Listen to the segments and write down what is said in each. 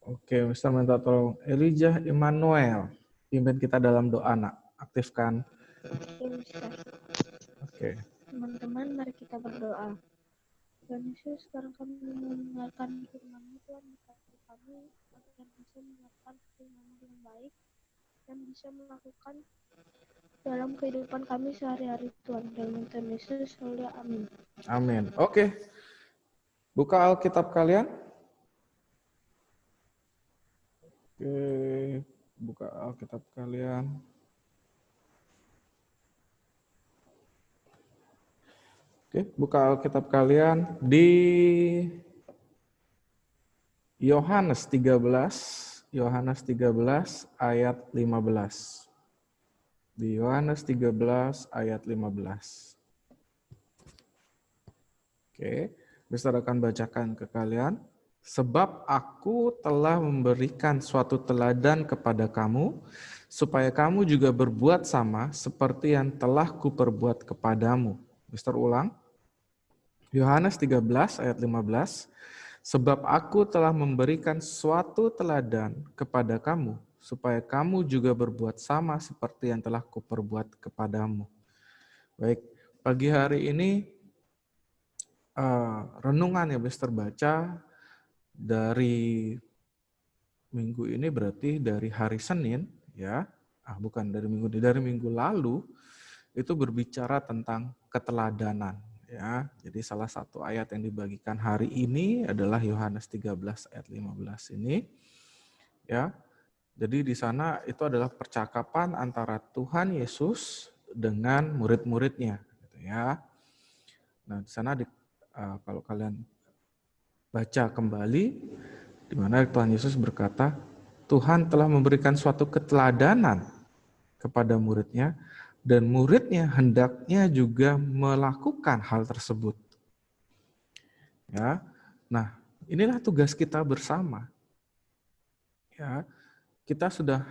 Oke, Mister minta tolong Elijah Immanuel, pimpin kita dalam doa, nak. Aktifkan. Oke, Mister. Oke. Teman-teman, mari kita berdoa. Tuhan Yesus, sekarang kami mendengarkan firman-Mu, Tuhan, berkati kami agar bisa mendengarkan firman-Mu dengan baik dan bisa melakukan dalam kehidupan kami sehari-hari, Tuhan. Dalam Tuhan Yesus, haleluya, amin. Amin. Oke. Buka Alkitab kalian. Oke, buka Alkitab kalian. Oke, buka Alkitab kalian di Yohanes 13 ayat 15. Di Yohanes 13 ayat 15. Oke, Mister akan bacakan ke kalian. Sebab aku telah memberikan suatu teladan kepada kamu, supaya kamu juga berbuat sama seperti yang telah kuperbuat kepadamu. Mister ulang. Yohanes 13 ayat 15. Sebab aku telah memberikan suatu teladan kepada kamu, supaya kamu juga berbuat sama seperti yang telah kuperbuat kepadamu. Baik, pagi hari ini renungan yang bisa terbaca dari minggu ini berarti dari hari Senin, ya, bukan dari minggu lalu, itu berbicara tentang keteladanan. Ya, jadi salah satu ayat yang dibagikan hari ini adalah Yohanes 13 ayat 15 ini. Ya. Jadi di sana itu adalah percakapan antara Tuhan Yesus dengan murid-muridnya, gitu ya. Nah, di sana kalau kalian baca kembali di mana Tuhan Yesus berkata, Tuhan telah memberikan suatu keteladanan kepada muridnya, dan muridnya hendaknya juga melakukan hal tersebut. Ya, nah inilah tugas kita bersama. Ya, kita sudah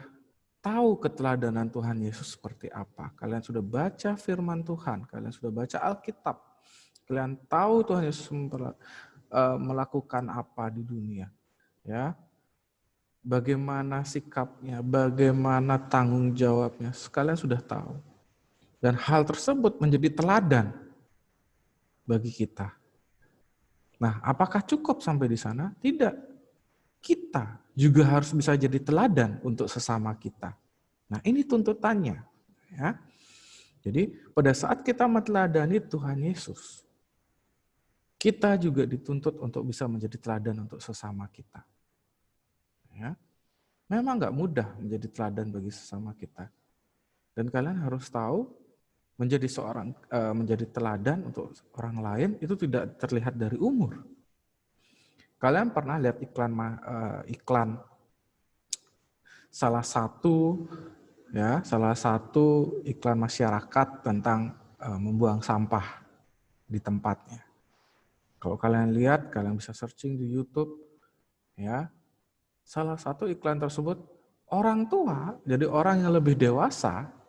tahu keteladanan Tuhan Yesus seperti apa. Kalian sudah baca firman Tuhan, kalian sudah baca Alkitab, kalian tahu Tuhan Yesus melakukan apa di dunia. Ya, bagaimana sikapnya, bagaimana tanggung jawabnya, kalian sudah tahu. Dan hal tersebut menjadi teladan bagi kita. Nah, apakah cukup sampai di sana? Tidak. Kita juga harus bisa jadi teladan untuk sesama kita. Nah, ini tuntutannya. Ya. Jadi, pada saat kita meneladani Tuhan Yesus, kita juga dituntut untuk bisa menjadi teladan untuk sesama kita. Ya. Memang nggak mudah menjadi teladan bagi sesama kita. Dan kalian harus tahu, menjadi teladan untuk orang lain itu tidak terlihat dari umur. Kalian pernah lihat iklan salah satu iklan masyarakat tentang membuang sampah di tempatnya. Kalau kalian lihat, kalian bisa searching di YouTube, ya. Salah satu iklan tersebut orang tua, jadi orang yang lebih dewasa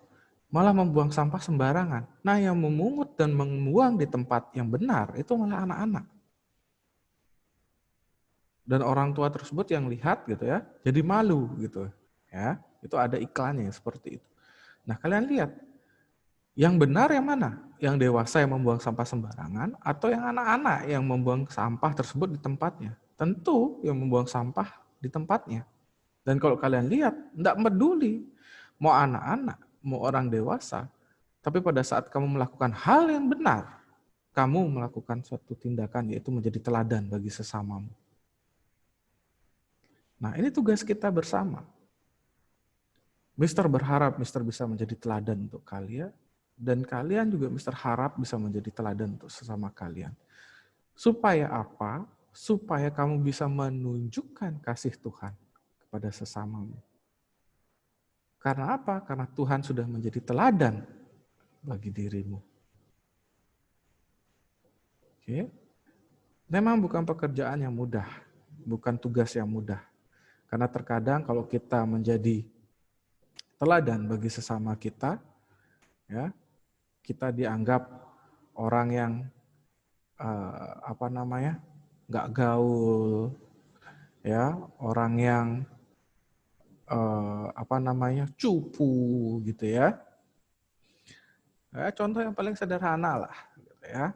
malah membuang sampah sembarangan. Nah, yang memungut dan membuang di tempat yang benar itu malah anak-anak. Dan orang tua tersebut yang lihat gitu ya, jadi malu gitu. Ya, itu ada iklannya seperti itu. Nah, kalian lihat yang benar yang mana? Yang dewasa yang membuang sampah sembarangan atau yang anak-anak yang membuang sampah tersebut di tempatnya? Tentu yang membuang sampah di tempatnya. Dan kalau kalian lihat, tidak peduli mau anak-anak, mau orang dewasa, tapi pada saat kamu melakukan hal yang benar, kamu melakukan suatu tindakan yaitu menjadi teladan bagi sesamamu. Nah, ini tugas kita bersama. Mister berharap Mister bisa menjadi teladan untuk kalian, dan kalian juga Mister harap bisa menjadi teladan untuk sesama kalian. Supaya apa? Supaya kamu bisa menunjukkan kasih Tuhan kepada sesamamu. Karena apa? Karena Tuhan sudah menjadi teladan bagi dirimu. Oke? Memang bukan pekerjaan yang mudah, bukan tugas yang mudah. Karena terkadang kalau kita menjadi teladan bagi sesama kita, ya, kita dianggap orang yang nggak gaul, ya, orang yang cupu gitu ya. Contoh yang paling sederhana lah, gitu ya.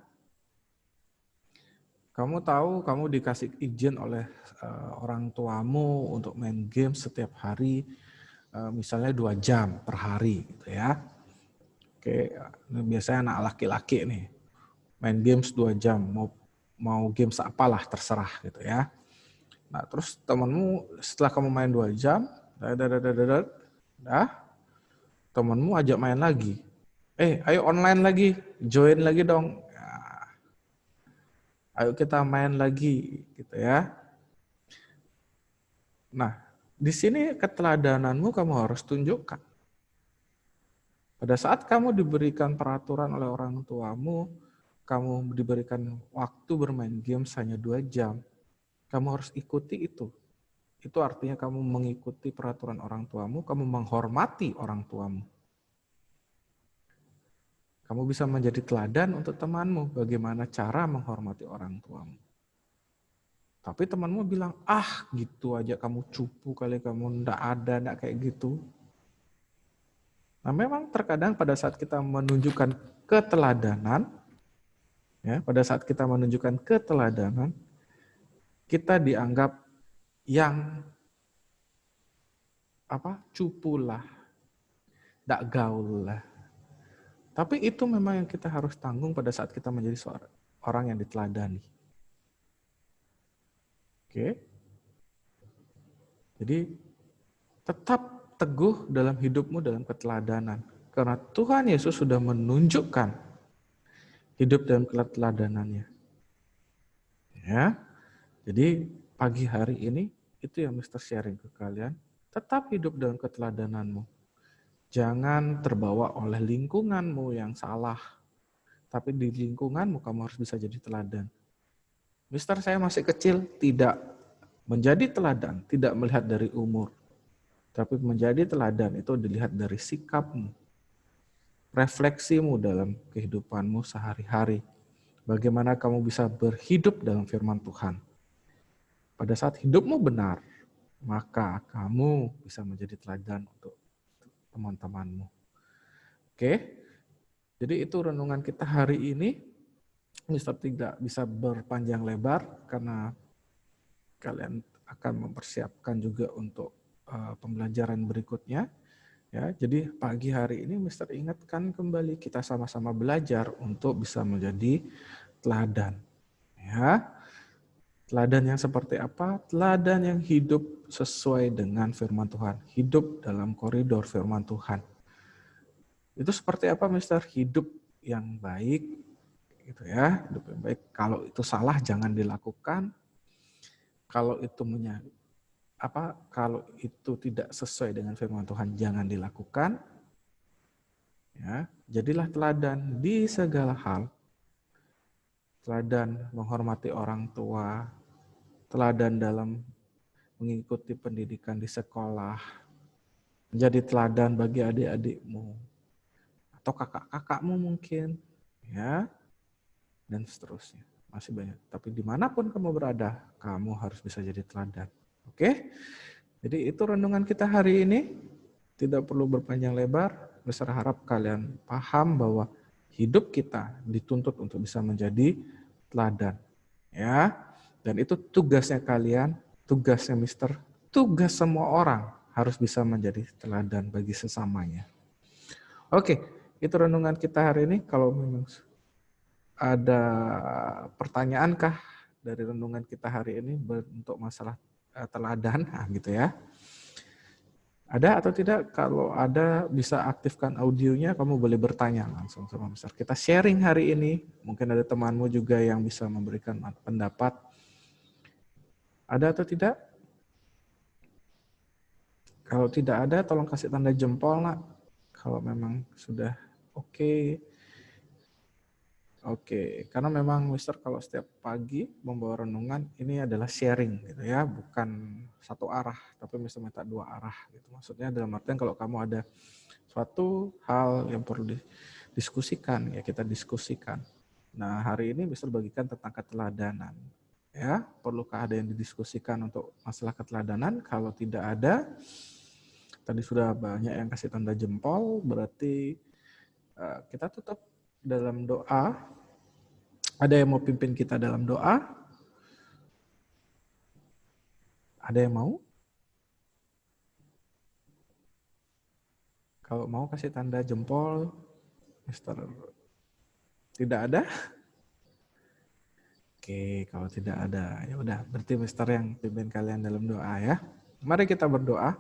Kamu tahu kamu dikasih izin oleh orang tuamu untuk main game setiap hari, misalnya 2 jam per hari, gitu ya. Oke, biasanya anak laki-laki nih, main games 2 jam, mau games apalah terserah gitu ya. Nah, terus temanmu setelah kamu main 2 jam, temanmu ajak main lagi. Ayo online lagi, join lagi dong. Nah, ayo kita main lagi, gitu ya. Nah, di sini keteladananmu kamu harus tunjukkan. Pada saat kamu diberikan peraturan oleh orang tuamu, kamu diberikan waktu bermain games hanya 2 jam, kamu harus ikuti itu. Itu artinya kamu mengikuti peraturan orang tuamu, kamu menghormati orang tuamu. Kamu bisa menjadi teladan untuk temanmu, bagaimana cara menghormati orang tuamu. Tapi temanmu bilang, gitu aja kamu cupu kali, kamu ndak kayak gitu. Nah, memang terkadang pada saat kita menunjukkan keteladanan, ya, pada saat kita menunjukkan keteladanan, kita dianggap yang cupu lah, ndak gaul lah. Tapi itu memang yang kita harus tanggung pada saat kita menjadi orang yang diteladani. Oke? Jadi tetap teguh dalam hidupmu dalam keteladanan. Karena Tuhan Yesus sudah menunjukkan hidup dalam keteladanannya. Ya. Jadi pagi hari ini itu yang Mister sharing ke kalian. Tetap hidup dalam keteladananmu. Jangan terbawa oleh lingkunganmu yang salah. Tapi di lingkunganmu kamu harus bisa jadi teladan. Mister, saya masih kecil, tidak menjadi teladan, tidak melihat dari umur. Tapi menjadi teladan itu dilihat dari sikapmu, refleksimu dalam kehidupanmu sehari-hari. Bagaimana kamu bisa berhidup dalam firman Tuhan. Pada saat hidupmu benar, maka kamu bisa menjadi teladan untuk teman-temanmu. Oke, jadi itu renungan kita hari ini. Mister tidak bisa berpanjang lebar karena kalian akan mempersiapkan juga untuk pembelajaran berikutnya. Ya, jadi pagi hari ini Mister ingatkan kembali kita sama-sama belajar untuk bisa menjadi teladan. Ya, teladan yang seperti apa? Teladan yang hidup sesuai dengan firman Tuhan, hidup dalam koridor firman Tuhan. Itu seperti apa, Mister? Hidup yang baik, gitu ya, hidup yang baik. Kalau itu salah jangan dilakukan. Kalau itu kalau itu tidak sesuai dengan firman Tuhan jangan dilakukan. Ya, jadilah teladan di segala hal. Teladan menghormati orang tua, teladan dalam mengikuti pendidikan di sekolah, menjadi teladan bagi adik-adikmu atau kakak-kakakmu mungkin, ya, dan seterusnya. Masih banyak. Tapi dimanapun kamu berada, kamu harus bisa jadi teladan. Oke? Jadi itu renungan kita hari ini. Tidak perlu berpanjang lebar. Saya harap kalian paham bahwa hidup kita dituntut untuk bisa menjadi teladan. Ya. Dan itu tugasnya kalian, tugasnya Mister, tugas semua orang harus bisa menjadi teladan bagi sesamanya. Oke, itu renungan kita hari ini. Kalau memang ada pertanyaankah dari renungan kita hari ini untuk masalah teladan, gitu ya. Ada atau tidak? Kalau ada bisa aktifkan audionya, kamu boleh bertanya langsung sama Mister. Kita sharing hari ini, mungkin ada temanmu juga yang bisa memberikan pendapat. Ada atau tidak? Kalau tidak ada, tolong kasih tanda jempol, nak. Kalau memang sudah oke. Oke, karena memang Mister kalau setiap pagi membawa renungan ini adalah sharing gitu ya, bukan satu arah, tapi Mister minta 2 arah gitu. Maksudnya dalam artian kalau kamu ada suatu hal yang perlu didiskusikan, ya kita diskusikan. Nah, hari ini Mister bagikan tentang keteladanan. Ya, perlukah ada yang didiskusikan untuk masalah keteladanan? Kalau tidak ada, tadi sudah banyak yang kasih tanda jempol, berarti kita tutup dalam doa. Ada yang mau pimpin kita dalam doa? Ada yang mau? Kalau mau kasih tanda jempol, Mister. Tidak ada? Oke, kalau tidak ada, ya udah. Berarti Mister yang pimpin kalian dalam doa ya. Mari kita berdoa.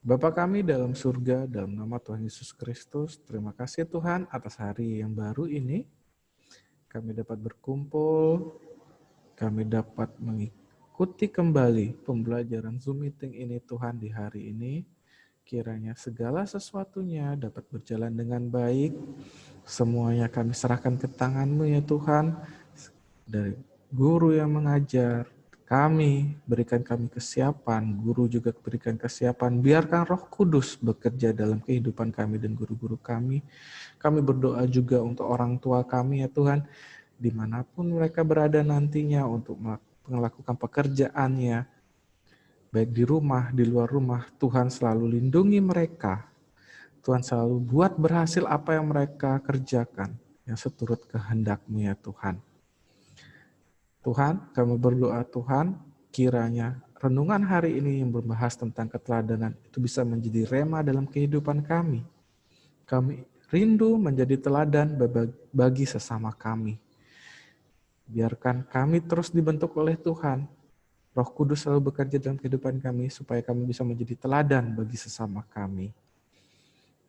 Bapa kami dalam surga, dalam nama Tuhan Yesus Kristus, terima kasih Tuhan atas hari yang baru ini. Kami dapat berkumpul, kami dapat mengikuti kembali pembelajaran Zoom meeting ini Tuhan di hari ini. Kiranya segala sesuatunya dapat berjalan dengan baik. Semuanya kami serahkan ke tangan-Mu ya Tuhan. Dari guru yang mengajar, kami, berikan kami kesiapan, guru juga berikan kesiapan, biarkan Roh Kudus bekerja dalam kehidupan kami dan guru-guru kami. Kami berdoa juga untuk orang tua kami ya Tuhan, dimanapun mereka berada nantinya untuk melakukan pekerjaannya, baik di rumah, di luar rumah, Tuhan selalu lindungi mereka. Tuhan selalu buat berhasil apa yang mereka kerjakan, yang seturut kehendak-Mu ya Tuhan. Tuhan, kami berdoa Tuhan, kiranya renungan hari ini yang berbahas tentang keteladanan itu bisa menjadi rema dalam kehidupan kami. Kami rindu menjadi teladan bagi sesama kami. Biarkan kami terus dibentuk oleh Tuhan. Roh Kudus selalu bekerja dalam kehidupan kami supaya kami bisa menjadi teladan bagi sesama kami.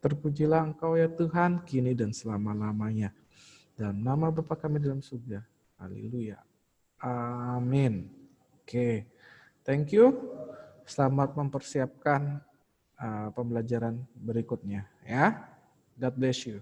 Terpujilah Engkau ya Tuhan, kini dan selama-lamanya. Dalam nama Bapa kami dalam surga. Haleluya. Amin. Oke, thank you. Selamat mempersiapkan pembelajaran berikutnya ya. God bless you.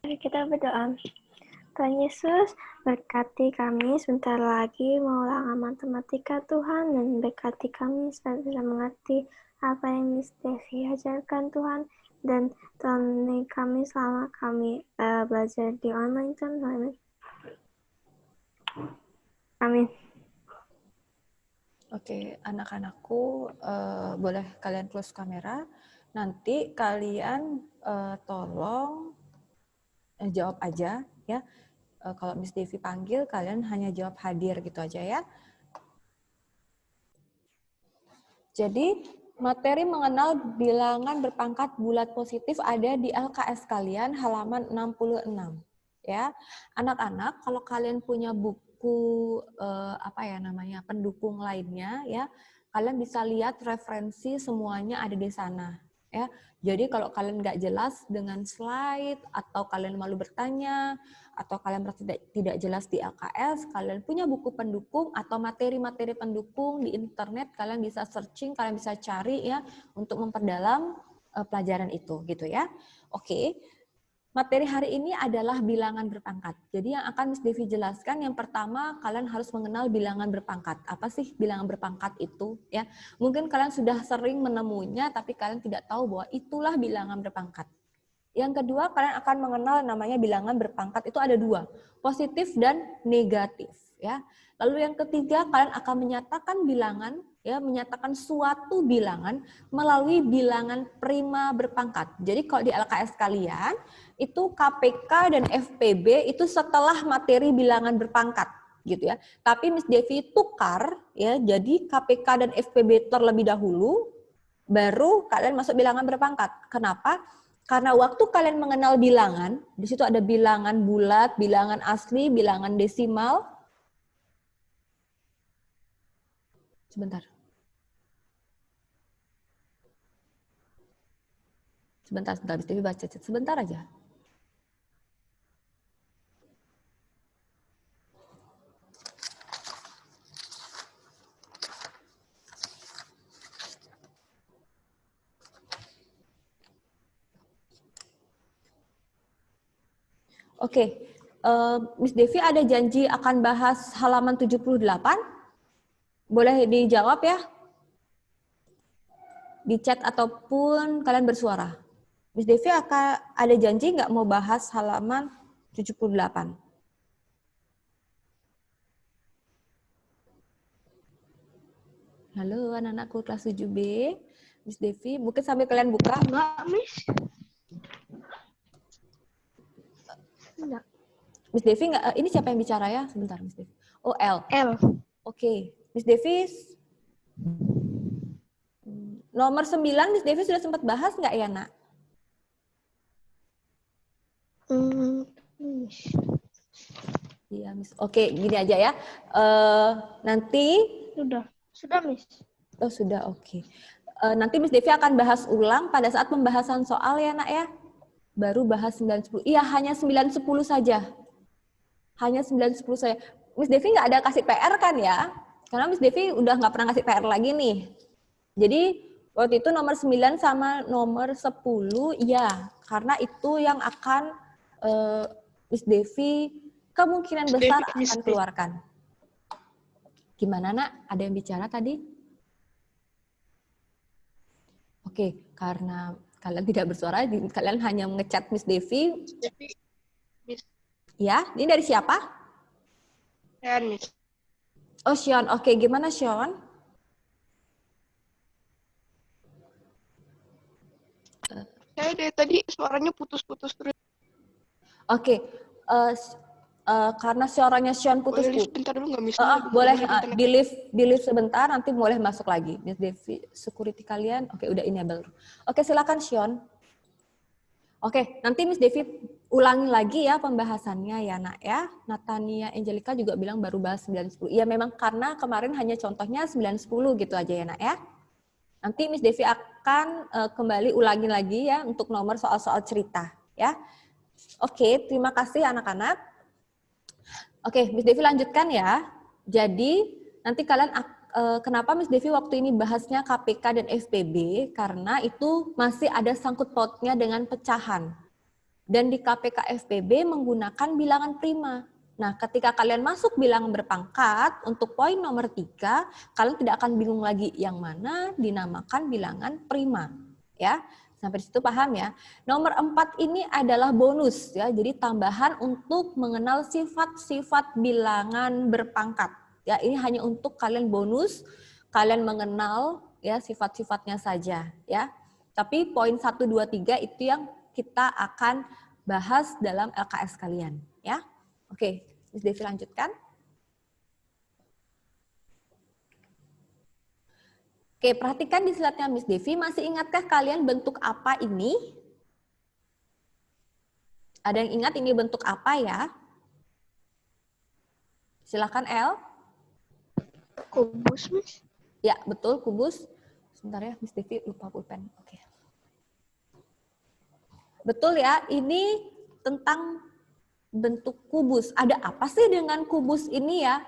Mari kita berdoa. Tuhan Yesus, berkati kami sebentar lagi mengulang matematika Tuhan, dan berkati kami supaya bisa mengerti apa yang Miss Devi ajarkan Tuhan, dan temani kami selama kami belajar di online Tuhan. Amin. Oke, anak-anakku boleh kalian close kamera. Nanti kalian tolong jawab aja ya. Kalau Miss Devi panggil, kalian hanya jawab hadir gitu aja ya. Jadi materi mengenal bilangan berpangkat bulat positif ada di LKS kalian halaman 66. Ya, anak-anak, kalau kalian punya buku pendukung lainnya, ya, kalian bisa lihat referensi semuanya ada di sana. Ya, jadi kalau kalian nggak jelas dengan slide atau kalian malu bertanya atau kalian merasa tidak jelas di LKS, kalian punya buku pendukung atau materi-materi pendukung di internet, kalian bisa searching, kalian bisa cari ya untuk memperdalam pelajaran itu, gitu ya. Oke. Materi hari ini adalah bilangan berpangkat. Jadi yang akan Miss Devi jelaskan, yang pertama kalian harus mengenal bilangan berpangkat. Apa sih bilangan berpangkat itu? Ya, mungkin kalian sudah sering menemuinya, tapi kalian tidak tahu bahwa itulah bilangan berpangkat. Yang kedua, kalian akan mengenal namanya bilangan berpangkat itu ada dua, positif dan negatif. Ya. Lalu yang ketiga, kalian akan menyatakan bilangan, ya, menyatakan suatu bilangan melalui bilangan prima berpangkat. Jadi kalau di LKS kalian itu KPK dan FPB itu setelah materi bilangan berpangkat, gitu ya. Tapi Miss Devi tukar, ya, jadi KPK dan FPB terlebih dahulu, baru kalian masuk bilangan berpangkat. Kenapa? Karena waktu kalian mengenal bilangan, di situ ada bilangan bulat, bilangan asli, bilangan desimal. Sebentar. Sebentar, Miss Devi baca sebentar aja. Oke, Miss Devi ada janji akan bahas halaman 78? Boleh dijawab ya? Di chat ataupun kalian bersuara. Miss Devi akan ada janji nggak mau bahas halaman 78? Halo anak-anakku kelas 7B. Miss Devi, mungkin sambil kalian buka. Enggak, Miss. Enggak. Miss Devi nggak, ini siapa yang bicara ya? Sebentar, Miss Devi. Oh, L. Oke. Miss Devi, nomor 9 Miss Devi sudah sempat bahas nggak ya, Nak? Iya, Miss. Oke, gini aja ya. Nanti Sudah, Miss. Oh, sudah, oke. Nanti Miss Devi akan bahas ulang pada saat pembahasan soal ya, Nak ya. Baru bahas 9-10. Iya, hanya 9-10 saja. Hanya 9-10 saja. Miss Devi nggak ada kasih PR kan ya? Karena Miss Devi udah nggak pernah kasih PR lagi nih. Jadi waktu itu nomor 9 sama nomor 10, ya. Karena itu yang akan Miss Devi kemungkinan besar akan keluarkan. Gimana, Nak? Ada yang bicara tadi? Oke, karena kalian tidak bersuara, kalian hanya mengechat Miss Devi. Ya, ini dari siapa? Sean, Miss. Oh, Sean. Oke, gimana Sean? Saya dari tadi suaranya putus-putus terus. Oke, karena suaranya Sean putus. Boleh lift bentar dulu nggak, Miss? Boleh di lift sebentar, nanti boleh masuk lagi. Miss Devi, security kalian, oke, udah enable. Oke, silakan Sean. Oke, nanti Miss Devi ulangi lagi ya pembahasannya ya, Nak ya. Natania Angelica juga bilang baru bahas 9-10. Iya, memang karena kemarin hanya contohnya 9-10 gitu aja ya, Nak ya. Nanti Miss Devi akan kembali ulangi lagi ya untuk nomor soal-soal cerita ya. Oke, terima kasih anak-anak. Oke, Miss Devi lanjutkan ya. Jadi nanti kalian kenapa Miss Devi waktu ini bahasnya KPK dan FPB? Karena itu masih ada sangkut pautnya dengan pecahan. Dan di KPK FPB menggunakan bilangan prima. Nah, ketika kalian masuk bilangan berpangkat, untuk poin nomor 3, kalian tidak akan bingung lagi yang mana dinamakan bilangan prima. Ya, sampai di situ paham ya. Nomor 4 ini adalah bonus ya, jadi tambahan untuk mengenal sifat-sifat bilangan berpangkat. Ya, ini hanya untuk kalian bonus, kalian mengenal ya sifat-sifatnya saja ya. Tapi poin 1, 2, 3 itu yang kita akan bahas dalam LKS kalian ya. Oke, Miss Devi lanjutkan. Oke, perhatikan di slide-nya Miss Devi. Masih ingatkah kalian bentuk apa ini? Ada yang ingat ini bentuk apa ya? Silakan El. Kubus, Miss. Ya, betul, kubus. Sebentar ya, Miss Devi lupa pulpen. Oke. Betul ya, ini tentang bentuk kubus. Ada apa sih dengan kubus ini ya?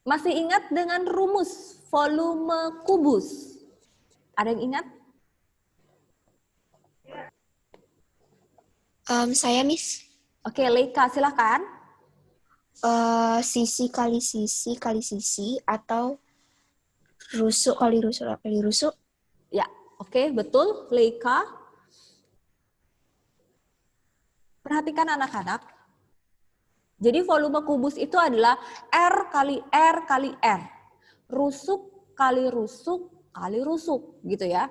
Masih ingat dengan rumus volume kubus? Ada yang ingat? Saya Miss, Oke, Leika, silakan. sisi kali sisi atau rusuk kali rusuk. Ya, oke, betul, Leika. Perhatikan anak-anak. Jadi volume kubus itu adalah R kali R kali R. Rusuk kali rusuk kali rusuk, gitu ya.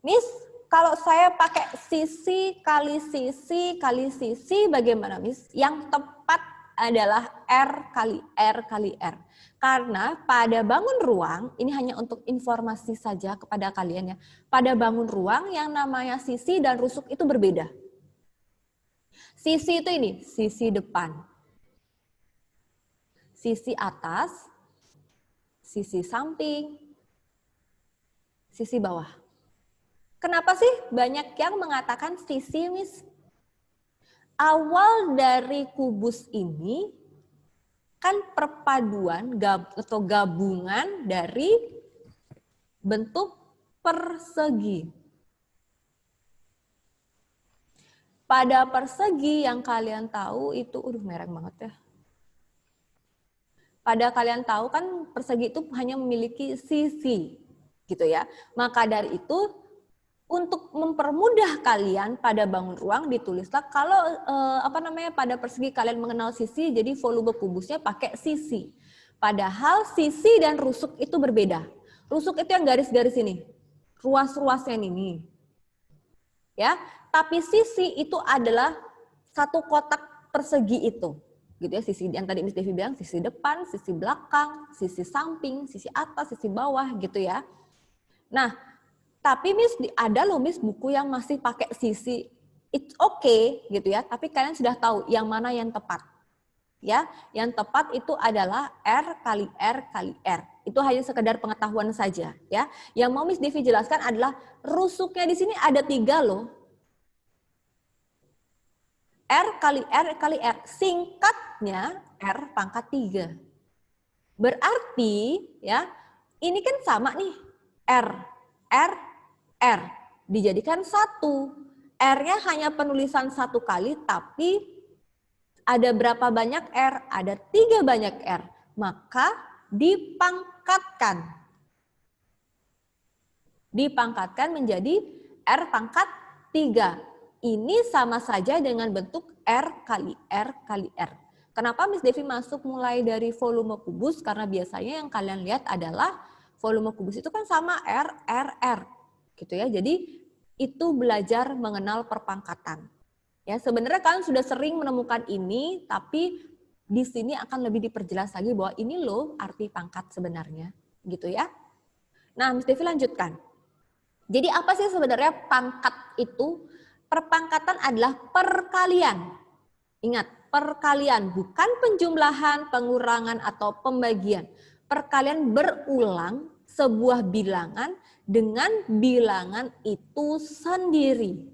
Miss, kalau saya pakai sisi kali sisi kali sisi, bagaimana Miss? Yang tepat adalah R kali R kali R. Karena pada bangun ruang, ini hanya untuk informasi saja kepada kalian ya. Pada bangun ruang yang namanya sisi dan rusuk itu berbeda. Sisi itu ini, sisi depan. Sisi atas, sisi samping, sisi bawah. Kenapa sih banyak yang mengatakan sisi, Miss? Awal dari kubus ini kan perpaduan atau gabungan dari bentuk persegi. Pada persegi yang kalian tahu itu, mereng banget ya. Pada kalian tahu kan persegi itu hanya memiliki sisi, gitu ya. Maka dari itu, untuk mempermudah kalian pada bangun ruang ditulislah kalau pada persegi kalian mengenal sisi, jadi volume kubusnya pakai sisi. Padahal sisi dan rusuk itu berbeda. Rusuk itu yang garis-garis ini, ruas-ruasnya ini, ya. Tapi sisi itu adalah satu kotak persegi itu. Gitu ya, sisi yang tadi Miss Devi bilang, sisi depan, sisi belakang, sisi samping, sisi atas, sisi bawah gitu ya. Nah, tapi Miss ada loh Miss buku yang masih pakai sisi. It's okay gitu ya, tapi kalian sudah tahu yang mana yang tepat. Ya, yang tepat itu adalah R kali R kali R. Itu hanya sekedar pengetahuan saja ya. Yang mau Miss Devi jelaskan adalah rusuknya di sini ada 3 loh. R kali R kali R, singkatnya R pangkat 3. Berarti ya, ini kan sama nih, R, R, R. Dijadikan 1. R-nya hanya penulisan 1 kali, tapi ada berapa banyak R? Ada 3 banyak R. Maka dipangkatkan. Dipangkatkan menjadi R pangkat 3. Ini sama saja dengan bentuk R kali R kali R. Kenapa Miss Devi masuk mulai dari volume kubus? Karena biasanya yang kalian lihat adalah volume kubus itu kan sama R, R, R. Gitu ya. Jadi itu belajar mengenal perpangkatan. Ya, sebenarnya kalian sudah sering menemukan ini, tapi di sini akan lebih diperjelas lagi bahwa ini loh arti pangkat sebenarnya. Gitu ya. Nah, Miss Devi lanjutkan. Jadi apa sih sebenarnya pangkat itu? Perpangkatan adalah perkalian. Ingat, perkalian bukan penjumlahan, pengurangan, atau pembagian. Perkalian berulang sebuah bilangan dengan bilangan itu sendiri.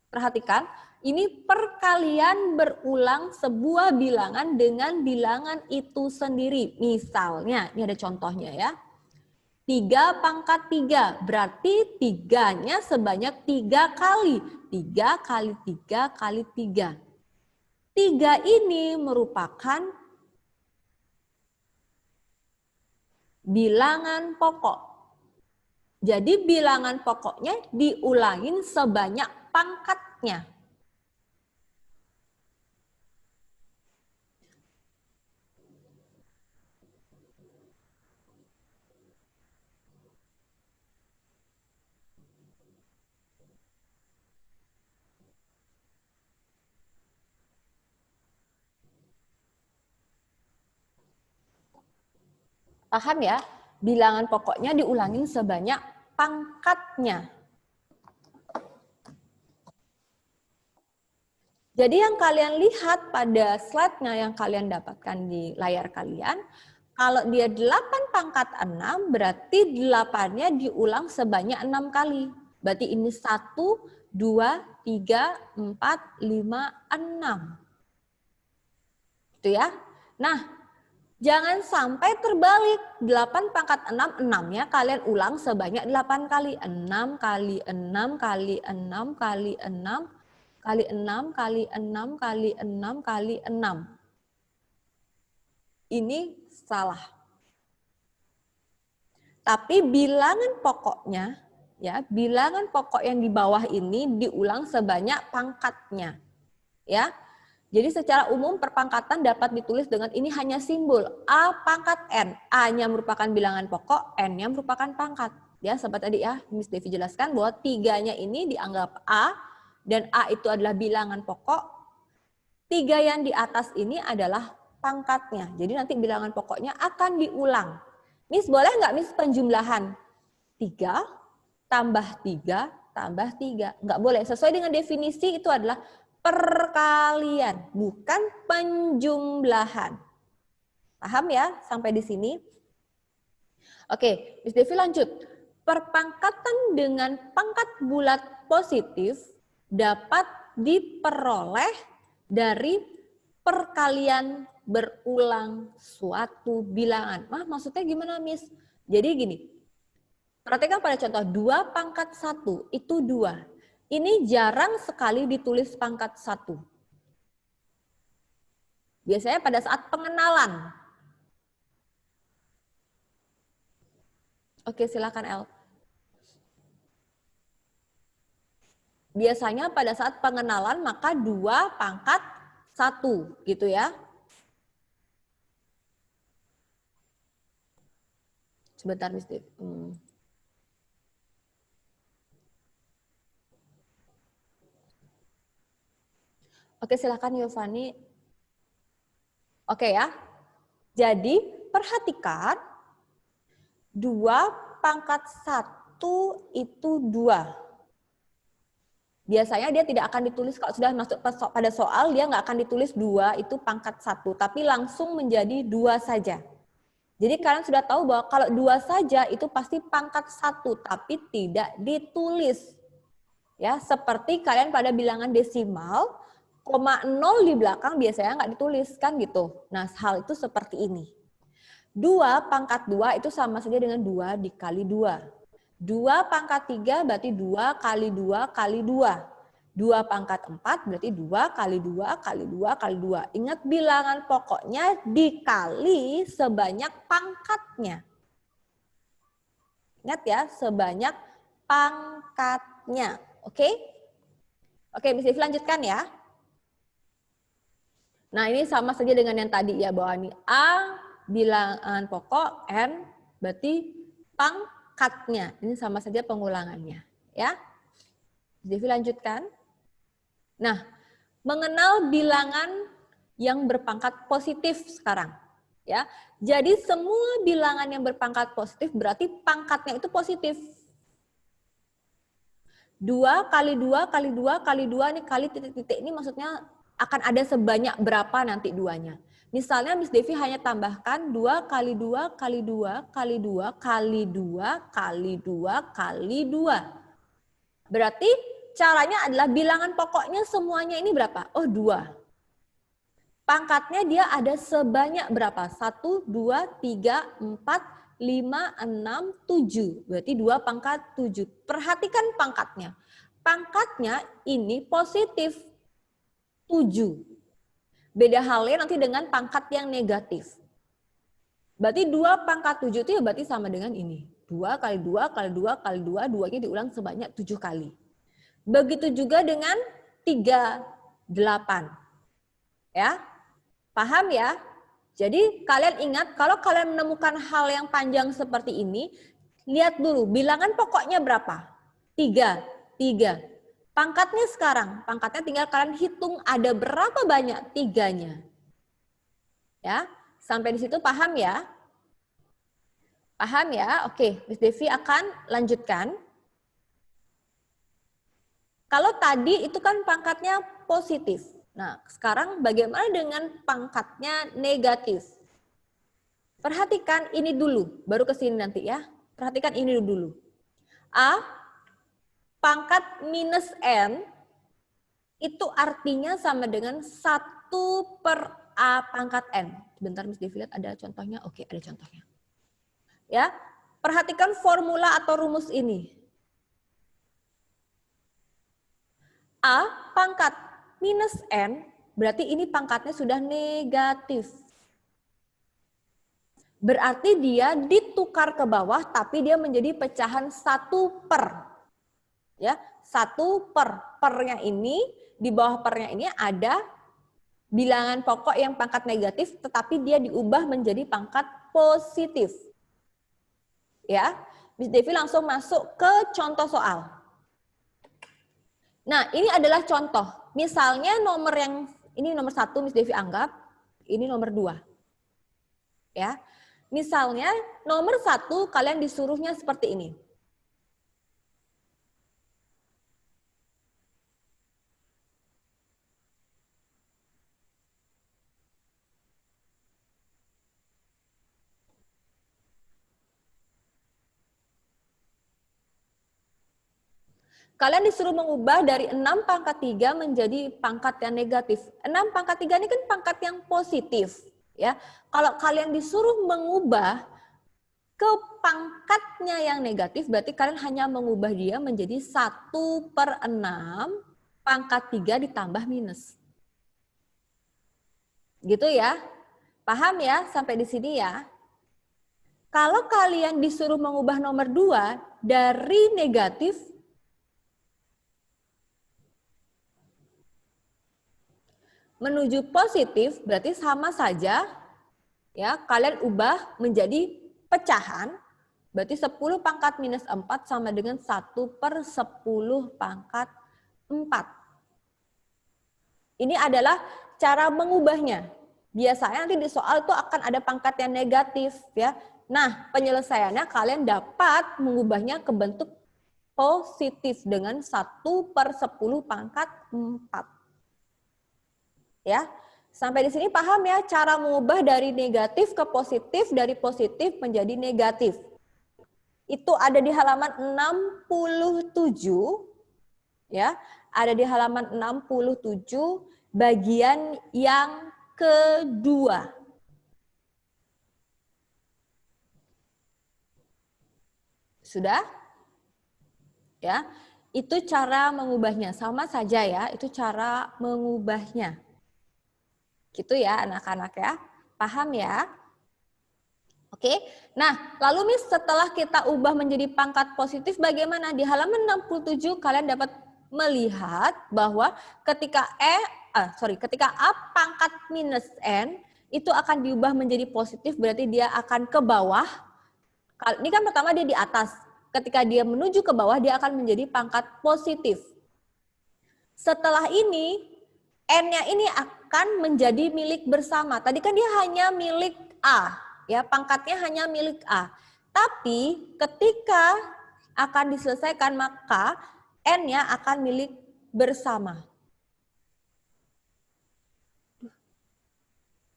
Perhatikan, ini perkalian berulang sebuah bilangan dengan bilangan itu sendiri. Misalnya, ini ada contohnya ya. 3 pangkat 3, berarti 3-nya sebanyak 3 kali. 3 kali 3 kali 3. 3 ini merupakan bilangan pokok. Jadi bilangan pokoknya diulangin sebanyak pangkatnya. Paham ya? bilangan pokoknya diulangin sebanyak pangkatnya. Jadi yang kalian lihat pada slide-nya yang kalian dapatkan di layar kalian, kalau dia 8 pangkat 6, berarti 8-nya diulang sebanyak 6 kali. Berarti ini 1, 2, 3, 4, 5, 6. Itu ya. Nah, jangan sampai terbalik. 8 pangkat 6, 6-nya kalian ulang sebanyak 8 kali. 6 kali 6 kali 6 kali 6 kali 6 kali 6 kali 6 kali 6. Ini salah. Tapi bilangan pokoknya, ya, bilangan pokok yang di bawah ini diulang sebanyak pangkatnya. Ya. Jadi secara umum perpangkatan dapat ditulis dengan ini hanya simbol A pangkat N. A-nya merupakan bilangan pokok, N-nya merupakan pangkat. Ya, seperti tadi ya, Miss Devi jelaskan bahwa 3-nya ini dianggap A, dan A itu adalah bilangan pokok. 3 yang di atas ini adalah pangkatnya. Jadi nanti bilangan pokoknya akan diulang. Miss, boleh nggak Miss penjumlahan? 3 tambah 3 tambah 3. Nggak boleh. Sesuai dengan definisi itu adalah perkalian, bukan penjumlahan. Paham ya sampai di sini? Oke, Miss Devi lanjut. Perpangkatan dengan pangkat bulat positif dapat diperoleh dari perkalian berulang suatu bilangan. Maksudnya gimana, Miss? Jadi gini, perhatikan pada contoh 2 pangkat 1 itu 2. Ini jarang sekali ditulis pangkat 1. Biasanya pada saat pengenalan. Oke, silakan El. Biasanya pada saat pengenalan maka 2 pangkat 1 gitu ya. Sebentar Miss Dev. Oke, silakan Yovani. Oke ya. Jadi perhatikan 2 pangkat 1 itu 2. Biasanya dia tidak akan ditulis, kalau sudah masuk pada soal, dia nggak akan ditulis 2 itu pangkat 1, tapi langsung menjadi 2 saja. Jadi kalian sudah tahu bahwa kalau 2 saja itu pasti pangkat 1, tapi tidak ditulis. Ya, seperti kalian pada bilangan desimal, koma 0 di belakang biasanya nggak ditulis, kan gitu. Nah, hal itu seperti ini. 2 pangkat 2 itu sama saja dengan 2 dikali 2. 2 pangkat 3 berarti 2 kali 2 kali 2. 2 pangkat 4 berarti 2 kali 2 kali 2 kali 2. Ingat bilangan pokoknya dikali sebanyak pangkatnya. Ingat ya, sebanyak pangkatnya. Oke? Oke, bisa dilanjutkan ya. Nah, ini sama saja dengan yang tadi ya, bahwa ini A bilangan pokok, N berarti pangkatnya. Ini sama saja pengulangannya, ya. Devi lanjutkan. Nah, mengenal bilangan yang berpangkat positif sekarang, ya. Jadi semua bilangan yang berpangkat positif berarti pangkatnya itu positif. 2 kali 2 kali 2 kali 2 ini kali titik-titik ini maksudnya akan ada sebanyak berapa nanti 2-nya. Misalnya Miss Devi hanya tambahkan 2 kali 2 kali 2 kali 2 kali 2 kali 2 kali 2. Berarti caranya adalah bilangan pokoknya semuanya ini berapa? Oh, 2. Pangkatnya dia ada sebanyak berapa? 1, 2, 3, 4, 5, 6, 7. Berarti 2 pangkat 7. Perhatikan pangkatnya. Pangkatnya ini positif 7. Beda halnya nanti dengan pangkat yang negatif. Berarti 2 pangkat 7 itu ya berarti sama dengan ini. 2 kali 2 kali 2 kali 2, 2-nya diulang sebanyak 7 kali. Begitu juga dengan 3, 8. Ya, paham ya? Jadi kalian ingat kalau kalian menemukan hal yang panjang seperti ini, lihat dulu bilangan pokoknya berapa? 3, 3. Pangkatnya sekarang, pangkatnya tinggal kalian hitung ada berapa banyak 3-nya. Ya, sampai di situ paham ya? Paham ya? Oke, Miss Devi akan lanjutkan. Kalau tadi itu kan pangkatnya positif. Nah, sekarang bagaimana dengan pangkatnya negatif? Perhatikan ini dulu, baru ke sini nanti ya. Perhatikan ini dulu. A, pangkat minus N, itu artinya sama dengan 1 per A pangkat N. Sebentar Miss Devi lihat ada contohnya. Oke, ada contohnya. Ya, perhatikan formula atau rumus ini. A pangkat minus N, berarti ini pangkatnya sudah negatif. Berarti dia ditukar ke bawah, tapi dia menjadi pecahan 1 per. Ya, 1 per. Pernya ini, di bawah pernya ini ada bilangan pokok yang pangkat negatif, tetapi dia diubah menjadi pangkat positif. Ya, Miss Devi langsung masuk ke contoh soal. Nah, ini adalah contoh. Misalnya nomor yang, ini nomor 1 Miss Devi anggap, ini nomor 2. Ya, misalnya nomor 1 kalian disuruhnya seperti ini. Kalian disuruh mengubah dari 6 pangkat 3 menjadi pangkat yang negatif. 6 pangkat 3 ini kan pangkat yang positif. Ya, kalau kalian disuruh mengubah ke pangkatnya yang negatif, berarti kalian hanya mengubah dia menjadi 1 per 6 pangkat 3 ditambah minus. Gitu ya. Paham ya sampai di sini ya? Kalau kalian disuruh mengubah nomor 2 dari negatif menuju positif, berarti sama saja ya, kalian ubah menjadi pecahan, berarti 10 pangkat minus 4 sama dengan 1 per 10 pangkat 4. Ini adalah cara mengubahnya. Biasanya nanti di soal itu akan ada pangkat yang negatif ya. Nah, penyelesaiannya kalian dapat mengubahnya ke bentuk positif dengan 1 per 10 pangkat 4. Ya, sampai di sini paham ya cara mengubah dari negatif ke positif, dari positif menjadi negatif. Itu ada di halaman 67, ya, ada di halaman 67 bagian yang kedua. Sudah? Ya, itu cara mengubahnya, sama saja ya, itu cara mengubahnya. Gitu ya anak-anak ya, paham ya? Oke, nah lalu Miss setelah kita ubah menjadi pangkat positif bagaimana? Di halaman 67 kalian dapat melihat bahwa ketika ketika A pangkat minus N itu akan diubah menjadi positif, berarti dia akan ke bawah. Ini kan pertama dia di atas, ketika dia menuju ke bawah dia akan menjadi pangkat positif. Setelah ini N-nya ini akan menjadi milik bersama. Tadi kan dia hanya milik A, ya pangkatnya hanya milik A. Tapi ketika akan diselesaikan maka N-nya akan milik bersama.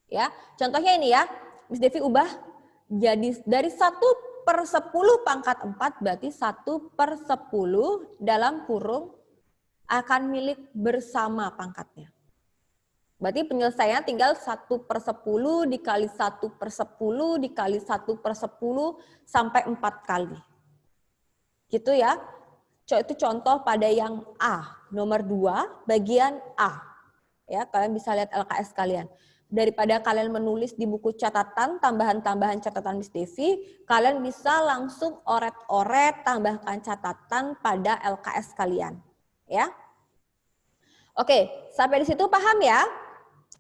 Ya, contohnya ini ya, Miss Devi ubah jadi dari 1 per 10 pangkat 4 berarti 1 per 10 dalam kurung akan milik bersama pangkatnya. Berarti penyelesaiannya tinggal 1 per 10 dikali 1 per 10 dikali 1 per 10 sampai 4 kali. Gitu ya. Itu contoh pada yang A, nomor 2, bagian A. Ya, kalian bisa lihat LKS kalian. Daripada kalian menulis di buku catatan, tambahan-tambahan catatan Miss Devi, kalian bisa langsung oret-oret, tambahkan catatan pada LKS kalian. Ya. Oke, sampai di situ paham ya?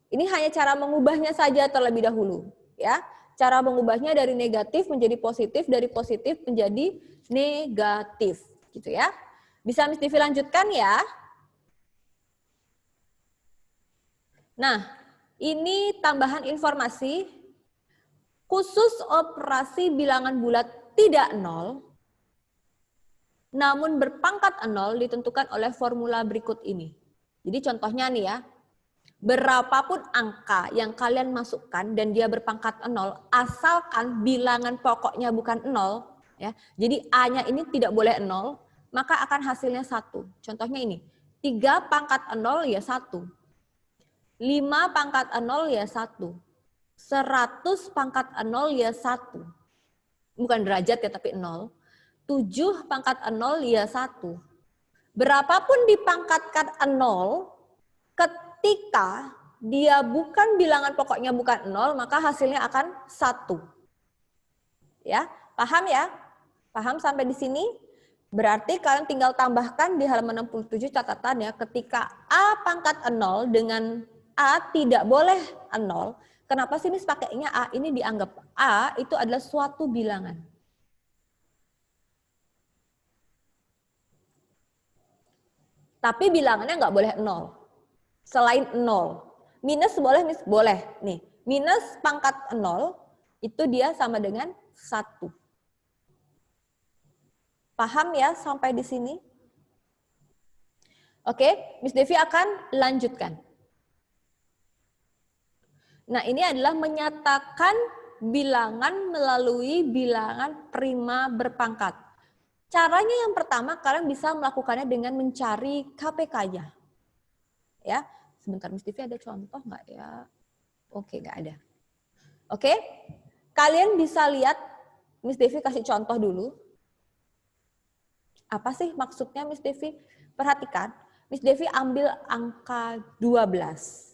Ini hanya cara mengubahnya saja terlebih dahulu, ya. Cara mengubahnya dari negatif menjadi positif, dari positif menjadi negatif, gitu ya. Bisa Miss Devi lanjutkan ya? Nah, ini tambahan informasi Khusus operasi bilangan bulat tidak nol, namun berpangkat nol ditentukan oleh formula berikut ini. Jadi contohnya nih ya, berapapun angka yang kalian masukkan dan dia berpangkat nol, asalkan bilangan pokoknya bukan nol, ya. Jadi A-nya ini tidak boleh nol, maka akan hasilnya 1. Contohnya ini, 3 pangkat nol ya 1. 5 pangkat nol ya 1. 100 pangkat nol ya 1. Bukan derajat ya, tapi nol. 7 pangkat nol ya 1. Berapapun dipangkatkan nol, ketika dia bukan bilangan pokoknya bukan nol, maka hasilnya akan 1. Ya, paham ya? Paham sampai di sini? Berarti kalian tinggal tambahkan di halaman 67 catatan ya, ketika A pangkat nol dengan A tidak boleh nol. Kenapa sih Miss pakainya A? Ini dianggap A itu adalah suatu bilangan. Tapi bilangannya nggak boleh nol. Selain nol. Minus boleh, Miss? Boleh. Nih, minus pangkat nol itu dia sama dengan 1. Paham ya sampai di sini? Oke, Miss Devi akan lanjutkan. Nah, ini adalah menyatakan bilangan melalui bilangan prima berpangkat. Caranya yang pertama, kalian bisa melakukannya dengan mencari KPK-nya. Ya, sebentar Miss Devi ada contoh nggak ya? Oke, nggak ada. Oke, kalian bisa lihat, Miss Devi kasih contoh dulu. Apa sih maksudnya Miss Devi? Perhatikan, Miss Devi ambil angka 12.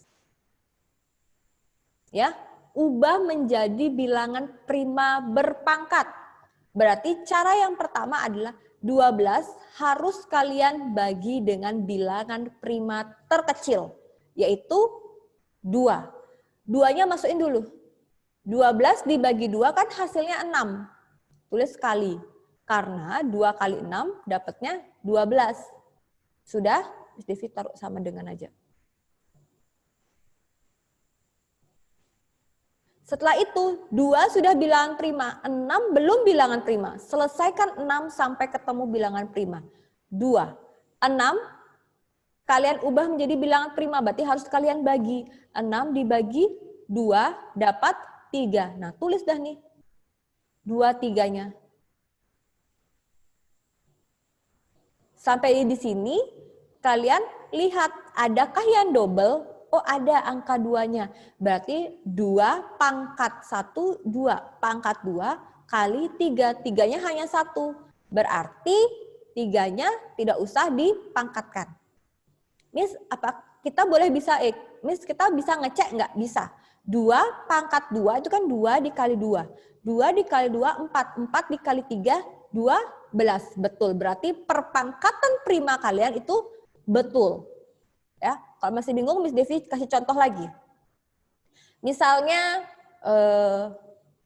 Ya, ubah menjadi bilangan prima berpangkat. Berarti cara yang pertama adalah 12 harus kalian bagi dengan bilangan prima terkecil, yaitu 2. 2-nya masukin dulu. 12 dibagi 2 kan hasilnya 6. Tulis kali. Karena 2 kali 6 dapatnya 12. Sudah? Miss Devi taruh sama dengan aja. Setelah itu, 2 sudah bilangan prima, 6 belum bilangan prima. Selesaikan 6 sampai ketemu bilangan prima. 2. 6, kalian ubah menjadi bilangan prima, berarti harus kalian bagi. 6 dibagi 2 dapat 3. Nah, tulis dah nih. 2 3-nya. Sampai di sini, kalian lihat, adakah yang double? Oh, ada angka 2-nya. Berarti 2 pangkat 1, 2 pangkat 2 kali 3. 3-nya hanya 1. Berarti 3-nya tidak usah dipangkatkan. Miss, apa kita boleh bisa, Miss kita bisa ngecek nggak? Bisa. 2 pangkat 2 itu kan 2 dikali 2. 2 dikali 2, 4. 4 dikali 3, 12. Betul. Berarti perpangkatan prima kalian itu betul. Ya, kalau masih bingung, Miss Devi kasih contoh lagi. Misalnya 24.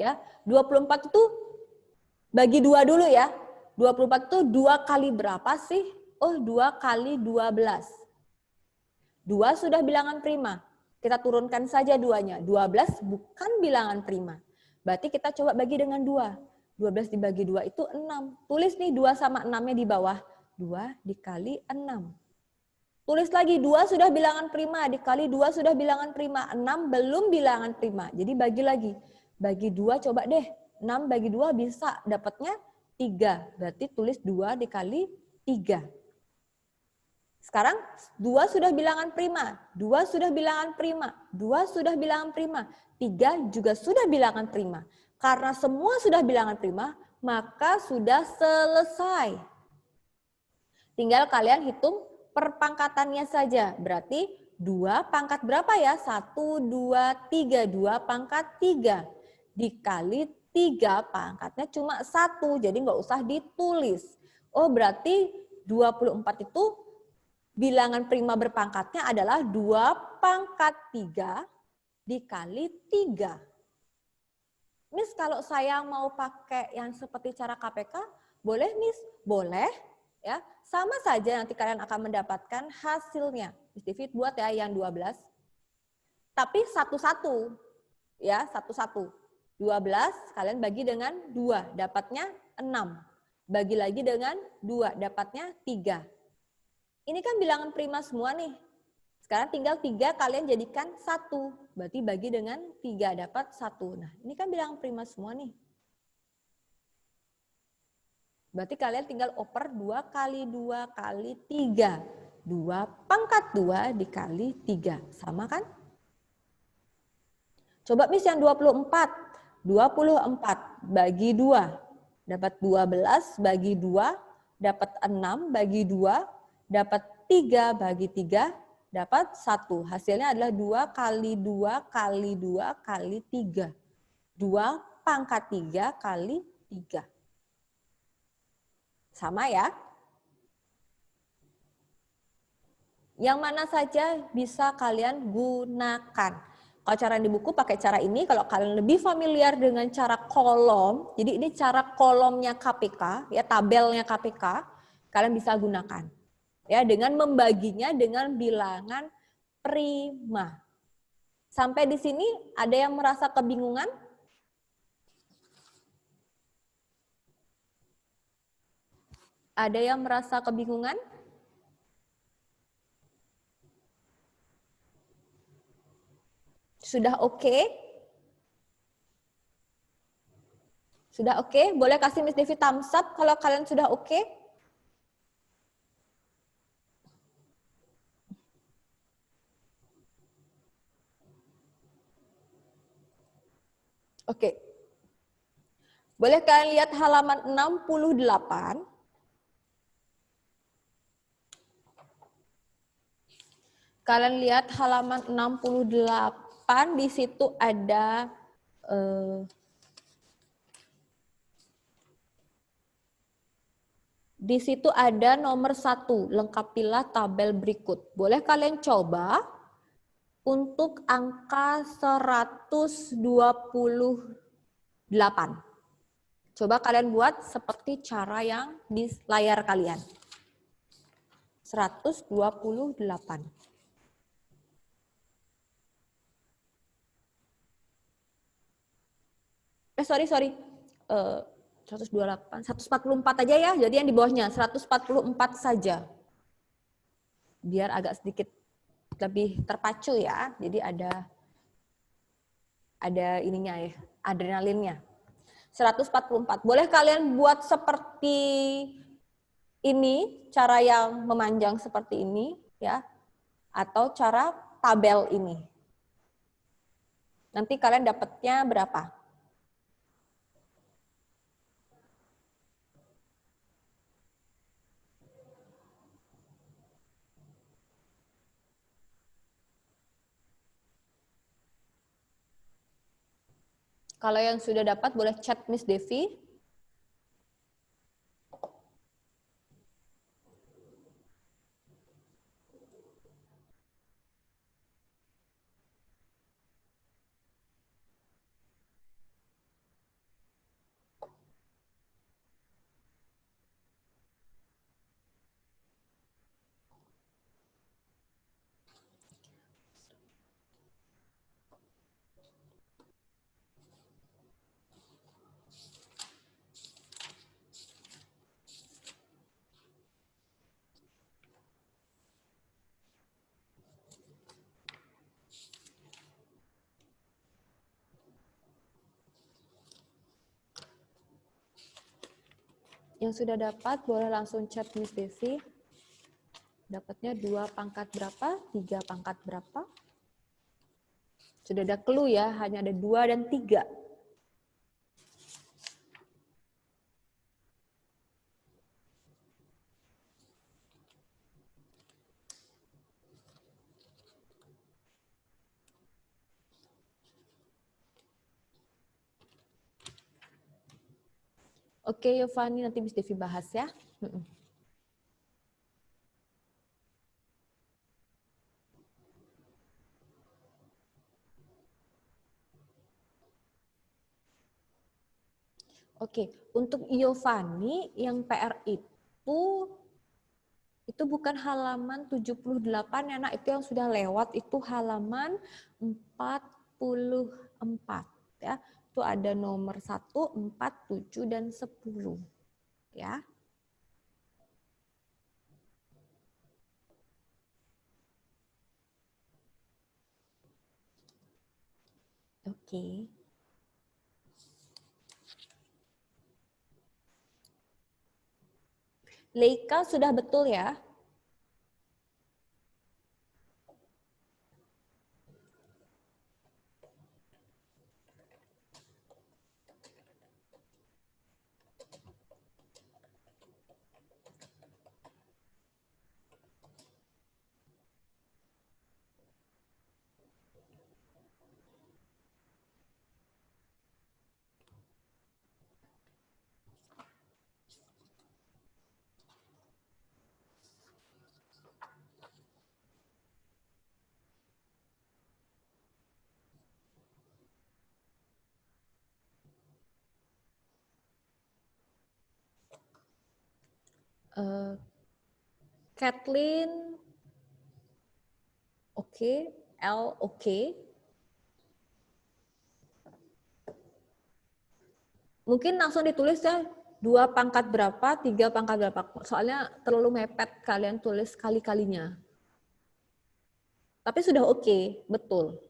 Ya, 24 itu bagi 2 dulu ya. 24 itu 2 kali berapa sih? Oh, 2 kali 12. 2 sudah bilangan prima. Kita turunkan saja 2-nya. 12 bukan bilangan prima. Berarti kita coba bagi dengan 2. 12 dibagi 2 itu 6. Tulis nih 2 sama 6-nya di bawah. 2 dikali 6. Tulis lagi 2 sudah bilangan prima. Dikali 2 sudah bilangan prima. 6 belum bilangan prima. Jadi bagi lagi. Bagi 2 coba deh. 6 bagi 2 bisa. Dapatnya 3. Berarti tulis 2 dikali 3. Sekarang 2 sudah bilangan prima. 2 sudah bilangan prima. 2 sudah bilangan prima. 3 juga sudah bilangan prima. Karena semua sudah bilangan prima, maka sudah selesai. Tinggal kalian hitung perpangkatannya saja. Berarti 2 pangkat berapa ya? 1, 2, 3. 2 pangkat 3. Dikali 3 pangkatnya cuma 1. Jadi nggak usah ditulis. Oh, berarti 24 itu bilangan prima berpangkatnya adalah 2 pangkat 3 dikali 3. Miss, kalau saya mau pakai yang seperti cara KPK, boleh Miss? Boleh. Ya, sama saja nanti kalian akan mendapatkan hasilnya. Miss Devi buat ya yang 12. Tapi satu-satu. Ya, satu-satu. 12 kalian bagi dengan 2, dapatnya 6. Bagi lagi dengan 2, dapatnya 3. Ini kan bilangan prima semua nih. Sekarang tinggal 3 kalian jadikan 1. Berarti bagi dengan 3 dapat 1. Nah, ini kan bilangan prima semua nih. Berarti kalian tinggal oper 2 kali 2 kali 3. 2 pangkat 2 dikali 3. Sama kan? Coba Miss yang 24. 24 bagi 2. Dapat 12 bagi 2. Dapat 6 bagi 2. Dapat 3 bagi 3. Dapat 1. Hasilnya adalah 2 kali 2 kali 2 kali 3. 2 pangkat 3 kali 3. Sama ya. Yang mana saja bisa kalian gunakan. Kalau cara di buku pakai cara ini, kalau kalian lebih familiar dengan cara kolom, jadi ini cara kolomnya KPK, ya tabelnya KPK, kalian bisa gunakan. Ya, dengan membaginya dengan bilangan prima. Sampai di sini ada yang merasa kebingungan? Ada yang merasa kebingungan? Sudah oke? Sudah oke? Boleh kasih Miss Devi thumbs up kalau kalian sudah oke? Oke. Boleh kalian lihat halaman 68? Kalian lihat halaman 68, di situ ada nomor 1, lengkapilah tabel berikut. Boleh kalian coba untuk angka 128. Coba kalian buat seperti cara yang di layar kalian. 128. Sorry. 128, 144 aja ya. Jadi yang di bawahnya 144 saja. Biar agak sedikit lebih terpacu ya. Jadi ada ininya ya, adrenalinnya. 144. Boleh kalian buat seperti ini, cara yang memanjang seperti ini ya. Atau cara tabel ini. Nanti kalian dapatnya berapa? Kalau yang sudah dapat boleh chat Miss Devi. Yang sudah dapat boleh langsung chat Miss Devi. Dapatnya 2 pangkat berapa? 3 pangkat berapa? Sudah ada clue ya, hanya ada 2 dan 3. Oke, Yovani, nanti Miss Devi bahas ya. Oke, untuk Yovani yang PR itu Itu bukan halaman 78 ya nak, itu yang sudah lewat, itu halaman 44 ya. Itu ada nomor 1, 4, 7, dan 10 ya. Oke. Leika sudah betul ya? Kathleen, oke. L, oke. Mungkin langsung ditulis ya, 2 pangkat berapa, 3 pangkat berapa. Soalnya terlalu mepet kalian tulis kali-kalinya. Tapi sudah oke, betul.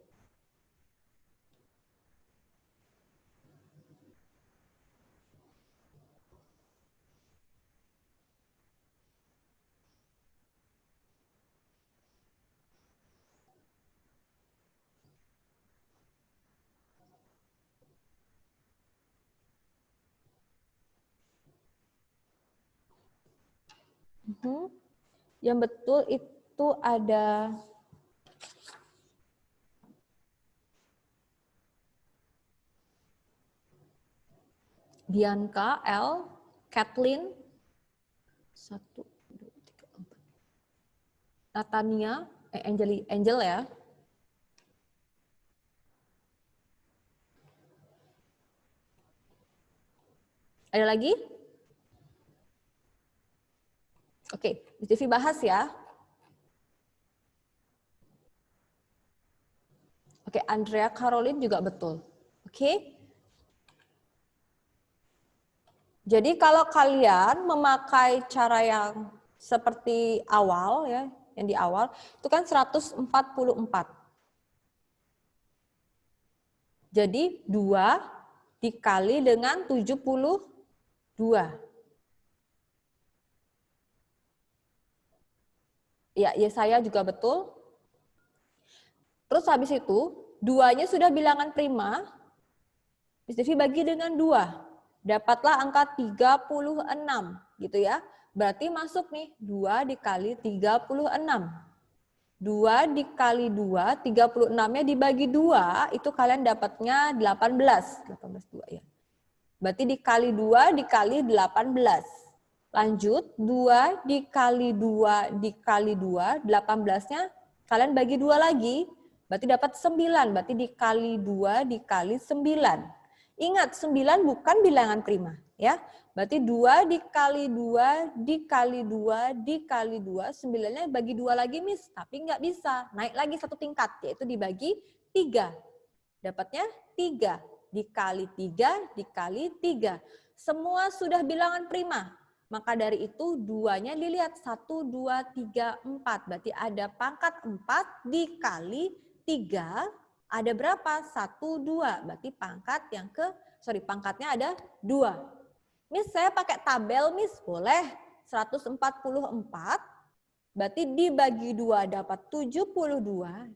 Yang betul itu ada Bianca, L, Kathleen, 1, 2, 3, 4. Natania, Angel ya. Ada lagi? Oke, Miss Devi bahas ya. Oke, Andrea Caroline juga betul. Oke. Jadi kalau kalian memakai cara yang seperti awal ya, yang di awal, itu kan 144. Jadi 2 dikali dengan 72. Ya, saya juga betul. Terus habis itu, 2-nya sudah bilangan prima, Miss Devi bagi dengan 2. Dapatlah angka 36, gitu ya. Berarti masuk nih, 2 dikali 36. 2 dikali 2, 36-nya dibagi 2, itu kalian dapatnya 18. 18, 2 ya. Berarti dikali 2 dikali 18. Lanjut, 2 dikali 2 dikali 2, 18-nya kalian bagi 2 lagi, berarti dapat 9. Berarti dikali 2 dikali 9. Ingat, 9 bukan bilangan prima. Ya, berarti 2 dikali 2 dikali 2 dikali 2, 9-nya bagi 2 lagi, Miss. Tapi nggak bisa, naik lagi 1 tingkat, yaitu dibagi 3. Dapatnya 3. Dikali 3 dikali 3. Semua sudah bilangan prima. Maka dari itu 2-nya dilihat 1, 2, 3, 4. Berarti ada pangkat 4 dikali 3. Ada berapa? 1, 2. Berarti pangkatnya ada 2. Miss, saya pakai tabel, Miss. Boleh. 144. Berarti dibagi 2 dapat 72.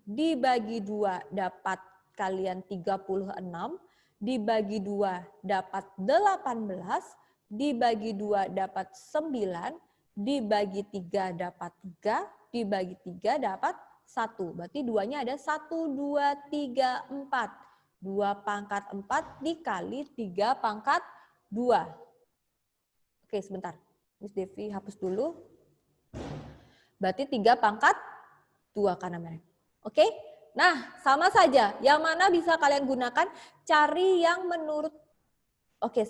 Dibagi 2 dapat kalian 36. Dibagi 2 dapat 18. Dibagi 2 dapat 9, dibagi 3 dapat 3, dibagi 3 dapat 1. Berarti 2-nya ada 1, 2, 3, 4. 2 pangkat 4 dikali 3 pangkat 2. Oke, sebentar. Miss Devi hapus dulu. Berarti 3 pangkat 2 karena merek. Oke? Nah, sama saja. Yang mana bisa kalian gunakan? Cari yang menurut... Oke,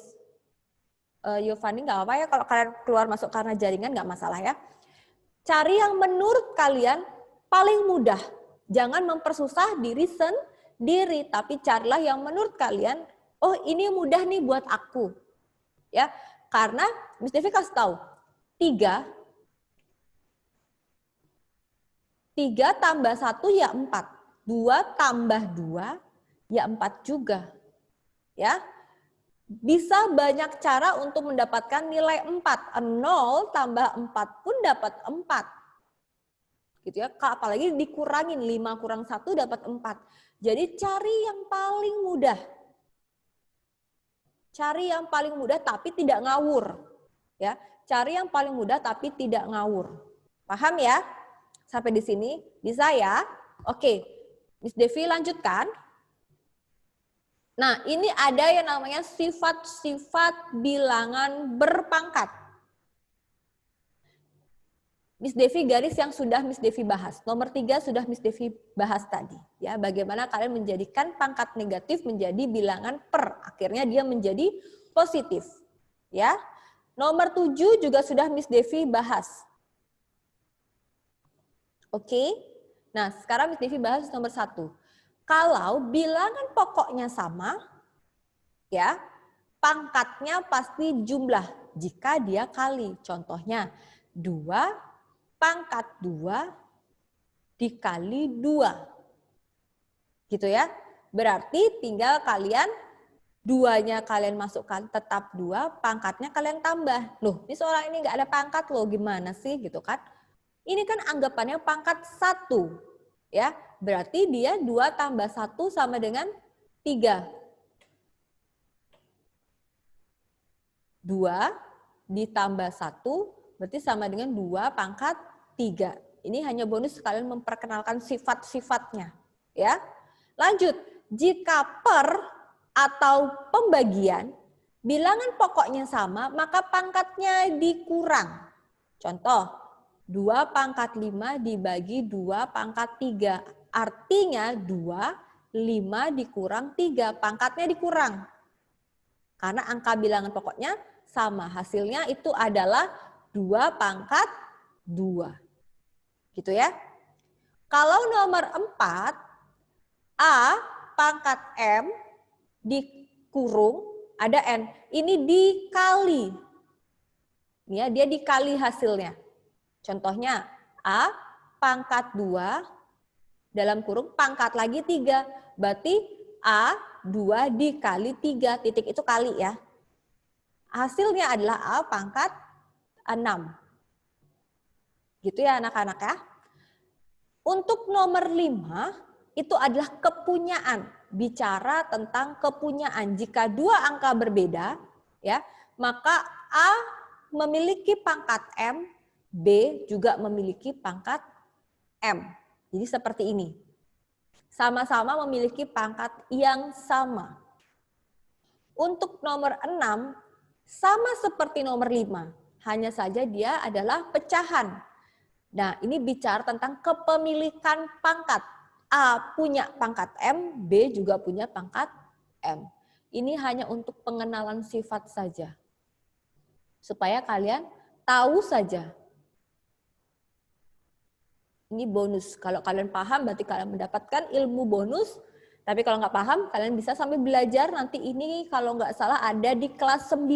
Yovani nggak apa-apa ya kalau kalian keluar masuk karena jaringan nggak masalah ya. Cari yang menurut kalian paling mudah. Jangan mempersusah diri sendiri, tapi carilah yang menurut kalian, oh ini mudah nih buat aku. Ya, karena Miss Devi kasih tahu, 3 tambah 1 ya 4. 2 tambah 2 ya 4 juga. Ya. Bisa banyak cara untuk mendapatkan nilai 4. 0 tambah 4 pun dapat 4. Gitu ya. Apalagi dikurangin 5 kurang 1 dapat 4. Jadi cari yang paling mudah. Cari yang paling mudah tapi tidak ngawur. Ya, cari yang paling mudah tapi tidak ngawur. Paham ya? Sampai di sini bisa ya? Oke. Miss Devi lanjutkan. Nah, ini ada yang namanya sifat-sifat bilangan berpangkat. Miss Devi garis yang sudah Miss Devi bahas. Nomor 3 sudah Miss Devi bahas tadi. Ya, bagaimana kalian menjadikan pangkat negatif menjadi bilangan per. Akhirnya dia menjadi positif. Ya. Nomor 7 juga sudah Miss Devi bahas. Oke. Nah, sekarang Miss Devi bahas nomor 1. Kalau bilangan pokoknya sama, ya, pangkatnya pasti jumlah jika dia kali. Contohnya 2 pangkat 2 dikali 2. Gitu ya. Berarti tinggal kalian 2-nya kalian masukkan tetap 2, pangkatnya kalian tambah. Loh, ini seorang ini nggak ada pangkat loh, gimana sih gitu kan. Ini kan anggapannya pangkat 1. Ya, berarti dia 2 tambah 1 sama dengan 3. 2 ditambah 1 berarti sama dengan 2 pangkat 3. Ini hanya bonus sekalian memperkenalkan sifat-sifatnya. Ya. Lanjut, jika per atau pembagian, bilangan pokoknya sama, maka pangkatnya dikurang. Contoh, 2 pangkat 5 dibagi 2 pangkat 3. Artinya 2, 5 dikurang 3. Pangkatnya dikurang. Karena angka bilangan pokoknya sama. Hasilnya itu adalah 2 pangkat 2. Gitu ya. Kalau nomor 4, A pangkat M dikurung, ada N. Ini dikali. Ya, dia dikali hasilnya. Contohnya A pangkat 2 dalam kurung pangkat lagi 3. Berarti A 2 dikali 3. Titik itu kali ya. Hasilnya adalah A pangkat 6. Gitu ya anak-anak ya. Untuk nomor 5 itu adalah kepunyaan. Bicara tentang kepunyaan. Jika 2 angka berbeda, ya, maka A memiliki pangkat M, B juga memiliki pangkat M. Jadi seperti ini. Sama-sama memiliki pangkat yang sama. Untuk nomor 6, sama seperti nomor 5. Hanya saja dia adalah pecahan. Nah, ini bicara tentang kepemilikan pangkat. A punya pangkat M, B juga punya pangkat M. Ini hanya untuk pengenalan sifat saja. Supaya kalian tahu saja. Ini bonus. Kalau kalian paham berarti kalian mendapatkan ilmu bonus. Tapi kalau nggak paham, kalian bisa sambil belajar. Nanti ini kalau nggak salah ada di kelas 9.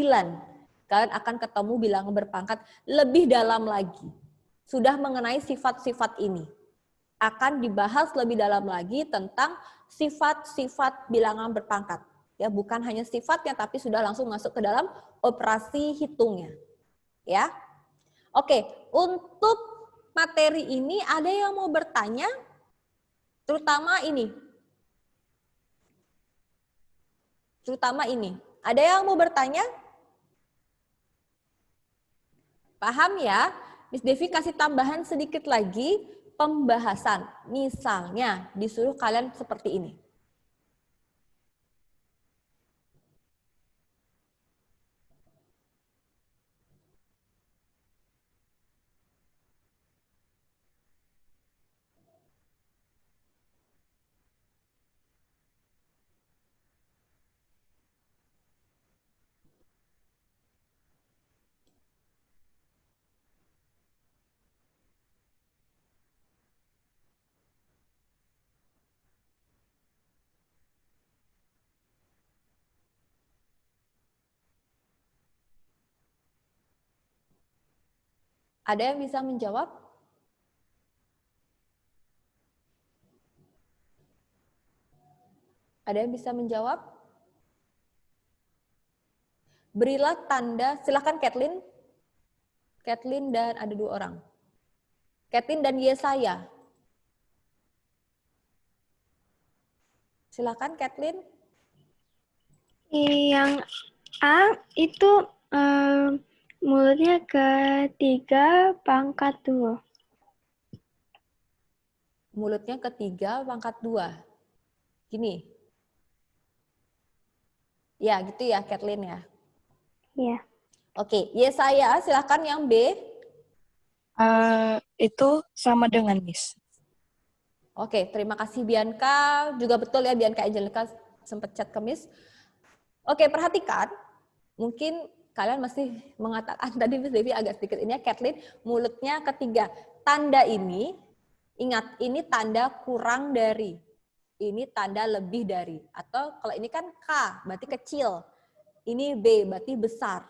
Kalian akan ketemu bilangan berpangkat lebih dalam lagi. Sudah mengenai sifat-sifat ini. Akan dibahas lebih dalam lagi tentang sifat-sifat bilangan berpangkat. Ya, bukan hanya sifatnya, tapi sudah langsung masuk ke dalam operasi hitungnya. Ya, oke. Untuk materi ini ada yang mau bertanya, terutama ini. Ada yang mau bertanya? Paham ya? Miss Devi kasih tambahan sedikit lagi pembahasan. Misalnya disuruh kalian seperti ini. Ada yang bisa menjawab? Ada yang bisa menjawab? Berilah tanda, silakan Kathleen. Kathleen dan ada 2 orang. Kathleen dan Yesaya. Silakan Kathleen. Yang A itu mulutnya ketiga pangkat 2. Mulutnya ketiga pangkat 2. Gini. Ya, gitu ya Kathleen ya. Iya. Oke, Yesaya silakan yang B. Itu sama dengan Miss. Oke, terima kasih Bianca. Juga betul ya Bianca Angelica sempat chat ke Miss. Oke, perhatikan. Mungkin kalian masih mengatakan tadi Miss Devi agak sedikit ini ya, Kathleen, mulutnya ketiga. Tanda ini, ingat, ini tanda kurang dari. Ini tanda lebih dari. Atau kalau ini kan K, berarti kecil. Ini B, berarti besar.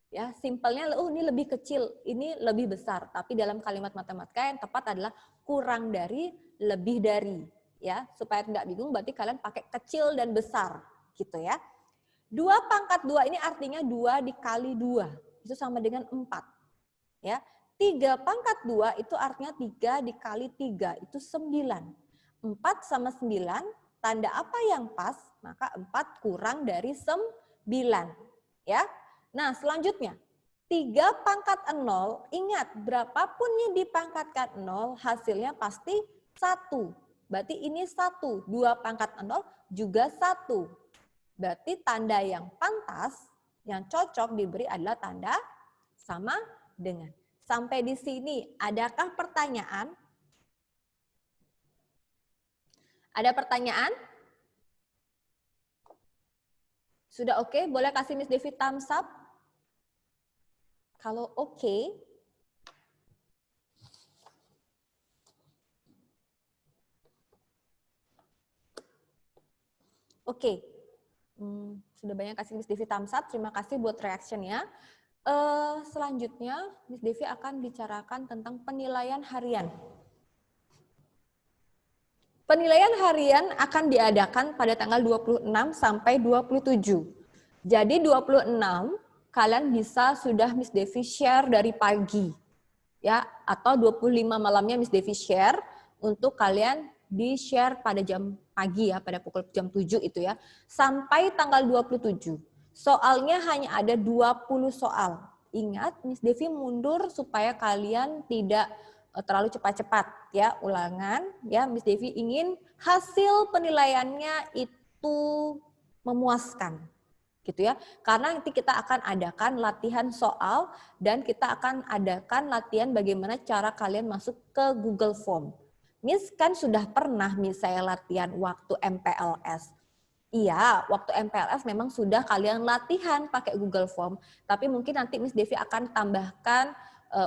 Ya, simpelnya, ini lebih kecil, ini lebih besar. Tapi dalam kalimat matematika yang tepat adalah kurang dari, lebih dari. Ya, supaya tidak bingung, berarti kalian pakai kecil dan besar, gitu ya. 2 pangkat 2 ini artinya 2 dikali 2. Itu sama dengan 4. Ya. 3 pangkat 2 itu artinya 3 dikali 3. Itu 9. 4 sama 9, tanda apa yang pas? Maka 4 kurang dari 9. Ya. Nah, selanjutnya. 3 pangkat 0, ingat berapapun yang dipangkatkan 0, hasilnya pasti 1. Berarti ini 1. 2 pangkat 0 juga 1. Berarti tanda yang pantas, yang cocok diberi adalah tanda sama dengan. Sampai di sini, adakah pertanyaan? Ada pertanyaan? Sudah oke? Boleh kasih Miss Devi thumbs up? Kalau oke, oke. Sudah banyak kasih Miss Devi thumbs up. Terima kasih buat reaction-nya. Selanjutnya, Miss Devi akan bicarakan tentang penilaian harian. Penilaian harian akan diadakan pada tanggal 26 sampai 27. Jadi 26 kalian bisa sudah Miss Devi share dari pagi. Ya, atau 25 malamnya Miss Devi share untuk kalian di-share pada jam pagi ya, pada pukul jam 7 itu ya. Sampai tanggal 27. Soalnya hanya ada 20 soal. Ingat, Miss Devi mundur supaya kalian tidak terlalu cepat-cepat ya, ulangan ya. Miss Devi ingin hasil penilaiannya itu memuaskan. Gitu ya. Karena nanti kita akan adakan latihan soal dan kita akan adakan latihan bagaimana cara kalian masuk ke Google Form. Miss kan sudah pernah saya latihan waktu MPLS. Iya, waktu MPLS memang sudah kalian latihan pakai Google Form, tapi mungkin nanti Miss Devi akan tambahkan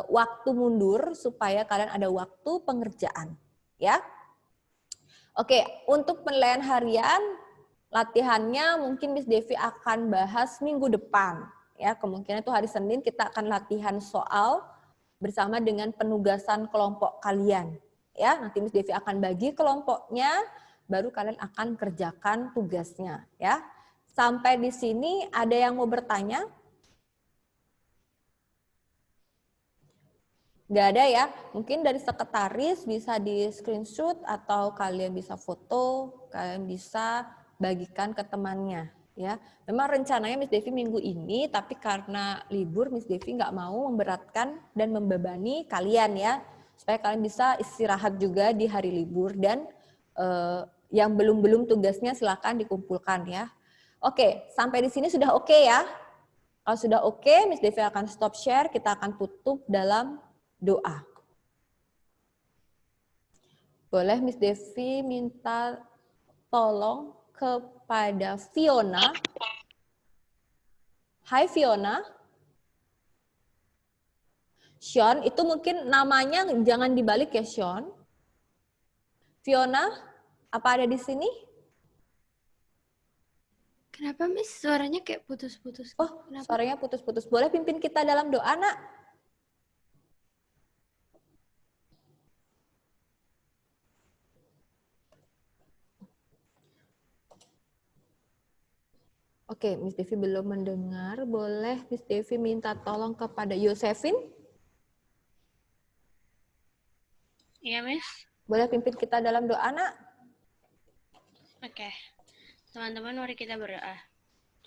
waktu mundur supaya kalian ada waktu pengerjaan, ya. Oke, untuk penilaian harian latihannya mungkin Miss Devi akan bahas minggu depan, ya. Kemungkinan itu hari Senin kita akan latihan soal bersama dengan penugasan kelompok kalian, ya. Nanti Miss Devi akan bagi kelompoknya, baru kalian akan kerjakan tugasnya, ya. Sampai di sini ada yang mau bertanya? Nggak ada ya? Mungkin dari sekretaris bisa di screenshot atau kalian bisa foto, kalian bisa bagikan ke temannya, ya. Memang rencananya Miss Devi minggu ini, tapi karena libur Miss Devi nggak mau memberatkan dan membebani kalian ya, supaya kalian bisa istirahat juga di hari libur dan yang belum tugasnya silakan dikumpulkan ya. Oke, sampai di sini sudah oke ya? Kalau sudah oke, Miss Devi akan stop share, kita akan tutup dalam doa. Boleh Miss Devi minta tolong kepada Fiona. Hai Fiona. Sean, itu mungkin namanya jangan dibalik ya Sean. Fiona, apa ada di sini? Kenapa Miss suaranya kayak putus-putus? Oh, suaranya putus-putus. Boleh pimpin kita dalam doa, Nak? Oke, Miss Devi belum mendengar. Boleh Miss Devi minta tolong kepada Yosefin? Iya, Miss. Boleh pimpin kita dalam doa, Nak? Oke. Teman-teman, mari kita berdoa.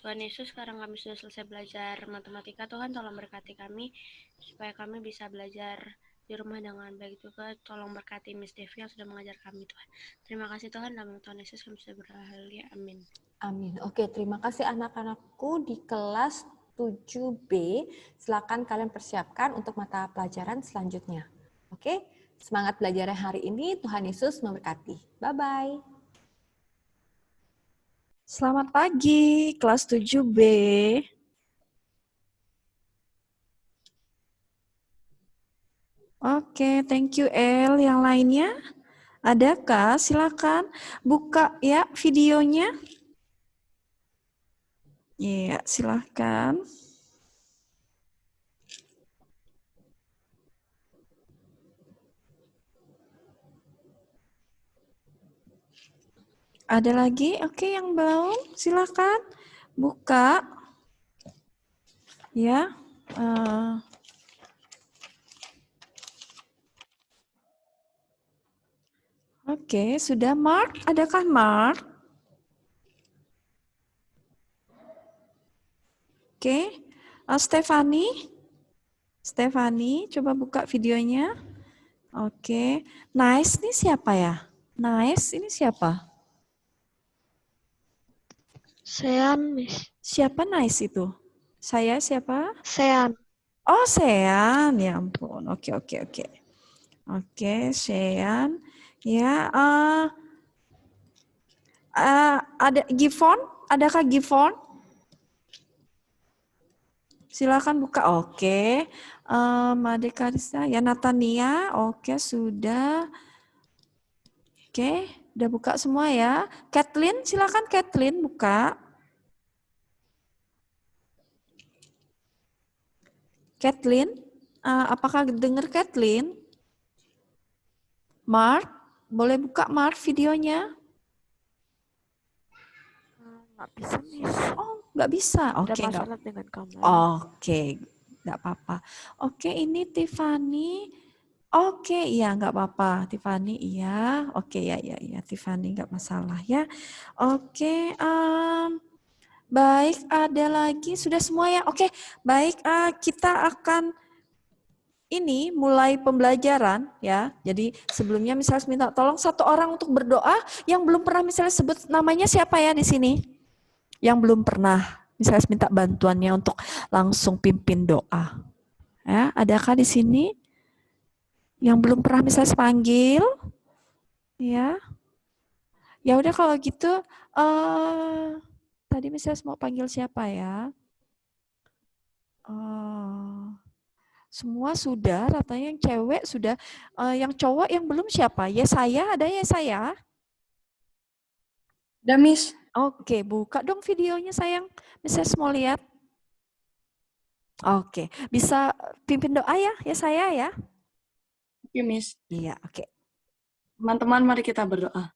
Tuhan Yesus, sekarang kami sudah selesai belajar matematika. Tuhan, tolong berkati kami supaya kami bisa belajar di rumah dengan baik juga. Tolong berkati Miss Devi yang sudah mengajar kami, Tuhan. Terima kasih Tuhan, dalam Tuhan Yesus kami sudah berdoa. Haleluya. Amin. Amin. Oke, terima kasih anak-anakku di kelas 7B. Silakan kalian persiapkan untuk mata pelajaran selanjutnya. Oke, semangat belajar hari ini. Tuhan Yesus memberkati. Bye-bye. Selamat pagi, kelas 7B. Oke, thank you El. Yang lainnya? Adakah? Silakan buka ya videonya. Iya, silakan. Ada lagi? Oke, yang belum, silakan buka. Ya. Oke, sudah Mark? Adakah Mark? Oke, Stephanie, coba buka videonya. Oke, Nice, ini siapa ya? Nice, ini siapa? Sean, Miss. Siapa Nice itu? Saya siapa? Sean. Oh, Sean, ya ampun. Oke. Oke, Sean. Ya, ada Givon? Adakah Givon? Silakan buka. Oke. Ade Karisa, ya Natania. Oke, sudah. Oke, udah buka semua ya. Kathleen, silakan Kathleen buka. Kathleen, apakah dengar Kathleen? Mark, boleh buka Mark videonya? Nggak bisa, Miss. Oh, nggak bisa. Oke, Ada masalah dengan kamera. Oke, nggak apa-apa. Oke, ini Tiffany. Oke, iya nggak apa-apa. Tiffany, iya. Oke, ya, Tiffany nggak masalah ya. Oke, baik. Ada lagi? Sudah semua ya? Oke, baik. Kita akan ini mulai pembelajaran ya. Jadi sebelumnya misalnya minta tolong satu orang untuk berdoa yang belum pernah misalnya sebut namanya siapa ya di sini? Yang belum pernah misalnya minta bantuannya untuk langsung pimpin doa. Ya, adakah di sini yang belum pernah misalnya panggil? Ya. Ya udah kalau gitu tadi misalnya mau panggil siapa ya? Semua sudah, ratanya yang cewek sudah, yang cowok yang belum siapa? Ya saya, ada ya saya? Udah, Miss. Oke, buka dong videonya sayang. Misalnya mau lihat. Oke, bisa pimpin doa ya saya ya? Oke, Miss. Iya, oke. Teman-teman, mari kita berdoa.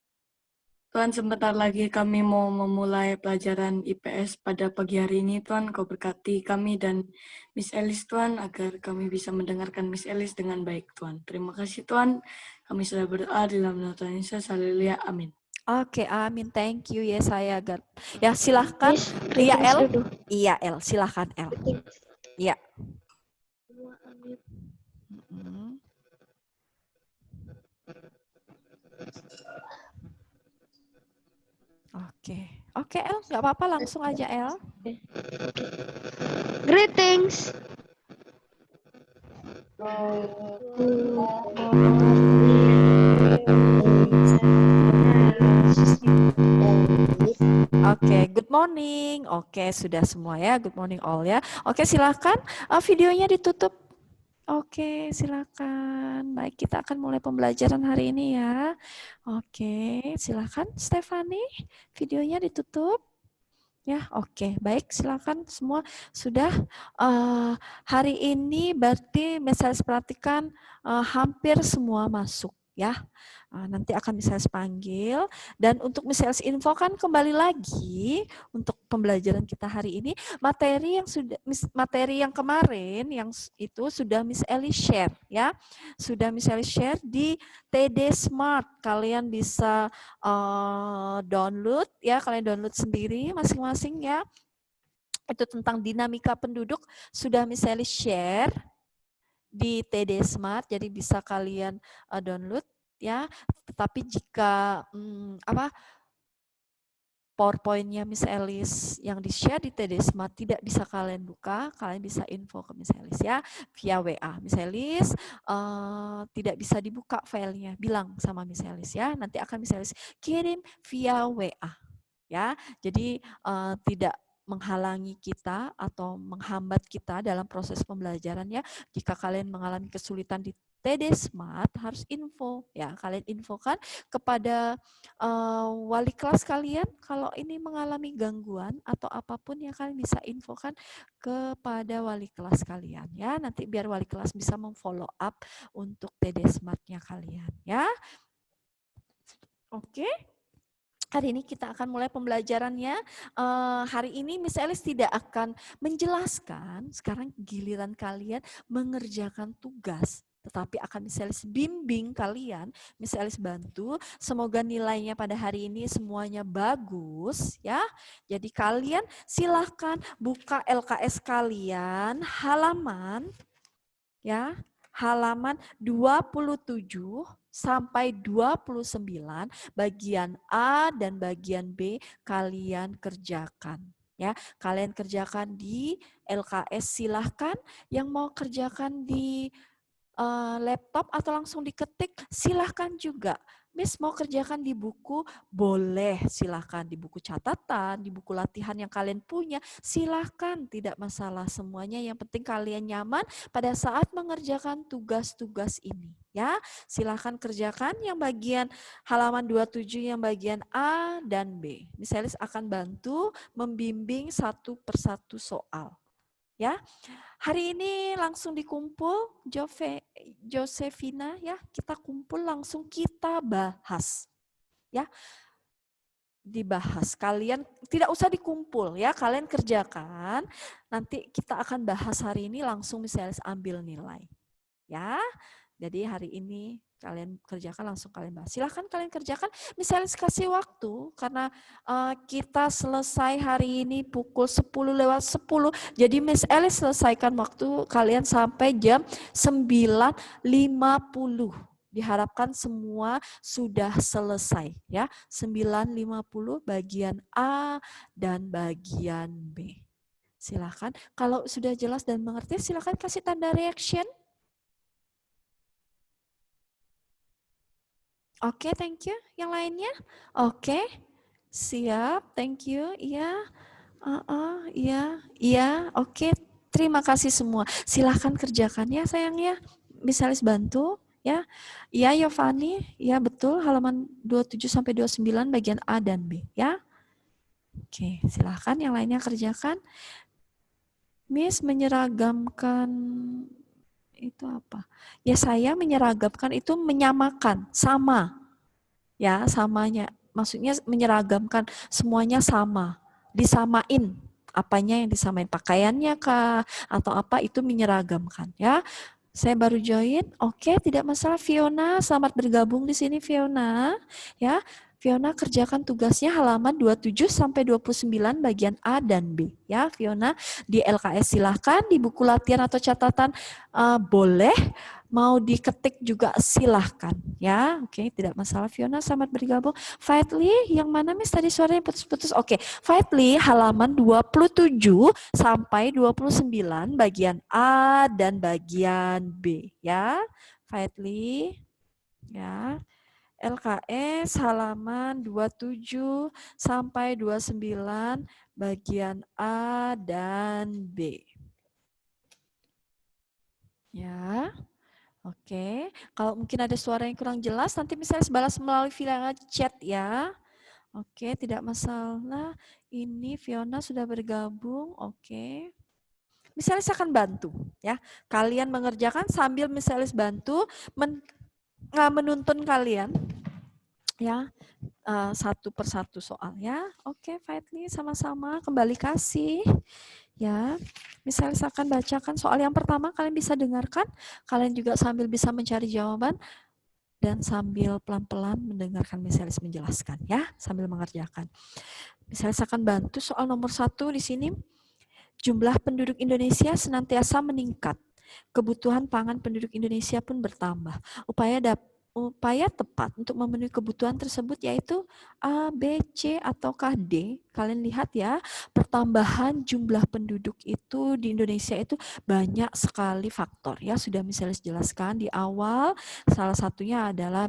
Tuhan, sebentar lagi kami mau memulai pelajaran IPS pada pagi hari ini. Tuhan, Kau berkati kami dan Miss Elis, Tuhan, agar kami bisa mendengarkan Miss Elis dengan baik, Tuhan. Terima kasih, Tuhan. Kami sudah berdoa di dalam nama Tuhan Yesus. Haleluya. Amin. Oke, amin. Thank you ya saya. Ya, silahkan. Iya, El. Iya, El. Silahkan, El. Iya. Oke, El. Nggak apa-apa, langsung aja, El. Greetings. Oke, good morning. Oke, sudah semua ya. Good morning all ya. Oke, silakan videonya ditutup. Oke, silakan. Baik, kita akan mulai pembelajaran hari ini ya. Oke, silakan Stephanie. Videonya ditutup. Ya, oke. Baik, silakan semua sudah. Hari ini berarti misalnya perhatikan hampir semua masuk ya. Nanti akan Miss Elis panggil. Dan untuk Miss Elis infokan kembali lagi untuk pembelajaran kita hari ini, materi yang kemarin yang itu sudah Miss Elis share, ya. Sudah Miss Elis share di TD Smart. Kalian bisa download, ya. Kalian download sendiri masing-masing, ya. Itu tentang dinamika penduduk sudah Miss Elis share di TD Smart, jadi bisa kalian download, ya. Tetapi jika PowerPoint-nya Miss Elis yang di-share di TD Smart tidak bisa kalian buka, kalian bisa info ke Miss Elis, ya, via WA. Miss Elis tidak bisa dibuka filenya, bilang sama Miss Elis, ya. Nanti akan Miss Elis kirim via WA, ya. Jadi tidak menghalangi kita atau menghambat kita dalam proses pembelajarannya. Jika kalian mengalami kesulitan di TD Smart, harus info, ya. Kalian infokan kepada wali kelas kalian kalau ini mengalami gangguan atau apapun, ya, kalian bisa infokan kepada wali kelas kalian, ya. Nanti biar wali kelas bisa memfollow up untuk TD Smart-nya kalian, ya. Oke. Hari ini kita akan mulai pembelajarannya. Hari ini Miss Elis tidak akan menjelaskan, sekarang giliran kalian mengerjakan tugas. Tetapi akan Miss Elis bimbing kalian, Miss Elis bantu. Semoga nilainya pada hari ini semuanya bagus, ya. Jadi kalian silahkan buka LKS kalian, halaman, ya, halaman 27 sampai 29, bagian A dan bagian B kalian kerjakan, ya. Kalian kerjakan di LKS, silahkan. Yang mau kerjakan di laptop atau langsung diketik, silahkan juga. Miss mau kerjakan di buku, boleh, silahkan. Di buku catatan, di buku latihan yang kalian punya, silahkan, tidak masalah. Semuanya yang penting kalian nyaman pada saat mengerjakan tugas-tugas ini, ya. Silahkan kerjakan yang bagian halaman 27, yang bagian A dan B. Miss Elis akan bantu membimbing satu persatu soal, ya. Hari ini langsung dikumpul, Josefina, ya, kita kumpul langsung kita bahas, ya, dibahas. Kalian tidak usah dikumpul, ya, kalian kerjakan. Nanti kita akan bahas hari ini langsung misalnya ambil nilai, ya. Jadi hari ini kalian kerjakan, langsung kalian bahas. Silahkan kalian kerjakan, misalnya kasih waktu, karena kita selesai hari ini pukul 10:10. Jadi Miss Elis selesaikan waktu kalian sampai jam 9:50. Diharapkan semua sudah selesai, ya. 9:50 bagian A dan bagian B. Silahkan, kalau sudah jelas dan mengerti, silahkan kasih tanda reaction. Oke, thank you. Yang lainnya? Oke, siap, thank you. Iya, iya, oke. Terima kasih semua. Silahkan kerjakan, ya, sayang, ya. Miss Elis bantu, ya. Iya, Yovani, ya, betul. Halaman 27 sampai 29 bagian A dan B, ya. Oke, silahkan yang lainnya kerjakan. Miss menyeragamkan itu apa? Ya, saya menyeragamkan itu menyamakan, sama. Ya, samanya. Maksudnya menyeragamkan, semuanya sama. Disamain. Apanya yang disamain? Pakaiannya kah? Atau apa, itu menyeragamkan, ya. Saya baru join. Oke, tidak masalah. Fiona, selamat bergabung di sini, Fiona. Ya, Fiona kerjakan tugasnya halaman 27 sampai 29 bagian A dan B, ya. Fiona di LKS silahkan, di buku latihan atau catatan boleh, mau diketik juga silahkan, ya. Oke, tidak masalah. Fiona selamat bergabung. Faitli, yang mana Miss tadi suaranya putus-putus? Oke, Faitli halaman 27 sampai 29 bagian A dan bagian B, ya. Faitli, ya. LKS halaman 27 sampai 29 bagian A dan B. Ya. Oke. Kalau mungkin ada suara yang kurang jelas, nanti misalnya balas melalui via chat, ya. Oke, tidak masalah. Ini Fiona sudah bergabung. Oke. Misalnya saya akan bantu, ya. Kalian mengerjakan sambil misalnya bantu menuntun kalian ya satu persatu soal ya. Oke, Fatni sama-sama kembali kasih ya. Misalnya akan bacakan soal yang pertama, kalian bisa dengarkan, kalian juga sambil bisa mencari jawaban dan sambil pelan-pelan mendengarkan Misalis menjelaskan ya, sambil mengerjakan. Misalis akan bantu soal nomor 1 di sini. Jumlah penduduk Indonesia senantiasa meningkat. Kebutuhan pangan penduduk Indonesia pun bertambah. Upaya tepat untuk memenuhi kebutuhan tersebut yaitu A, B, C, ataukah D. Kalian lihat ya, pertambahan jumlah penduduk itu di Indonesia itu banyak sekali faktor. Ya, sudah misalnya jelaskan di awal, salah satunya adalah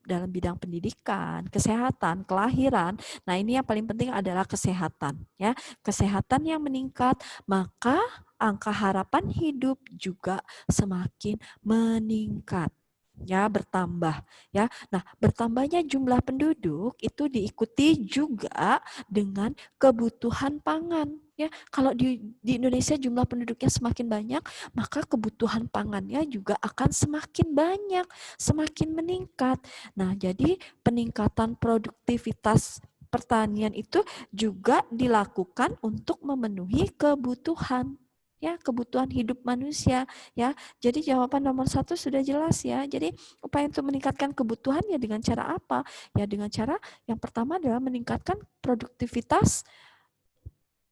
dalam bidang pendidikan, kesehatan, kelahiran. Nah, ini yang paling penting adalah kesehatan. Ya, kesehatan yang meningkat, maka angka harapan hidup juga semakin meningkat. Ya, bertambah ya. Nah, bertambahnya jumlah penduduk itu diikuti juga dengan kebutuhan pangan ya. Kalau di Indonesia jumlah penduduknya semakin banyak, maka kebutuhan pangannya juga akan semakin banyak, semakin meningkat. Nah, jadi peningkatan produktivitas pertanian itu juga dilakukan untuk memenuhi kebutuhan ya, kebutuhan hidup manusia ya. Jadi jawaban nomor 1 sudah jelas ya. Jadi upaya untuk meningkatkan kebutuhan ya dengan cara apa? Ya dengan cara yang pertama adalah meningkatkan produktivitas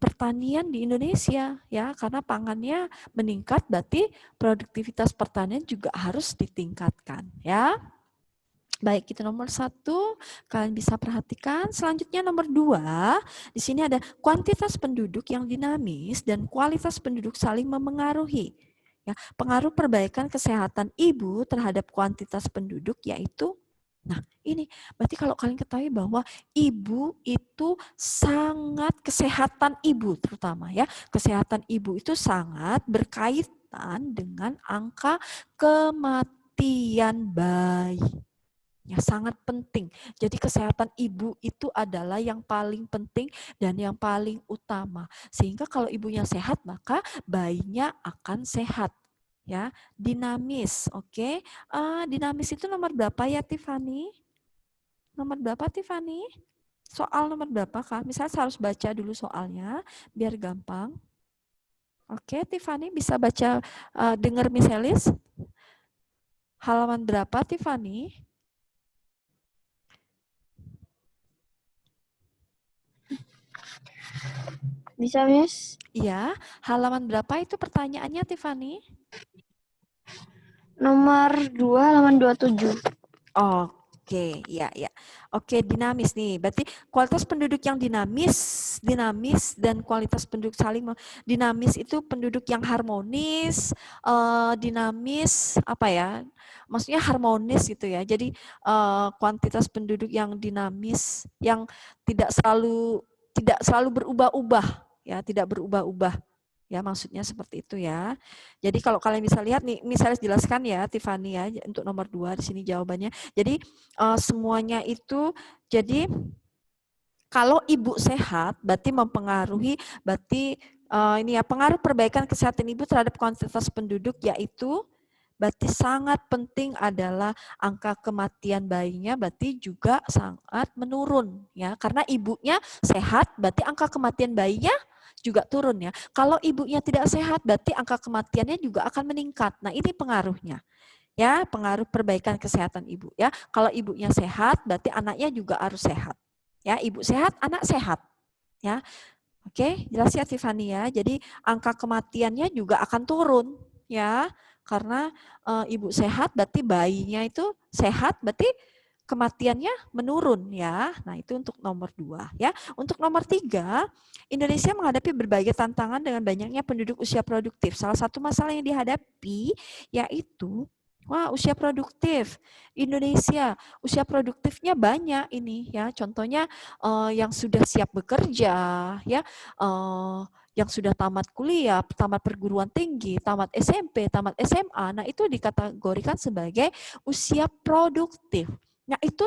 pertanian di Indonesia ya, karena pangannya meningkat berarti produktivitas pertanian juga harus ditingkatkan ya. Baik, itu nomor 1, kalian bisa perhatikan. Selanjutnya nomor 2, di sini ada kuantitas penduduk yang dinamis dan kualitas penduduk saling memengaruhi. Ya, pengaruh perbaikan kesehatan ibu terhadap kuantitas penduduk yaitu, nah ini berarti kalau kalian ketahui bahwa ibu itu sangat, kesehatan ibu terutama ya, kesehatan ibu itu sangat berkaitan dengan angka kematian bayi. Ya, sangat penting. Jadi kesehatan ibu itu adalah yang paling penting dan yang paling utama. Sehingga kalau ibunya sehat, maka bayinya akan sehat. Ya, dinamis. Oke. Dinamis itu nomor berapa ya, Tiffany? Nomor berapa, Tiffany? Soal nomor berapa, Kak? Misalnya saya harus baca dulu soalnya biar gampang. Oke, Tiffany bisa baca, dengar Miss Elis? Halaman berapa, Tiffany? Bisa, Miss? Iya, halaman berapa itu pertanyaannya, Tiffany? Nomor 2, halaman 27. Oke, ya. Oke, dinamis nih. Berarti kualitas penduduk yang dinamis dan kualitas penduduk saling dinamis itu penduduk yang harmonis, dinamis apa ya? Maksudnya harmonis gitu ya. Jadi kuantitas penduduk yang dinamis yang tidak selalu berubah-ubah. Ya, tidak berubah-ubah. Ya, maksudnya seperti itu ya. Jadi kalau kalian bisa lihat nih, misalnya jelaskan ya Tiffany ya, untuk nomor 2 di sini jawabannya. Jadi semuanya itu, jadi kalau ibu sehat berarti mempengaruhi, berarti ini ya, pengaruh perbaikan kesehatan ibu terhadap kuantitas penduduk yaitu berarti sangat penting adalah angka kematian bayinya berarti juga sangat menurun ya, karena ibunya sehat berarti angka kematian bayinya juga turun ya. Kalau ibunya tidak sehat berarti angka kematiannya juga akan meningkat. Nah, ini pengaruhnya. Ya, pengaruh perbaikan kesehatan ibu ya. Kalau ibunya sehat berarti anaknya juga harus sehat. Ya, ibu sehat, anak sehat. Ya. Oke, jelas ya Tiffany ya. Jadi angka kematiannya juga akan turun ya. Karena ibu sehat berarti bayinya itu sehat berarti kematiannya menurun ya. Nah, itu untuk nomor 2 ya. Untuk nomor 3, Indonesia menghadapi berbagai tantangan dengan banyaknya penduduk usia produktif. Salah satu masalah yang dihadapi yaitu usia produktif. Indonesia usia produktifnya banyak ini ya. Contohnya yang sudah siap bekerja ya, yang sudah tamat kuliah, tamat perguruan tinggi, tamat SMP, tamat SMA. Nah, itu dikategorikan sebagai usia produktif. Nah, itu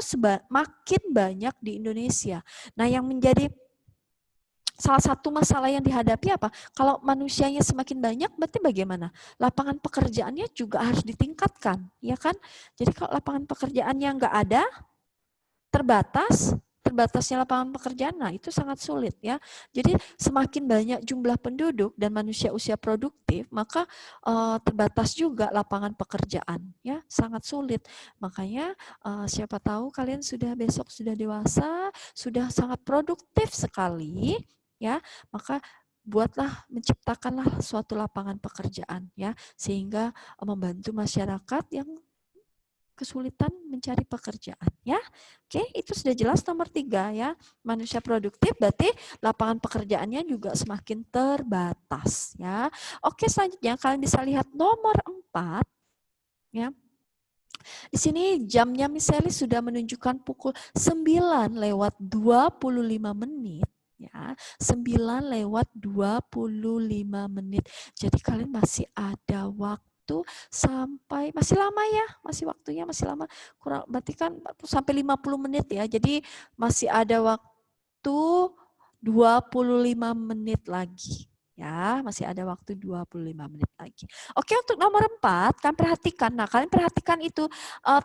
makin banyak di Indonesia. Nah, yang menjadi salah satu masalah yang dihadapi apa? Kalau manusianya semakin banyak, berarti bagaimana? Lapangan pekerjaannya juga harus ditingkatkan, ya kan? Jadi kalau lapangan pekerjaannya nggak ada, terbatasnya lapangan pekerjaan, nah itu sangat sulit ya. Jadi semakin banyak jumlah penduduk dan manusia usia produktif, maka terbatas juga lapangan pekerjaan ya, sangat sulit. Makanya siapa tahu kalian besok sudah dewasa, sudah sangat produktif sekali ya, maka menciptakanlah suatu lapangan pekerjaan ya, sehingga membantu masyarakat yang kesulitan mencari pekerjaan ya. Oke, itu sudah jelas nomor 3 ya. Manusia produktif berarti lapangan pekerjaannya juga semakin terbatas ya. Oke, selanjutnya kalian bisa lihat nomor 4 ya. Di sini jamnya misalnya sudah menunjukkan pukul 9 lewat 25 menit. Ya, 9 lewat 25 menit. Jadi kalian masih ada waktu sampai, masih lama ya, waktunya masih lama, kurang berarti kan sampai 50 menit ya. Jadi masih ada waktu 25 menit lagi. Ya, masih ada waktu 25 menit lagi. Oke, untuk nomor 4, kalian perhatikan. Nah, kalian perhatikan itu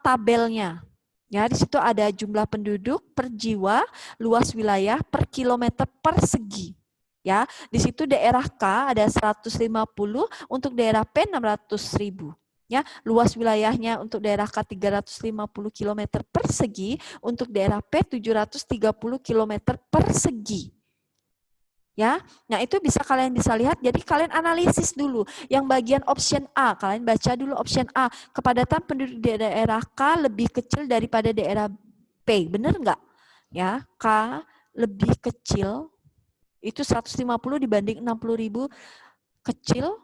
tabelnya. Ya, di situ ada jumlah penduduk per jiwa, luas wilayah per kilometer persegi. Ya, di situ daerah K ada 150, untuk daerah P 600.000. Ya, luas wilayahnya untuk daerah K 350 km persegi, untuk daerah P 730 km persegi. Ya, nah itu kalian bisa lihat. Jadi kalian analisis dulu. Yang bagian option A, kalian baca dulu option A. Kepadatan penduduk di daerah K lebih kecil daripada daerah P, benar nggak? Ya, K lebih kecil. Itu 150 dibanding 60.000, kecil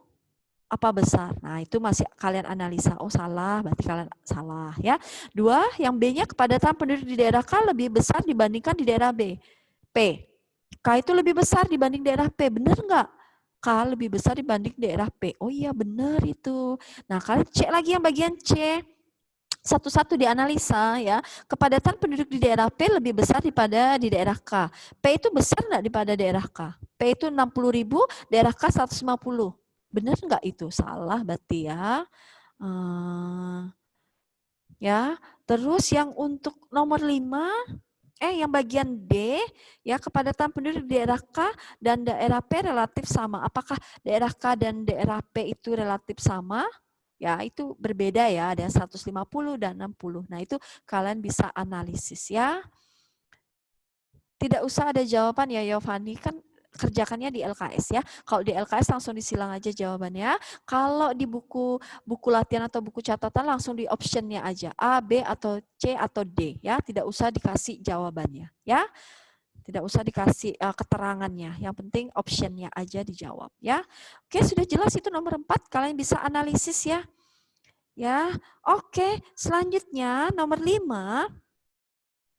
apa besar? Nah, itu masih kalian analisa. Oh, salah, berarti kalian salah ya. 2, yang B-nya kepadatan penduduk di daerah K lebih besar dibandingkan di daerah B. P. K itu lebih besar dibanding daerah P, benar nggak? K lebih besar dibanding daerah P. Oh iya, benar itu. Nah, kalian cek lagi yang bagian C. Satu-satu dianalisa ya. Kepadatan penduduk di daerah P lebih besar daripada di daerah K. P itu besar nggak daripada daerah K? P itu 60.000, daerah K 150. Benar nggak itu? Salah berarti ya. Ya, terus yang untuk nomor 5, yang bagian D, ya, kepadatan penduduk di daerah K dan daerah P relatif sama. Apakah daerah K dan daerah P itu relatif sama? Ya, itu berbeda ya, ada 150 dan 60. Nah, itu kalian bisa analisis ya. Tidak usah ada jawaban ya, Yovani, kan kerjakannya di LKS ya. Kalau di LKS langsung disilang aja jawabannya. Kalau di buku latihan atau buku catatan langsung di optionnya aja. A, B, atau C, atau D ya. Tidak usah dikasih jawabannya ya. Tidak usah dikasih keterangannya. Yang penting optionnya aja dijawab ya. Oke, sudah jelas itu nomor 4. Kalian bisa analisis ya. Ya, oke. Selanjutnya nomor 5.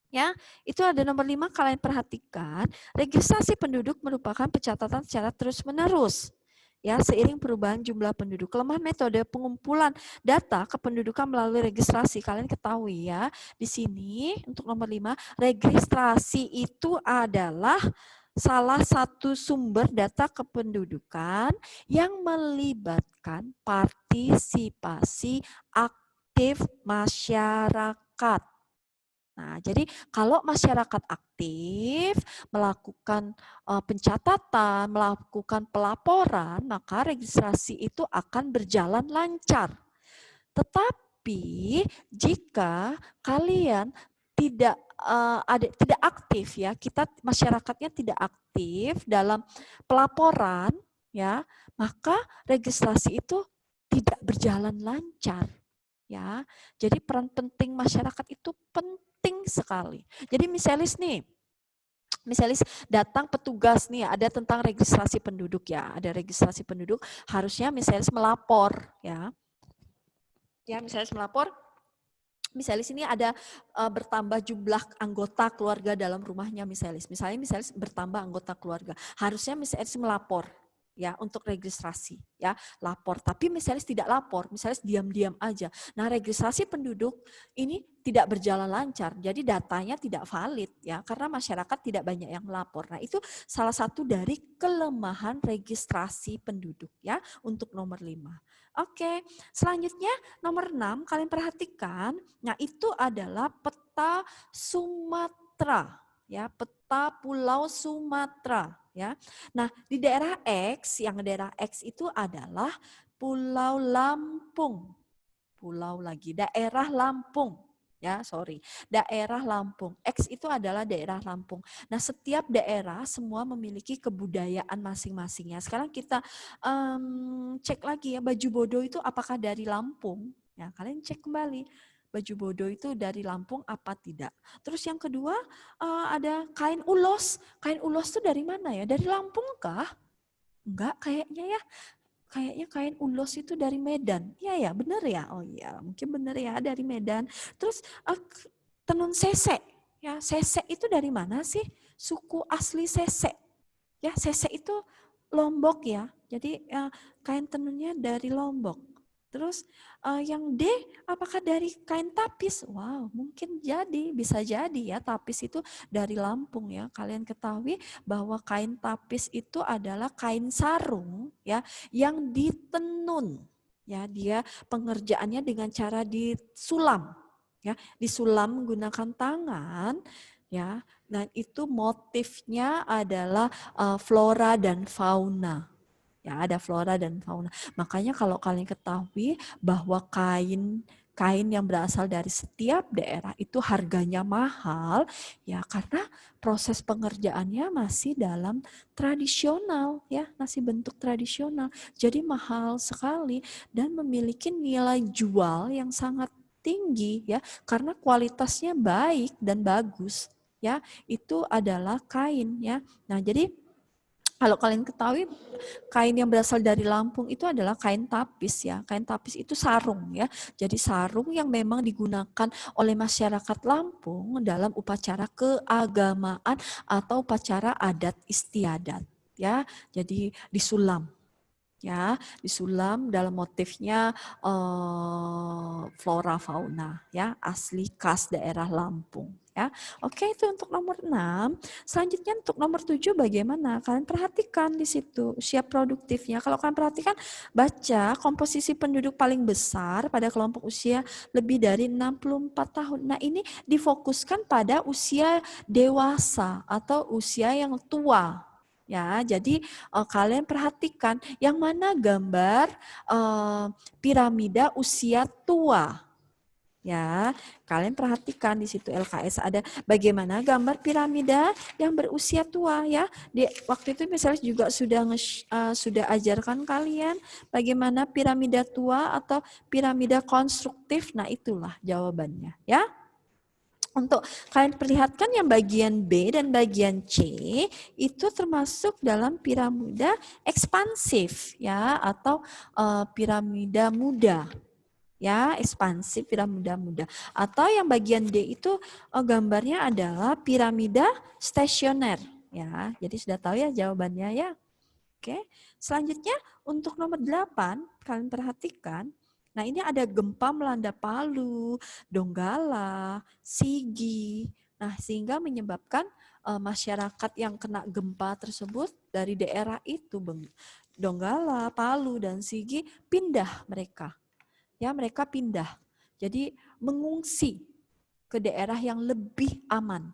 Ya, itu ada nomor 5, kalian perhatikan. Registrasi penduduk merupakan pencatatan secara terus-menerus. Ya, seiring perubahan jumlah penduduk. Kelemahan metode pengumpulan data kependudukan melalui registrasi. Kalian ketahui ya, di sini untuk nomor 5, registrasi itu adalah salah satu sumber data kependudukan yang melibatkan partisipasi aktif masyarakat. Nah, jadi kalau masyarakat aktif melakukan pencatatan, melakukan pelaporan, maka registrasi itu akan berjalan lancar. Tetapi jika kalian tidak aktif ya, masyarakatnya tidak aktif dalam pelaporan ya, maka registrasi itu tidak berjalan lancar. Ya, jadi peran penting masyarakat itu penting sekali. Jadi misalnya datang petugas nih, ada tentang registrasi penduduk ya, ada registrasi penduduk, harusnya misalnya melapor ya. Ya, misalnya melapor, misalnya sini ada bertambah jumlah anggota keluarga dalam rumahnya misalnya bertambah anggota keluarga, harusnya misalnya melapor ya untuk registrasi ya, lapor. Tapi misalnya tidak lapor, misalnya diam-diam aja. Nah, registrasi penduduk ini tidak berjalan lancar. Jadi datanya tidak valid ya karena masyarakat tidak banyak yang melapor. Nah, itu salah satu dari kelemahan registrasi penduduk ya untuk nomor 5. Oke, selanjutnya nomor 6 kalian perhatikan. Nah, itu adalah peta Sumatera ya, peta Pulau Sumatera ya. Nah, di daerah X, yang daerah X itu adalah Pulau Lampung. Pulau lagi, daerah Lampung. Ya, sorry. Daerah Lampung. X itu adalah daerah Lampung. Nah, setiap daerah semua memiliki kebudayaan masing-masingnya. Sekarang kita cek lagi ya, baju bodo itu apakah dari Lampung? Ya, kalian cek kembali. Baju bodo itu dari Lampung apa tidak. Terus yang kedua ada kain ulos. Kain ulos itu dari mana ya? Dari Lampung kah? Enggak kayaknya ya. Kayaknya kain ulos itu dari Medan. Iya ya, benar ya. Oh iya, mungkin benar ya dari Medan. Terus tenun sesek. Ya, sesek itu dari mana sih? Suku asli sesek. Ya, sesek itu Lombok ya. Jadi kain tenunnya dari Lombok. Terus yang D, apakah dari kain tapis? Wow, mungkin bisa jadi ya tapis itu dari Lampung ya. Kalian ketahui bahwa kain tapis itu adalah kain sarung ya yang ditenun. Ya, dia pengerjaannya dengan cara disulam. Ya, disulam menggunakan tangan ya. Dan itu motifnya adalah flora dan fauna. Ya, ada flora dan fauna. Makanya kalau kalian ketahui bahwa kain yang berasal dari setiap daerah itu harganya mahal, ya karena proses pengerjaannya masih dalam tradisional, ya masih bentuk tradisional. Jadi mahal sekali dan memiliki nilai jual yang sangat tinggi, ya karena kualitasnya baik dan bagus. Ya, itu adalah kain, ya. Nah, jadi kalau kalian ketahui kain yang berasal dari Lampung itu adalah kain tapis ya. Kain tapis itu sarung ya. Jadi sarung yang memang digunakan oleh masyarakat Lampung dalam upacara keagamaan atau upacara adat istiadat ya. Jadi disulam. Ya, disulam dalam motifnya flora fauna ya, asli khas daerah Lampung. Ya. Oke, itu untuk nomor 6. Selanjutnya untuk nomor 7 bagaimana? Kalian perhatikan di situ usia produktifnya. Kalau kalian perhatikan, baca komposisi penduduk paling besar pada kelompok usia lebih dari 64 tahun. Nah, ini difokuskan pada usia dewasa atau usia yang tua. Ya, jadi kalian perhatikan yang mana gambar piramida usia tua. Ya, kalian perhatikan di situ LKS ada bagaimana gambar piramida yang berusia tua ya. Di waktu itu misalnya juga sudah ajarkan kalian bagaimana piramida tua atau piramida konstruktif. Nah, itulah jawabannya ya. Untuk kalian perlihatkan yang bagian B dan bagian C itu termasuk dalam piramida ekspansif ya atau piramida muda. Ya, ekspansif piramida muda. Atau yang bagian D itu gambarnya adalah piramida stasioner ya. Jadi sudah tahu ya jawabannya ya. Oke. Selanjutnya untuk nomor 8 kalian perhatikan. Nah, ini ada gempa melanda Palu, Donggala, Sigi. Nah, sehingga menyebabkan masyarakat yang kena gempa tersebut dari daerah itu, Donggala, Palu, dan Sigi, pindah mereka. Ya, mereka pindah. Jadi mengungsi ke daerah yang lebih aman.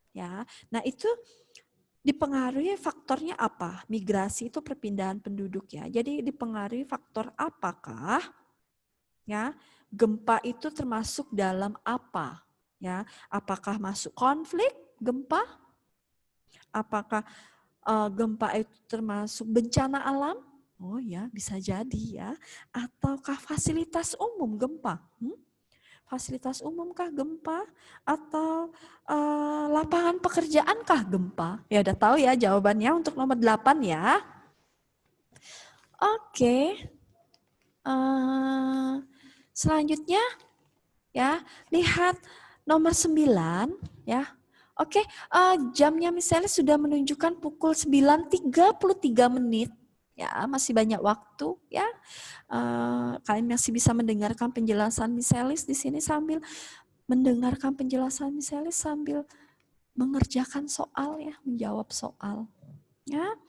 Ya. Nah, itu dipengaruhi faktornya apa? Migrasi itu perpindahan penduduk ya. Jadi dipengaruhi faktor apakah? Ya, gempa itu termasuk dalam apa? Ya, apakah masuk konflik gempa? Apakah gempa itu termasuk bencana alam? Oh ya, bisa jadi ya. Ataukah fasilitas umum gempa? Fasilitas umumkah gempa? Atau lapangan pekerjaankah gempa? Ya udah tahu ya jawabannya untuk nomor 8 ya. Oke. Selanjutnya ya, lihat nomor 9 ya. Oke, jamnya misalnya sudah menunjukkan pukul 9.33 menit ya, masih banyak waktu ya. Kalian masih bisa mendengarkan penjelasan Miss Elis di sini sambil mendengarkan penjelasan Miss Elis sambil mengerjakan soal ya, menjawab soal. Ya.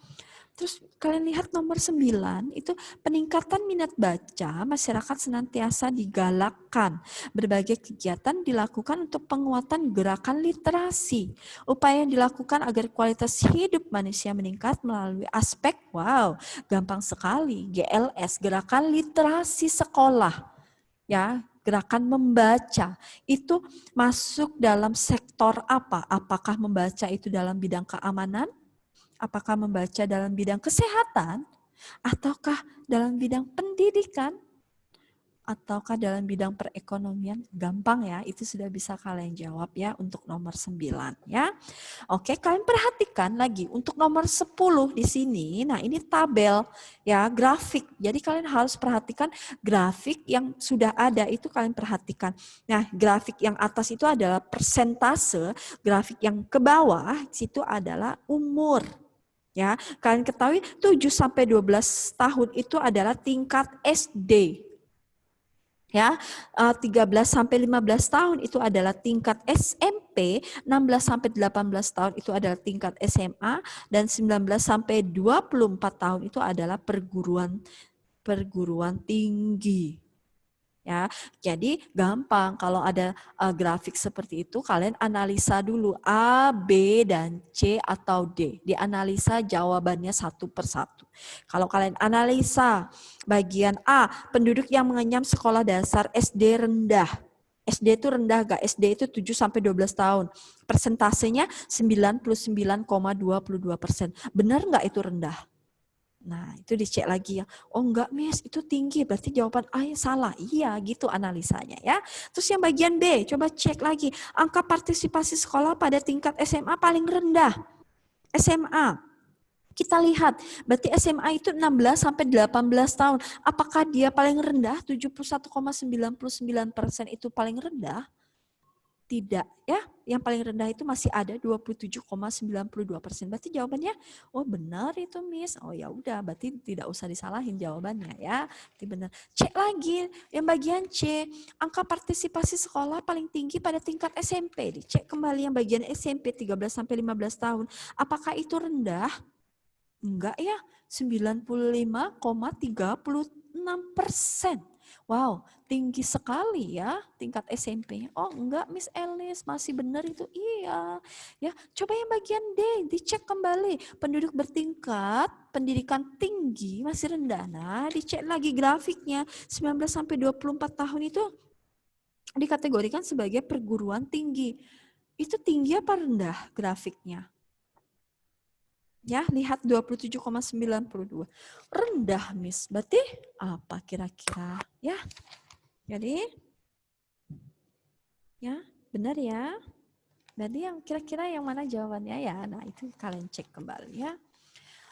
Terus kalian lihat nomor 9 itu peningkatan minat baca, masyarakat senantiasa digalakkan. Berbagai kegiatan dilakukan untuk penguatan gerakan literasi. Upaya yang dilakukan agar kualitas hidup manusia meningkat melalui aspek, wow, gampang sekali, GLS, gerakan literasi sekolah. Ya, gerakan membaca itu masuk dalam sektor apa? Apakah membaca itu dalam bidang keamanan? Apakah membaca dalam bidang kesehatan, ataukah dalam bidang pendidikan, ataukah dalam bidang perekonomian? Gampang ya, itu sudah bisa kalian jawab ya untuk nomor 9 ya. Oke, kalian perhatikan lagi untuk nomor 10 di sini. Nah, ini tabel ya, grafik. Jadi kalian harus perhatikan grafik yang sudah ada itu kalian perhatikan. Nah, grafik yang atas itu adalah persentase, grafik yang ke bawah situ adalah umur. Ya, kalian ketahui 7 sampai 12 tahun itu adalah tingkat SD. Ya, 13 sampai 15 tahun itu adalah tingkat SMP, 16 sampai 18 tahun itu adalah tingkat SMA, dan 19 sampai 24 tahun itu adalah perguruan tinggi. Ya, jadi gampang kalau ada grafik seperti itu kalian analisa dulu A, B, dan C atau D. Dianalisa jawabannya satu persatu. Kalau kalian analisa bagian A, penduduk yang mengenyam sekolah dasar SD rendah. SD itu rendah gak? SD itu 7 sampai 12 tahun. Persentasenya 99,22%. Benar nggak itu rendah? Nah, itu dicek lagi ya. Oh enggak, Miss, itu tinggi. Berarti jawaban A yang salah. Iya, gitu analisanya ya. Terus yang bagian B, coba cek lagi. Angka partisipasi sekolah pada tingkat SMA paling rendah. SMA. Kita lihat, berarti SMA itu 16 sampai 18 tahun. Apakah dia paling rendah? 71,99% itu paling rendah? Tidak ya, yang paling rendah itu masih ada 27,92%. Berarti jawabannya, oh benar itu Miss. Oh ya udah, berarti tidak usah disalahin jawabannya ya. Berarti benar. Cek lagi yang bagian C, angka partisipasi sekolah paling tinggi pada tingkat SMP. Dicek kembali yang bagian SMP 13 sampai 15 tahun. Apakah itu rendah? Enggak ya, 95,36%. Wow, tinggi sekali ya tingkat SMP-nya. Oh enggak Miss Elis, masih benar itu. Iya. Ya, coba yang bagian D, dicek kembali. Penduduk bertingkat pendidikan tinggi masih rendah. Nah, dicek lagi grafiknya. 19 sampai 24 tahun itu dikategorikan sebagai perguruan tinggi. Itu tinggi apa rendah grafiknya? Ya, lihat 27,92. Rendah, Miss. Berarti apa kira-kira? Ya. Jadi ya, benar ya. Berarti yang kira-kira yang mana jawabannya ya? Nah, itu kalian cek kembali ya.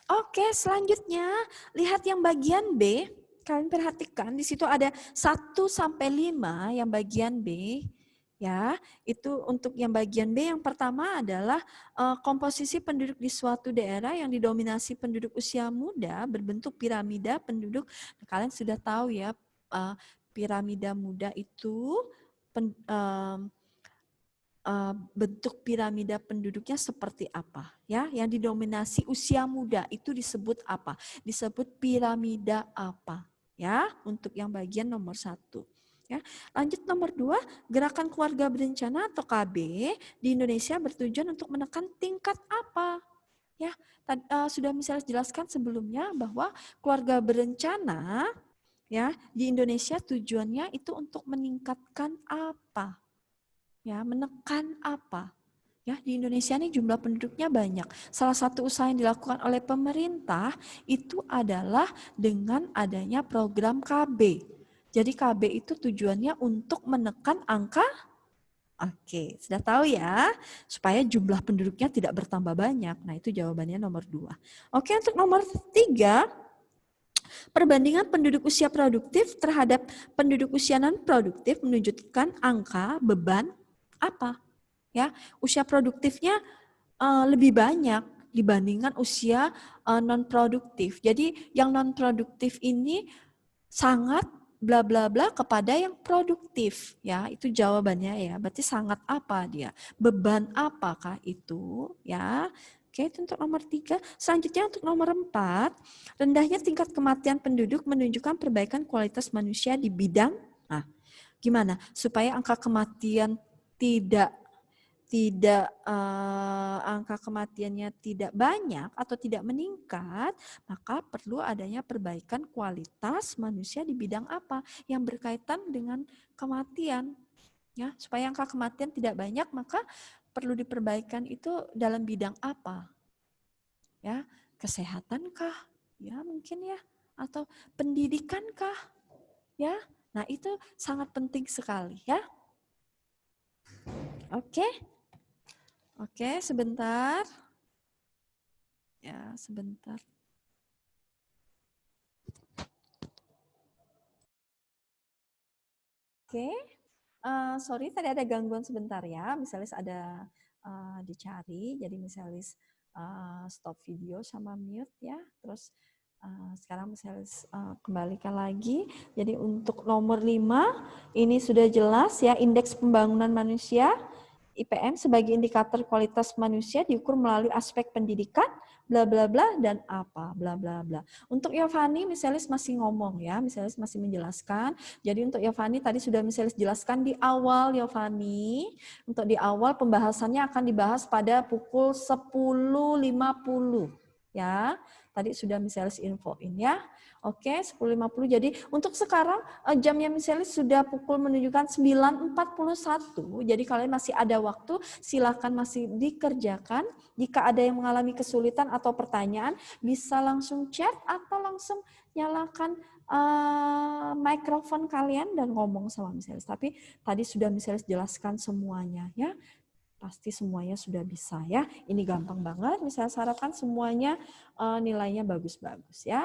Oke, selanjutnya lihat yang bagian B. Kalian perhatikan di situ ada 1 sampai 5 yang bagian B. Ya, itu untuk yang bagian B yang pertama adalah komposisi penduduk di suatu daerah yang didominasi penduduk usia muda berbentuk piramida penduduk. Nah, kalian sudah tahu ya piramida muda itu bentuk piramida penduduknya seperti apa ya? Yang didominasi usia muda itu disebut apa? Disebut piramida apa? Ya, untuk yang bagian nomor 1. Ya, lanjut nomor 2, gerakan keluarga berencana atau KB di Indonesia bertujuan untuk menekan tingkat apa? Ya, sudah misalnya jelaskan sebelumnya bahwa keluarga berencana ya di Indonesia tujuannya itu untuk meningkatkan apa? Ya, menekan apa? Ya, di Indonesia ini jumlah penduduknya banyak. Salah satu usaha yang dilakukan oleh pemerintah itu adalah dengan adanya program KB. Jadi KB itu tujuannya untuk menekan angka, oke, sudah tahu ya, supaya jumlah penduduknya tidak bertambah banyak. Nah, itu jawabannya nomor 2. Oke, untuk nomor 3, perbandingan penduduk usia produktif terhadap penduduk usia non produktif menunjukkan angka beban apa? Ya, usia produktifnya lebih banyak dibandingkan usia non-produktif. Jadi yang non-produktif ini sangat bla bla bla kepada yang produktif, ya. Itu jawabannya ya. Berarti sangat apa dia? Beban apakah itu, ya? Oke, itu untuk nomor 3. Selanjutnya untuk nomor 4, rendahnya tingkat kematian penduduk menunjukkan perbaikan kualitas manusia di bidang. Nah, gimana supaya angka kematian angka kematiannya tidak banyak atau tidak meningkat, maka perlu adanya perbaikan kualitas manusia di bidang apa yang berkaitan dengan kematian, ya. Supaya angka kematian tidak banyak, maka perlu diperbaikan itu dalam bidang apa, ya? Kesehatankah, ya mungkin ya, atau pendidikankah, ya. Nah itu sangat penting sekali, ya. Oke, sebentar. Ya, sebentar. Oke, sorry tadi ada gangguan sebentar ya. Misalnya ada dicari, jadi misalnya stop video sama mute ya. Terus sekarang misalnya kembalikan lagi. Jadi untuk nomor 5, ini sudah jelas ya, indeks pembangunan manusia. IPM sebagai indikator kualitas manusia diukur melalui aspek pendidikan, bla bla bla, dan apa, bla bla bla. Untuk Yovani, misalis masih ngomong ya, misalis masih menjelaskan. Jadi untuk Yovani tadi sudah misalis jelaskan di awal Yovani. Untuk di awal pembahasannya akan dibahas pada pukul 10.50 ya. Tadi sudah misalis infoin ya. Oke, 10.50. Jadi untuk sekarang jamnya misalnya sudah pukul menunjukkan 9.41. Jadi kalian masih ada waktu, silakan masih dikerjakan. Jika ada yang mengalami kesulitan atau pertanyaan, bisa langsung chat atau langsung nyalakan mikrofon kalian dan ngomong sama misalnya. Tapi tadi sudah misalnya jelaskan semuanya ya. Pasti semuanya sudah bisa ya. Ini gampang banget. Misalnya saya harapkan semuanya nilainya bagus-bagus ya.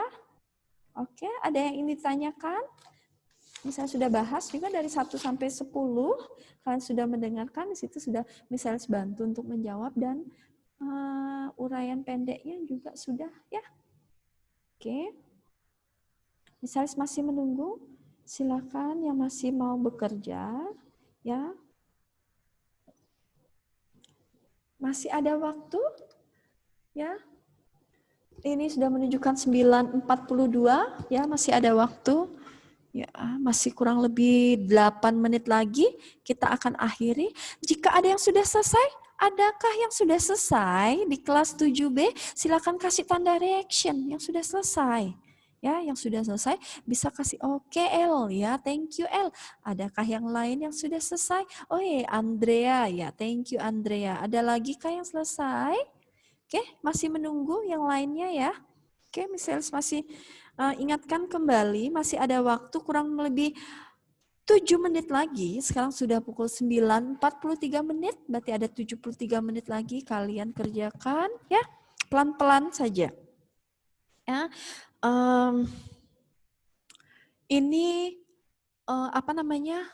Oke, ada yang ingin ditanyakan? Misalnya sudah bahas juga dari 1 sampai 10, kalian sudah mendengarkan, di situ sudah misalnya bantu untuk menjawab dan uraian pendeknya juga sudah ya. Oke. Misalnya masih menunggu, silakan yang masih mau bekerja ya. Masih ada waktu ya. Ini sudah menunjukkan 9.42 ya, masih ada waktu. Ya, masih kurang lebih 8 menit lagi kita akan akhiri. Jika ada yang sudah selesai, adakah yang sudah selesai di kelas 7B? Silakan kasih tanda reaction yang sudah selesai. Ya, yang sudah selesai bisa kasih oke L ya, thank you L. Adakah yang lain yang sudah selesai? Oh ya, Andrea ya, thank you Andrea. Ada lagi kah yang selesai? Oke, masih menunggu yang lainnya ya. Oke, misalnya masih ingatkan kembali, masih ada waktu kurang lebih 7 menit lagi. Sekarang sudah pukul 9.43 menit, berarti ada 73 menit lagi kalian kerjakan ya. Pelan-pelan saja. Ya. Ini apa namanya?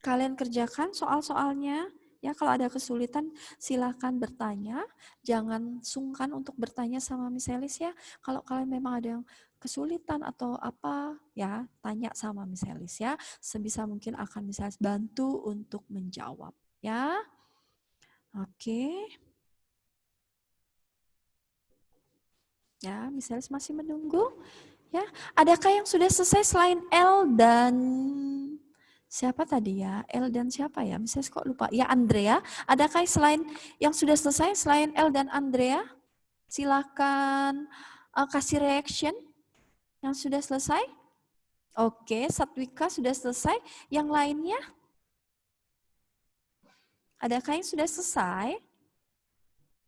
Kalian kerjakan soal-soalnya. Ya, kalau ada kesulitan silakan bertanya, jangan sungkan untuk bertanya sama Miss Elis ya. Kalau kalian memang ada yang kesulitan atau apa, ya tanya sama Miss Elis ya. Sebisa mungkin akan Miss Elis bantu untuk menjawab ya. Oke. Ya, Miss Elis masih menunggu ya. Adakah yang sudah selesai selain L dan siapa tadi ya? L dan siapa ya? Misalnya kok lupa. Ya Andrea. Adakah selain yang sudah selesai selain L dan Andrea? Silakan kasih reaction yang sudah selesai. Oke, Satwika sudah selesai. Yang lainnya? Adakah yang sudah selesai?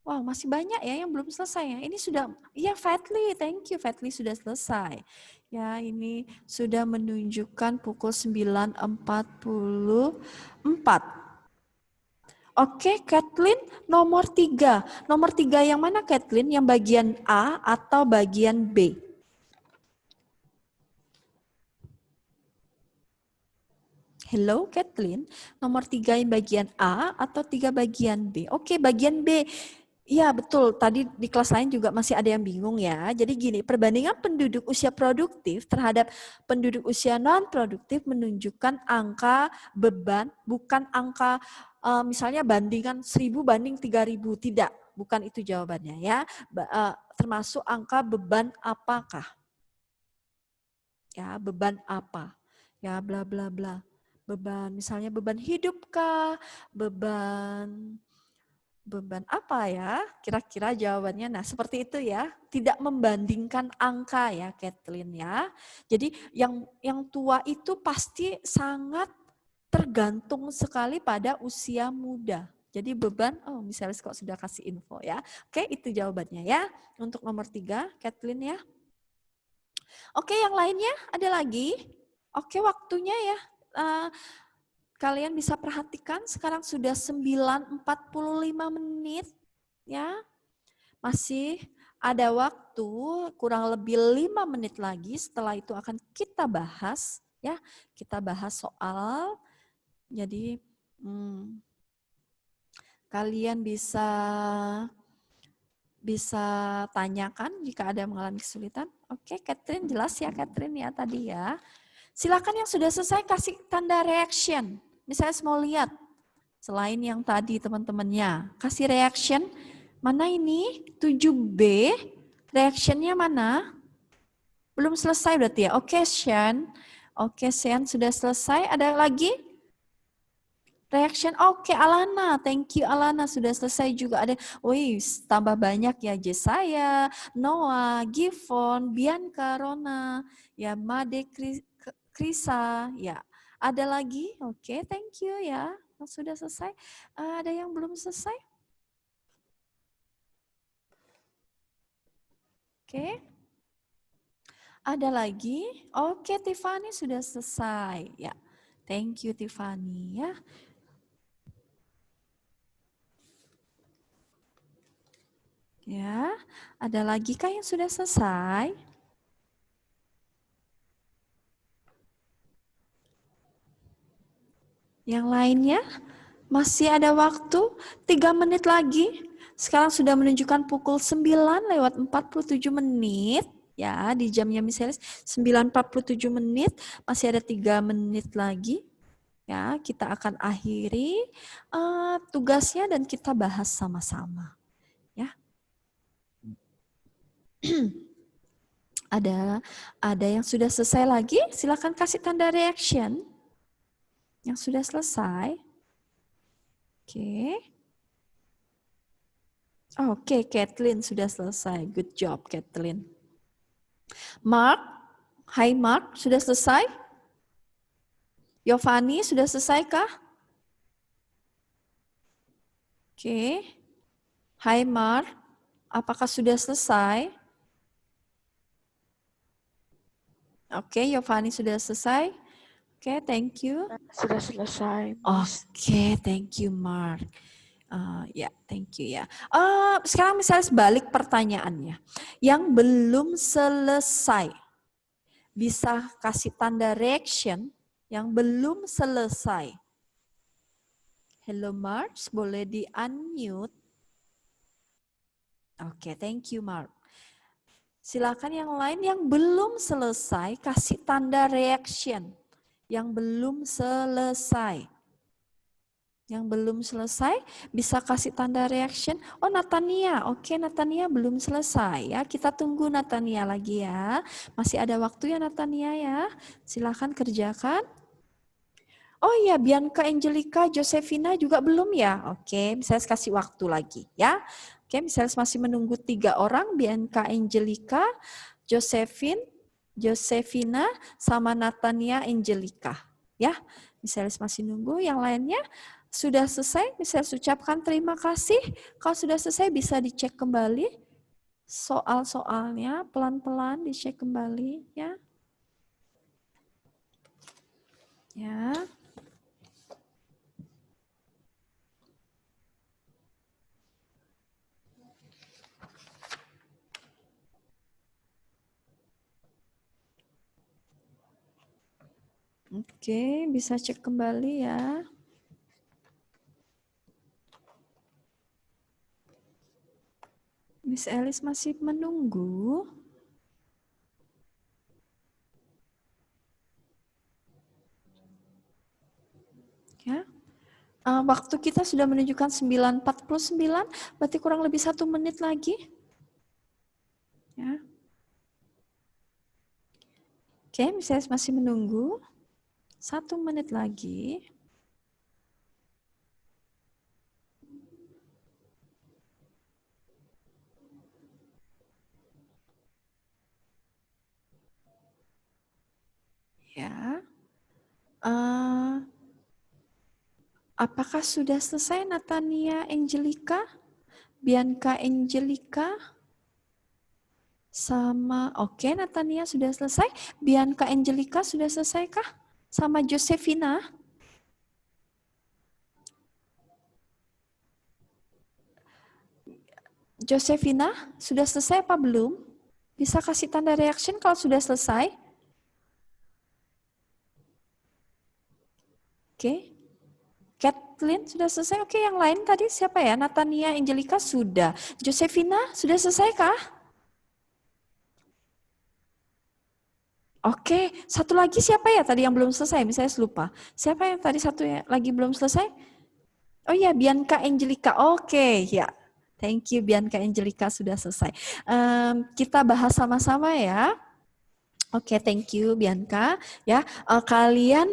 Wow, masih banyak ya yang belum selesai ya. Ini sudah, ya Fatli, thank you Fatli sudah selesai. Ya, ini sudah menunjukkan pukul 9.44. Oke, Kathleen nomor 3. Nomor 3 yang mana Kathleen? Yang bagian A atau bagian B? Hello Kathleen, nomor 3 yang bagian A atau 3 bagian B? Oke, bagian B. Iya betul, tadi di kelas lain juga masih ada yang bingung ya. Jadi gini, perbandingan penduduk usia produktif terhadap penduduk usia non-produktif menunjukkan angka beban, bukan angka misalnya bandingan 1000 banding 3000, tidak. Bukan itu jawabannya ya. Termasuk angka beban apakah. Ya, beban apa. Ya, bla bla bla. Beban, misalnya beban hidup kah, beban apa ya? Kira-kira jawabannya. Nah, seperti itu ya. Tidak membandingkan angka ya, Kathleen ya. Jadi yang tua itu pasti sangat tergantung sekali pada usia muda. Jadi beban, oh misalnya kok sudah kasih info ya. Oke, itu jawabannya ya. Untuk nomor 3, Kathleen ya. Oke, yang lainnya ada lagi? Oke, waktunya ya. Kalian bisa perhatikan sekarang sudah 9.45 menit ya. Masih ada waktu kurang lebih 5 menit lagi, setelah itu akan kita bahas ya. Kita bahas soal, jadi kalian bisa tanyakan jika ada yang mengalami kesulitan. Oke, Catherine jelas ya Catherine ya tadi ya. Silakan yang sudah selesai kasih tanda reaction. Misalnya mau lihat selain yang tadi teman-temannya. Kasih reaction. Mana ini? 7B. Reactionnya mana? Belum selesai berarti ya. Oke, Sean. Oke, Sean sudah selesai. Ada lagi? Reaction. Oke, Alana. Thank you Alana. Sudah selesai juga. Ada. Wih, tambah banyak ya. Jesaya, Noah, Givon, Bianca, Rona, ya Made, Krisa, ya. Ada lagi? Oke, thank you ya. Sudah selesai. Ada yang belum selesai? Oke. Ada lagi? Oke, Tiffany sudah selesai. Ya. Thank you Tiffany ya. Ya, ada lagi kah yang sudah selesai? Yang lainnya masih ada waktu 3 menit lagi. Sekarang sudah menunjukkan pukul 9:47 menit. Ya, di jamnya misalnya 9:47 menit. Masih ada 3 menit lagi. Ya, kita akan akhiri tugasnya dan kita bahas sama-sama. Ya. Ada yang sudah selesai lagi? Silakan kasih tanda reaction. Yang sudah selesai. Oke. Oke, Kathleen sudah selesai. Good job, Kathleen. Mark, hai Mark, sudah selesai? Yovani, sudah selesai kah? Oke. Hai Mark, apakah sudah selesai? Oke, Yovani sudah selesai. Oke, thank you. Sudah selesai. Oke, thank you Mark. Ya, thank you ya. Sekarang misalnya sebalik pertanyaannya. Yang belum selesai. Bisa kasih tanda reaction yang belum selesai. Hello Mark, boleh di-unmute. Oke, thank you Mark. Silakan yang lain yang belum selesai kasih tanda reaction. Yang belum selesai. Yang belum selesai bisa kasih tanda reaction. Oh Natania, oke Natania belum selesai ya. Kita tunggu Natania lagi ya. Masih ada waktu ya Natania ya. Silakan kerjakan. Oh iya Bianca, Angelica, Josefina juga belum ya. Oke, misalnya kasih waktu lagi ya. Oke, misalnya masih menunggu 3 orang, Bianca, Angelica, Josefina, sama Natania, Angelica. Ya, misalnya masih nunggu, yang lainnya sudah selesai, misalnya ucapkan terima kasih. Kalau sudah selesai bisa dicek kembali soal-soalnya, pelan-pelan dicek kembali ya. Ya. Oke, bisa cek kembali ya. Miss Alice masih menunggu. Ya. Waktu kita sudah menunjukkan 9:49, berarti kurang lebih 1 menit lagi. Ya. Oke, Miss Alice masih menunggu. 1 menit lagi. Ya. Apakah sudah selesai Natania Angelica? Bianca Angelica? Sama, oke, Natania sudah selesai. Bianca Angelica sudah selesai kah? Sama Josefina? Josefina, sudah selesai apa belum? Bisa kasih tanda reaction kalau sudah selesai? Oke. Kathleen sudah selesai. Oke, yang lain tadi siapa ya? Natania Angelica sudah. Josefina sudah selesai kah? Oke, satu lagi siapa ya tadi yang belum selesai? Misalnya lupa. Siapa yang tadi satu yang lagi belum selesai? Oh ya, Bianca Angelica. Oke, ya. Thank you, Bianca Angelica sudah selesai. Kita bahas sama-sama ya. Oke, thank you Bianca. Ya, kalian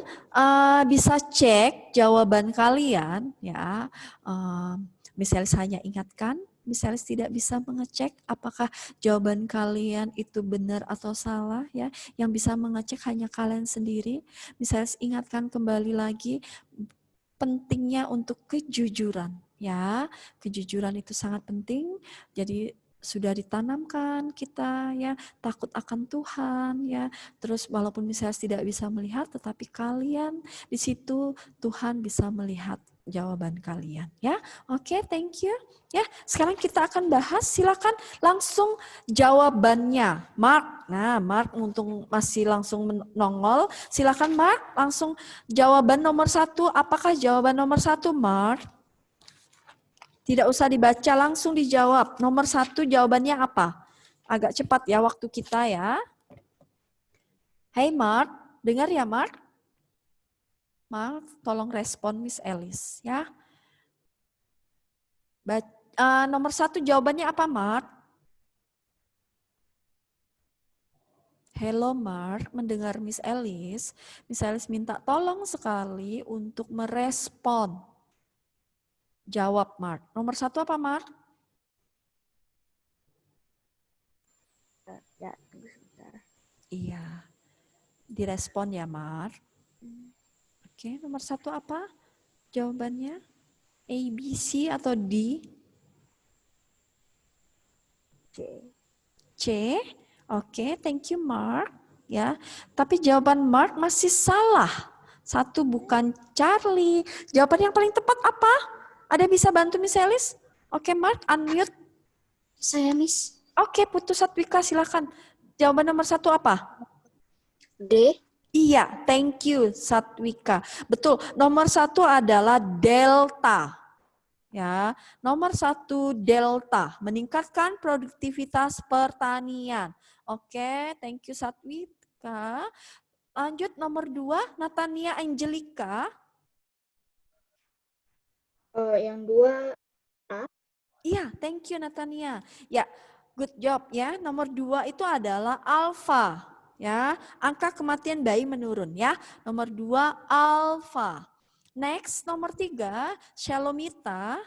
bisa cek jawaban kalian ya. Misalnya hanya ingatkan, misalnya tidak bisa mengecek apakah jawaban kalian itu benar atau salah ya. Yang bisa mengecek hanya kalian sendiri. Misalnya ingatkan kembali lagi pentingnya untuk kejujuran ya. Kejujuran itu sangat penting. Jadi sudah ditanamkan kita ya, takut akan Tuhan ya. Terus walaupun misalnya tidak bisa melihat, tetapi kalian di situ Tuhan bisa melihat jawaban kalian ya. Oke, thank you. Ya, sekarang kita akan bahas, silakan langsung jawabannya. Mark, nah Mark untung masih langsung nongol. Silakan Mark, langsung jawaban nomor 1. Apakah jawaban nomor 1 Mark? Tidak usah dibaca, langsung dijawab. Nomor 1 jawabannya apa? Agak cepat ya waktu kita ya. Hey Mark, dengar ya Mark? Mark, tolong respon Miss Alice ya. Nomor 1 jawabannya apa Mark? Hello Mark, mendengar Miss Alice. Miss Alice minta tolong sekali untuk merespon. Jawab Mark. Nomor 1 apa Mark? Ya, tunggu sebentar. Iya. Direspon ya Mark. Oke, nomor 1 apa? Jawabannya? A, B, C atau D? C. C. Oke, thank you Mark. Ya, tapi jawaban Mark masih salah. 1 bukan Charlie. Jawaban yang paling tepat apa? Ada bisa bantu Miss Alice? Oke Mark, unmute. Saya Miss. Oke, Putu Satwika silakan. Jawaban nomor 1 apa? D. Iya, thank you Satwika. Betul, nomor 1 adalah delta. Ya, nomor 1 delta, meningkatkan produktivitas pertanian. Oke, thank you Satwika. Lanjut nomor 2, Natania Angelica. Yang 2 A. Iya, thank you Natania. Ya, good job ya. Nomor 2 itu adalah alpha. Ya, angka kematian bayi menurun ya. Nomor 2 alpha. Next, nomor 3, Shalomita.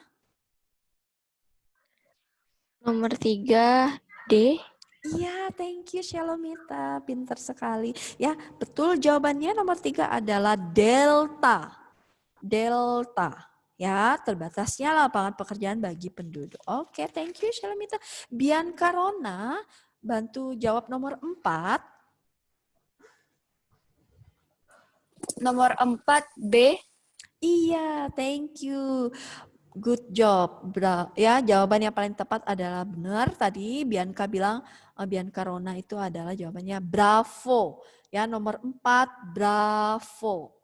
Nomor 3 D. Iya, thank you Shalomita. Pinter sekali. Ya, betul jawabannya nomor 3 adalah delta. Delta. Ya, terbatasnya lapangan pekerjaan bagi penduduk. Oke, thank you Shalomita. Bianca Rona, bantu jawab nomor 4. Nomor 4 B. Iya, thank you. Good job. Ya, jawaban yang paling tepat adalah benar. Tadi Bianca bilang, Bianca Rona itu adalah jawabannya bravo. Ya, nomor 4 bravo.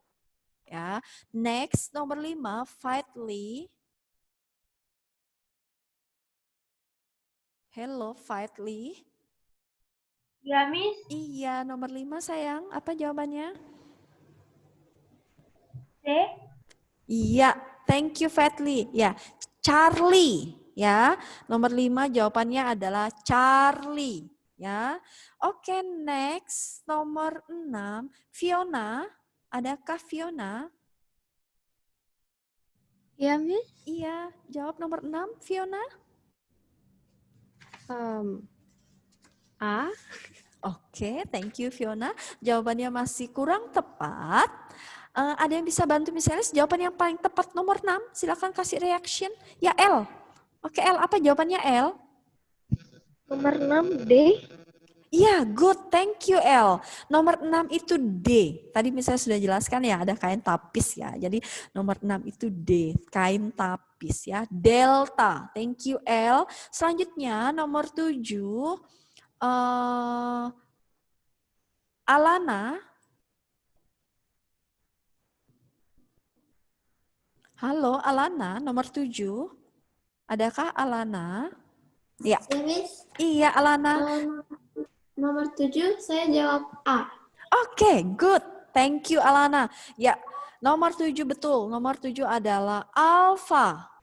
Ya, next nomor 5 Fightly. Hello, Fitli. Ya, Miss. Iya, nomor 5 sayang. Apa jawabannya? D. Iya, thank you Fitli. Ya, Charlie. Ya, nomor 5 jawabannya adalah Charlie. Ya, oke, next nomor 6 Fiona. Adakah Fiona? Ya, Miss. Iya, jawab nomor 6 Fiona. A. Oke, thank you Fiona. Jawabannya masih kurang tepat. Ada yang bisa bantu misalnya jawaban yang paling tepat nomor 6? Silakan kasih reaction. Ya L. Oke L, apa jawabannya L? Nomor 6 D. Iya, good. Thank you L. Nomor 6 itu D. Tadi misalnya sudah jelaskan ya, ada kain tapis ya. Jadi nomor 6 itu D, kain tapis ya. Delta. Thank you L. Selanjutnya nomor 7 Alana. Halo Alana, nomor 7. Adakah Alana? Ya. Ya, Miss. Iya Alana. Nomor 7 saya jawab A. Oke, good. Thank you Alana. Ya, nomor 7 betul. Nomor 7 adalah Alpha.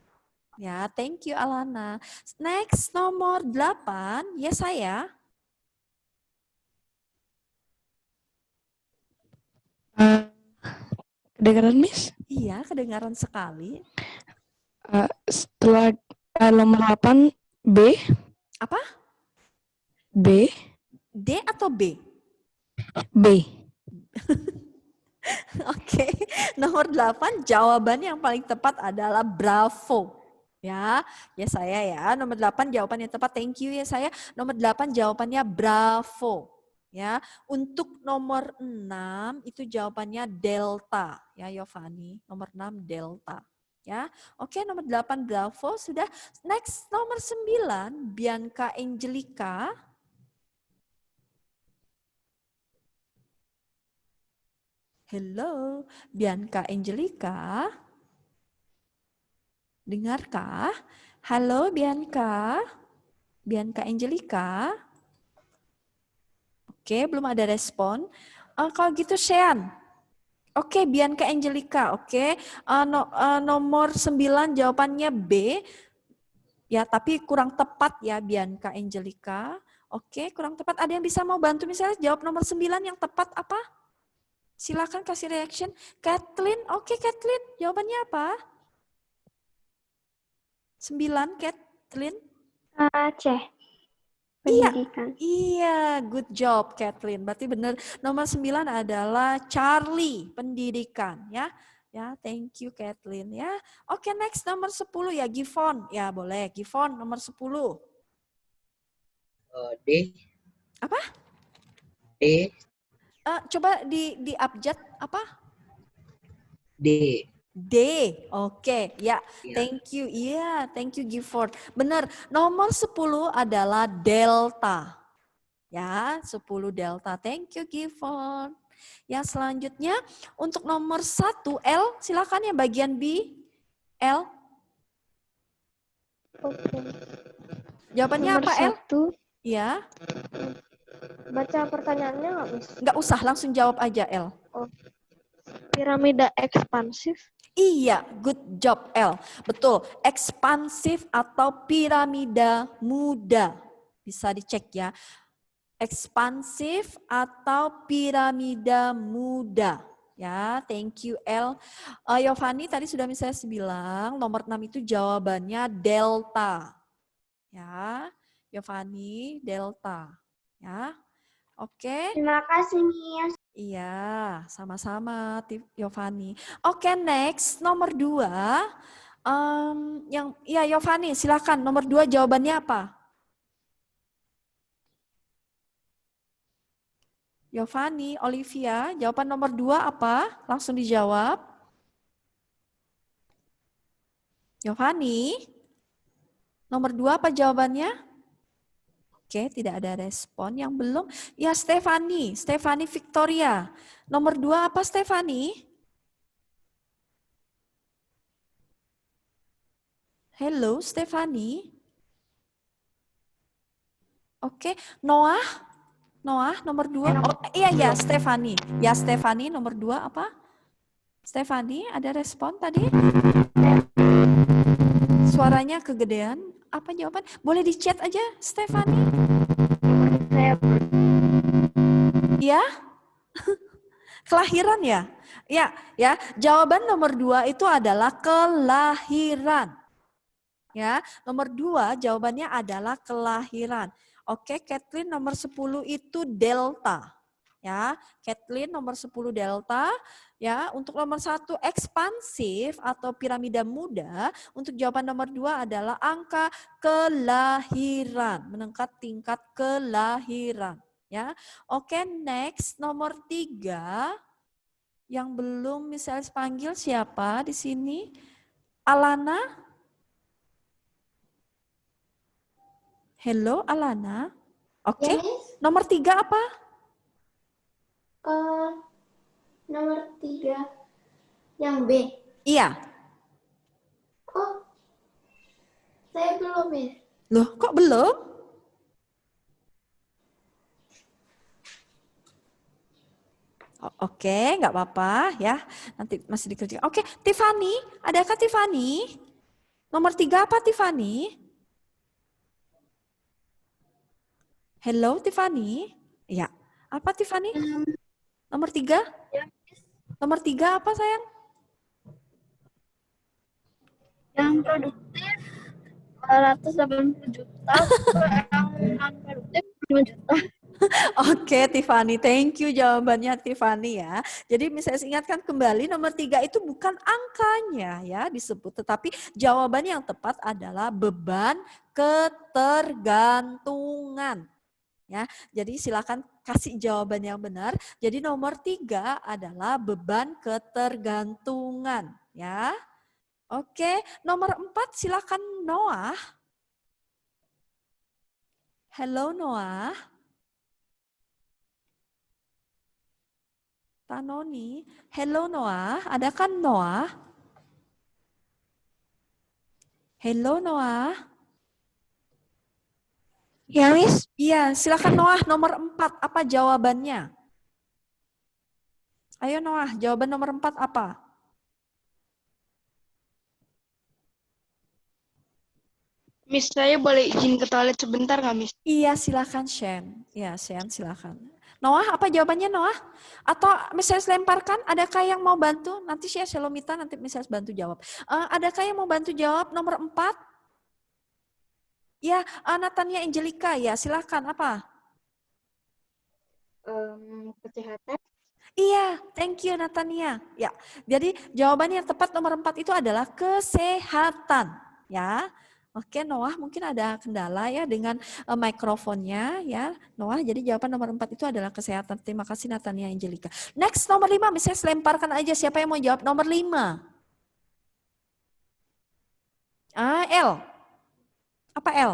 Ya, thank you Alana. Next, nomor 8. Ya saya. Kedengaran, Miss? Iya, kedengaran sekali. Setelah nomor 8, B. Apa? B. D atau B? B. Oke, nomor 8 jawaban yang paling tepat adalah bravo. Ya saya ya. Nomor 8 jawaban yang tepat. Thank you ya saya. Nomor 8 jawabannya bravo. Ya, untuk nomor 6 itu jawabannya delta. Ya, Yovani. Nomor 6 delta. Ya. Oke, nomor 8 bravo sudah. Next nomor 9 Bianca Angelica. Hello, Bianca Angelica. Dengarkah? Halo Bianca. Bianca Angelica. Oke, belum ada respon. Kalau gitu Sean. Oke, Bianca Angelica. Oke, nomor 9 jawabannya B. Ya, tapi kurang tepat ya Bianca Angelica. Oke, kurang tepat. Ada yang bisa mau bantu misalnya jawab nomor 9 yang tepat apa? Silakan kasih reaction. Kathleen, oke Kathleen, jawabannya apa? 9, Kathleen. C. Pendidikan. Iya, good job Kathleen. Berarti benar. Nomor 9 adalah Charlie, pendidikan ya. Ya, thank you Kathleen ya. Oke, next nomor 10 ya Givon. Ya, boleh. Givon nomor 10. D. Apa? D. Coba di abjad apa? D. D, oke, ya, thank you, iya, thank you Gifford. Benar, nomor 10 adalah delta, ya, 10 delta, thank you Gifford. Ya, selanjutnya untuk nomor 1 L, silakan ya bagian B, L. Oke. Jawabannya Nomor apa L? 1. Ya. Baca pertanyaannya nggak, Miss? Nggak usah, langsung jawab aja L. Oh. Piramida ekspansif. Iya, good job L. Betul, ekspansif atau piramida muda. Bisa dicek ya. Ekspansif atau piramida muda. Ya, thank you L. Yovani tadi sudah misalnya bilang nomor 6 itu jawabannya delta. Ya, Yovani delta. Ya. Oke. Terima kasih, Miss. Iya, sama-sama Yovani. Oke, next nomor 2. Ya Yovani, silakan. Nomor 2 jawabannya apa? Yovani, Olivia, jawaban nomor 2 apa? Langsung dijawab. Yovani, nomor 2 apa jawabannya? Oke, tidak ada respon. Yang belum, ya Stefani Victoria. Nomor 2 apa Stefani? Hello Stefani. Oke, Noah nomor 2. Oh iya Stefani. Ya Stefani nomor 2 apa? Stefani ada respon tadi? Suaranya kegedean. Apa jawaban? Boleh di chat aja Stefani. Ya? Kelahiran ya? Ya. Jawaban nomor 2 itu adalah kelahiran. Ya, nomor 2 jawabannya adalah kelahiran. Oke, Kathleen nomor 10 itu delta. Ya, Kathleen nomor 10 delta. Ya, untuk nomor 1 ekspansif atau piramida muda, untuk jawaban nomor 2 adalah angka kelahiran, meningkat tingkat kelahiran. Ya, oke, next nomor 3 yang belum misalnya panggil siapa di sini? Alana. Hello, Alana. Oke. Nomor 3 apa? Nomor 3 yang B. Iya. Oh, saya belum, Miss. Loh, kok belum? Oke, nggak apa-apa ya. Nanti masih dikerjakan. Oke, Tiffany. Adakah Tiffany? Nomor 3 apa, Tiffany? Hello, Tiffany. Ya. Apa, Tiffany? Nomor 3? Ya, Nomor 3 apa, sayang? yang produktif 280 juta, yang non-produktif 5 juta. Oke, Tiffany. Thank you jawabannya, Tiffany ya. Jadi misalnya ingatkan kembali nomor 3 itu bukan angkanya ya disebut. Tetapi jawaban yang tepat adalah beban ketergantungan. Ya, jadi silakan kasih jawaban yang benar. Jadi nomor 3 adalah beban ketergantungan. Ya, oke. Nomor 4 silakan Noah. Hello Noah. Tanoni. Hello Noah. Adakah Noah? Hello Noah. Ya, Miss. Iya, silakan Noah nomor 4. Apa jawabannya? Ayo Noah, jawaban nomor 4 apa? Miss, saya boleh izin ke toilet sebentar nggak, Miss? Iya, silakan Shen. Ya, Shen silakan. Noah, apa jawabannya Noah? Atau misalnya lemparkan, adakah yang mau bantu? Nanti saya Shalomita nanti misalnya bantu jawab. Adakah yang mau bantu jawab nomor 4? Ya, Natania Angelica, ya silakan. Apa? Kesehatan. Iya, thank you Natania. Ya, jadi jawaban yang tepat nomor 4 itu adalah kesehatan. Ya, oke Noah mungkin ada kendala ya dengan mikrofonnya ya. Noah, jadi jawaban nomor 4 itu adalah kesehatan. Terima kasih Natania Angelica. Next nomor 5, misalnya lemparkan aja siapa yang mau jawab nomor 5. L. Apa L?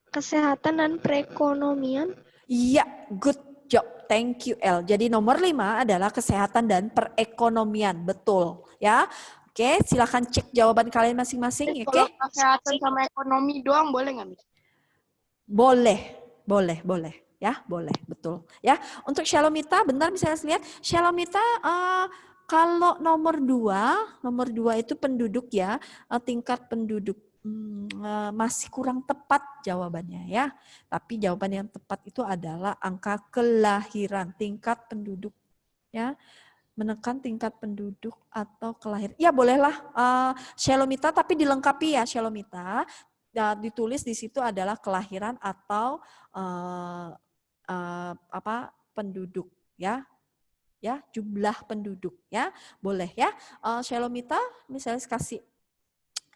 Kesehatan dan perekonomian. Iya, good job. Thank you L. Jadi nomor 5 adalah kesehatan dan perekonomian. Betul ya. Oke, silakan cek jawaban kalian masing-masing. Oke? Kesehatan sama ekonomi doang boleh nggak, Miss? Boleh. Ya, boleh. Betul. Ya, untuk Shalomita, benar misalnya lihat. Shalomita, kalau nomor 2 itu penduduk ya, tingkat penduduk. Masih kurang tepat jawabannya ya. Tapi jawaban yang tepat itu adalah angka kelahiran, tingkat penduduk ya. Menekan tingkat penduduk atau kelahiran. Ya bolehlah Shalomita tapi dilengkapi ya Shalomita. Ditulis di situ adalah kelahiran atau penduduk ya. Ya, jumlah penduduk ya. Boleh ya. Shalomita misalnya kasih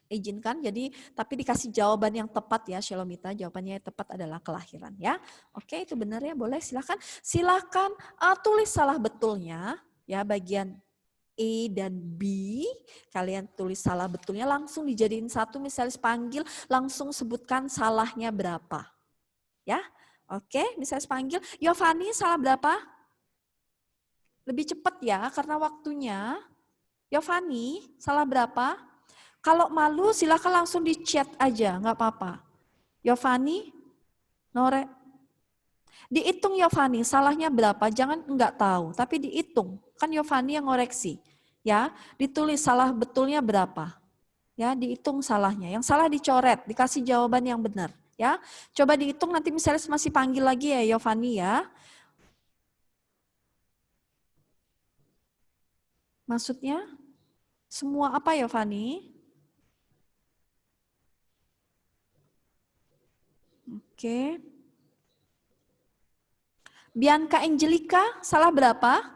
izinkan, jadi tapi dikasih jawaban yang tepat ya Shalomita, jawabannya yang tepat adalah kelahiran ya. Oke, itu benar ya, boleh silakan tulis salah betulnya ya, bagian E dan B kalian tulis salah betulnya, langsung dijadiin satu, misalnya panggil langsung sebutkan salahnya berapa ya. Oke, misalnya panggil Yovani salah berapa, lebih cepat ya karena waktunya. Yovani salah berapa? Kalau malu silakan langsung di chat aja, nggak apa-apa. Yovani, Nore. Dihitung Yovani, salahnya berapa? Jangan enggak tahu, tapi dihitung. Kan Yovani yang ngoreksi. Ya, ditulis salah betulnya berapa. Ya, dihitung salahnya. Yang salah dicoret, dikasih jawaban yang benar. Ya, coba dihitung nanti misalnya masih panggil lagi ya Yovani ya. Maksudnya semua apa Yovani? Oke. Bianca Angelica, salah berapa?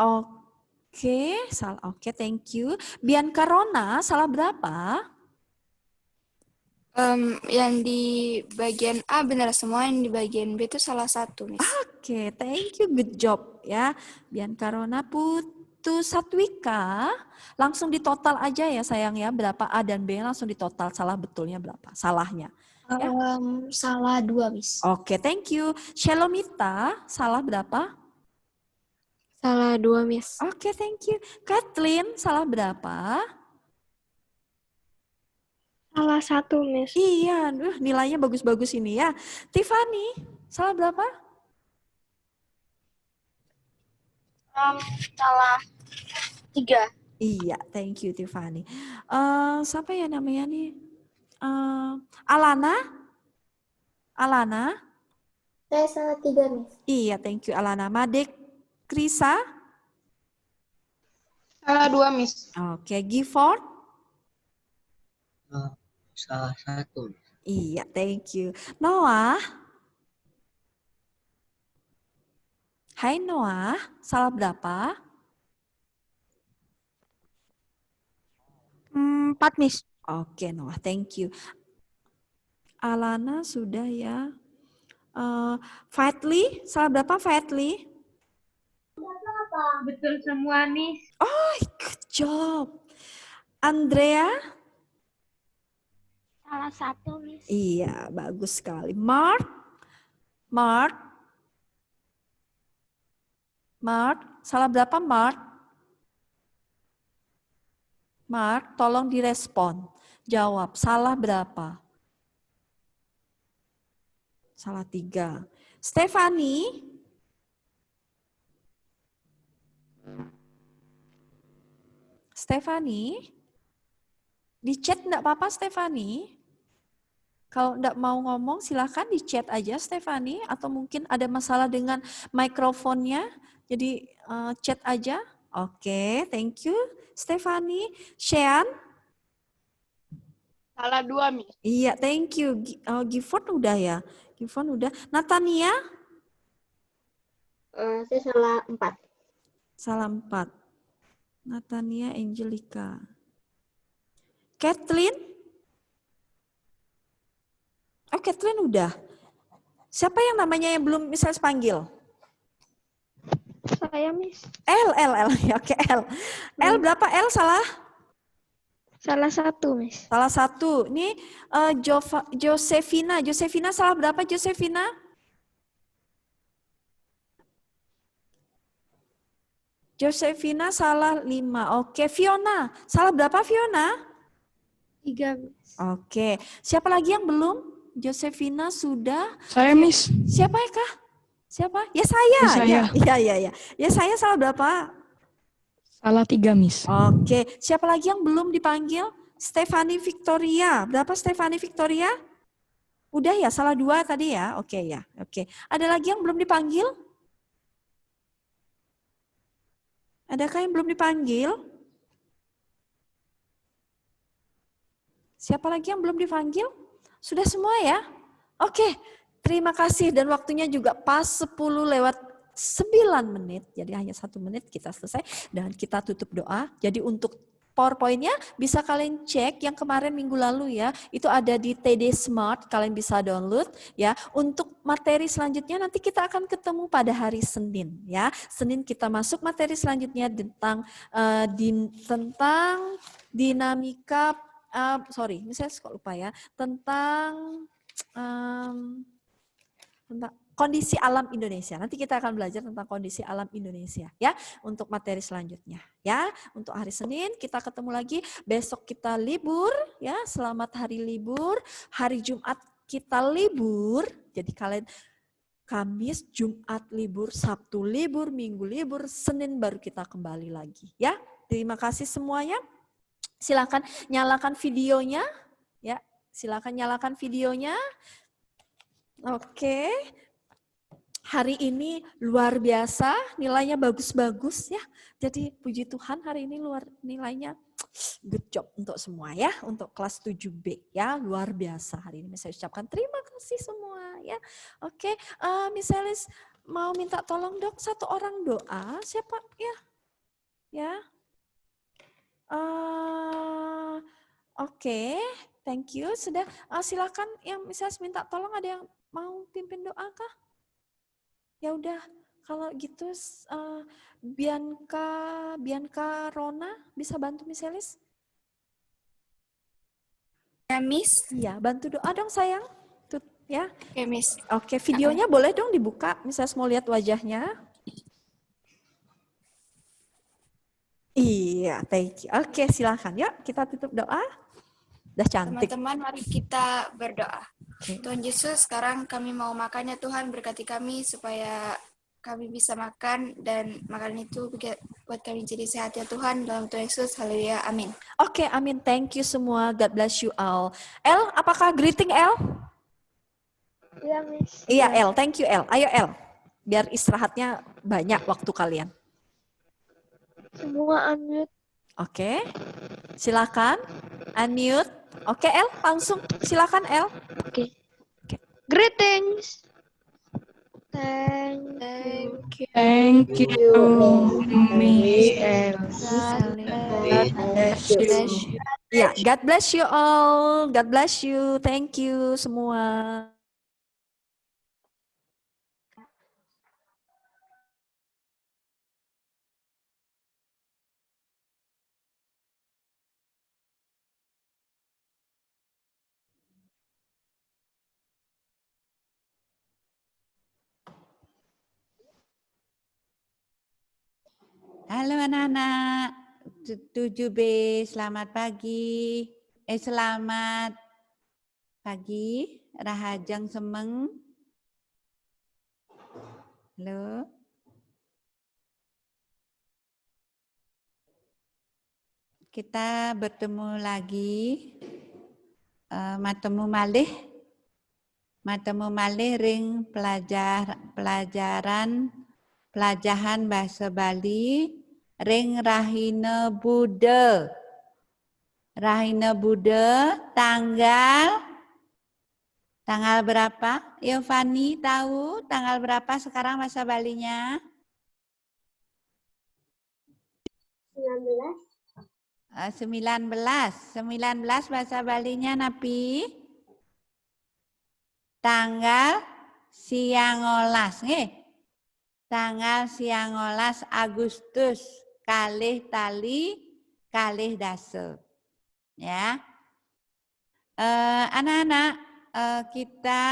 Oke, salah. Oke, thank you. Bianca Rona, salah berapa? Yang di bagian A benar semua, yang di bagian B itu salah satu, Miss. Oke, thank you, good job ya. Bianca Rona Putu Satwika, langsung ditotal aja ya sayang ya, berapa A dan B langsung ditotal, salah betulnya berapa, salahnya. Ya. Salah 2, Miss. Oke, thank you. Shalomita, salah berapa? Salah 2, Miss. Oke, thank you. Kathleen, salah berapa? Salah 1, Miss. Iya, nilainya bagus-bagus ini ya. Tiffany, salah berapa? Salah 3. Iya, thank you Tiffany. Siapa ya namanya nih? Alana? Alana? Saya salah 3, Miss. Iya, thank you Alana. Madek Krisa? Salah 2, Miss. Oke, Gifford? Salah 1. Iya, thank you. Noah? Hai Noah, salah berapa? 4, Miss. Oke Noah, thank you. Alana sudah ya. Fatli, salah berapa Fatli? Betul semua, Miss. Oh, good job. Andrea? Salah 1, Miss. Iya, bagus sekali. Mark? Mark? Mark, salah berapa Mark? Mark, tolong direspon. Jawab, salah berapa? Salah 3. Stephanie? Stephanie? Di chat enggak apa-apa Stephanie? Kalau enggak mau ngomong silahkan di chat aja Stephanie. Atau mungkin ada masalah dengan mikrofonnya. Jadi chat aja. Oke, thank you Stephanie. Sean? Salah 2, Miss. Iya, thank you. Gifford udah ya? Gifford udah. Natania? Saya salah 4. Salah 4. Natania Angelica. Kathleen? Oh, Kathleen udah. Siapa yang namanya yang belum bisa panggil? Saya, Miss. L. Ya, oke, L. L berapa L salah? Salah 1, Miss. Salah 1. Ini Josephina. Josephina salah berapa Josephina? Josephina salah 5. Oke, Fiona. Salah berapa Fiona? 3, Miss. Oke. Siapa lagi yang belum? Josephina sudah. Saya, Miss. Siapa ya kah? Siapa? Ya saya. Ya, saya. Ya. Ya saya salah berapa? Salah 3, Miss. Oke. Siapa lagi yang belum dipanggil? Stephanie Victoria. Berapa Stephanie Victoria? Udah ya, salah 2 tadi ya. Oke ya. Oke. Ada lagi yang belum dipanggil? Adakah yang belum dipanggil? Siapa lagi yang belum dipanggil? Sudah semua ya? Oke, terima kasih dan waktunya juga pas 10 lewat 9 menit. Jadi hanya 1 menit kita selesai dan kita tutup doa. Jadi untuk PowerPoint-nya bisa kalian cek yang kemarin minggu lalu ya. Itu ada di TD Smart, kalian bisa download ya. Untuk materi selanjutnya nanti kita akan ketemu pada hari Senin ya. Senin kita masuk materi selanjutnya tentang tentang dinamika ini saya kok lupa ya, tentang kondisi alam Indonesia. Nanti kita akan belajar tentang kondisi alam Indonesia ya untuk materi selanjutnya ya. Untuk hari Senin kita ketemu lagi, besok kita libur ya. Selamat hari libur. Hari Jumat kita libur. Jadi kalian Kamis, Jumat libur, Sabtu libur, Minggu libur, Senin baru kita kembali lagi ya. Terima kasih semuanya. Silakan nyalakan videonya ya. Silakan nyalakan videonya. Oke. Hari ini luar biasa, nilainya bagus-bagus ya. Jadi puji Tuhan hari ini nilainya good job untuk semua ya, untuk kelas 7B ya, luar biasa hari ini. Saya ucapkan terima kasih semua ya. Oke, Miss Elis mau minta tolong dok, satu orang doa, siapa ya? Ya. Oke, thank you. Sudah, silakan yang Miss Elis minta tolong, ada yang mau pimpin doa kah? Ya udah, kalau gitu Bianca Rona bisa bantu Miss Elis? Ya, Miss. Iya, bantu doa dong sayang. Tut, ya. Oke, Miss. Oke, videonya boleh dong dibuka, Miss Elis mau lihat wajahnya. Iya, thank you. Oke, silakan. Yuk, kita tutup doa. Udah cantik. Teman-teman, mari kita berdoa. Tuhan Yesus, sekarang kami mau makan ya Tuhan, berkati kami supaya kami bisa makan dan makanan itu buat kami jadi sehat ya Tuhan, dalam Tuhan Yesus, haleluya, amin. Oke, amin. Thank you semua. God bless you all. El, apakah greeting El? Iya, Miss. Iya, El. Thank you, El. Ayo, El. Biar istirahatnya banyak waktu kalian. Semua unmute. Oke. Silakan. Unmute. Oke, El. Langsung. Silakan, El. Oke. Greetings. Thank you. Thank you, Miss Elsa. Bless you. Ya, God bless you all. God bless you. Thank you semua. Halo anak-anak 7B, selamat pagi. Selamat pagi, Rahajang Semeng. Halo. Kita bertemu lagi. Matemu malih ring pelajaran bahasa Bali ring Rahina Buddha. Rahina Buddha tanggal berapa? Yovani tahu tanggal berapa sekarang bahasa Balinya? 19 bahasa Balinya Napi? Tanggal siangolas, nggih. Tanggal siangolas Agustus kalih tali kalih dasa. Ya. Anak-anak, kita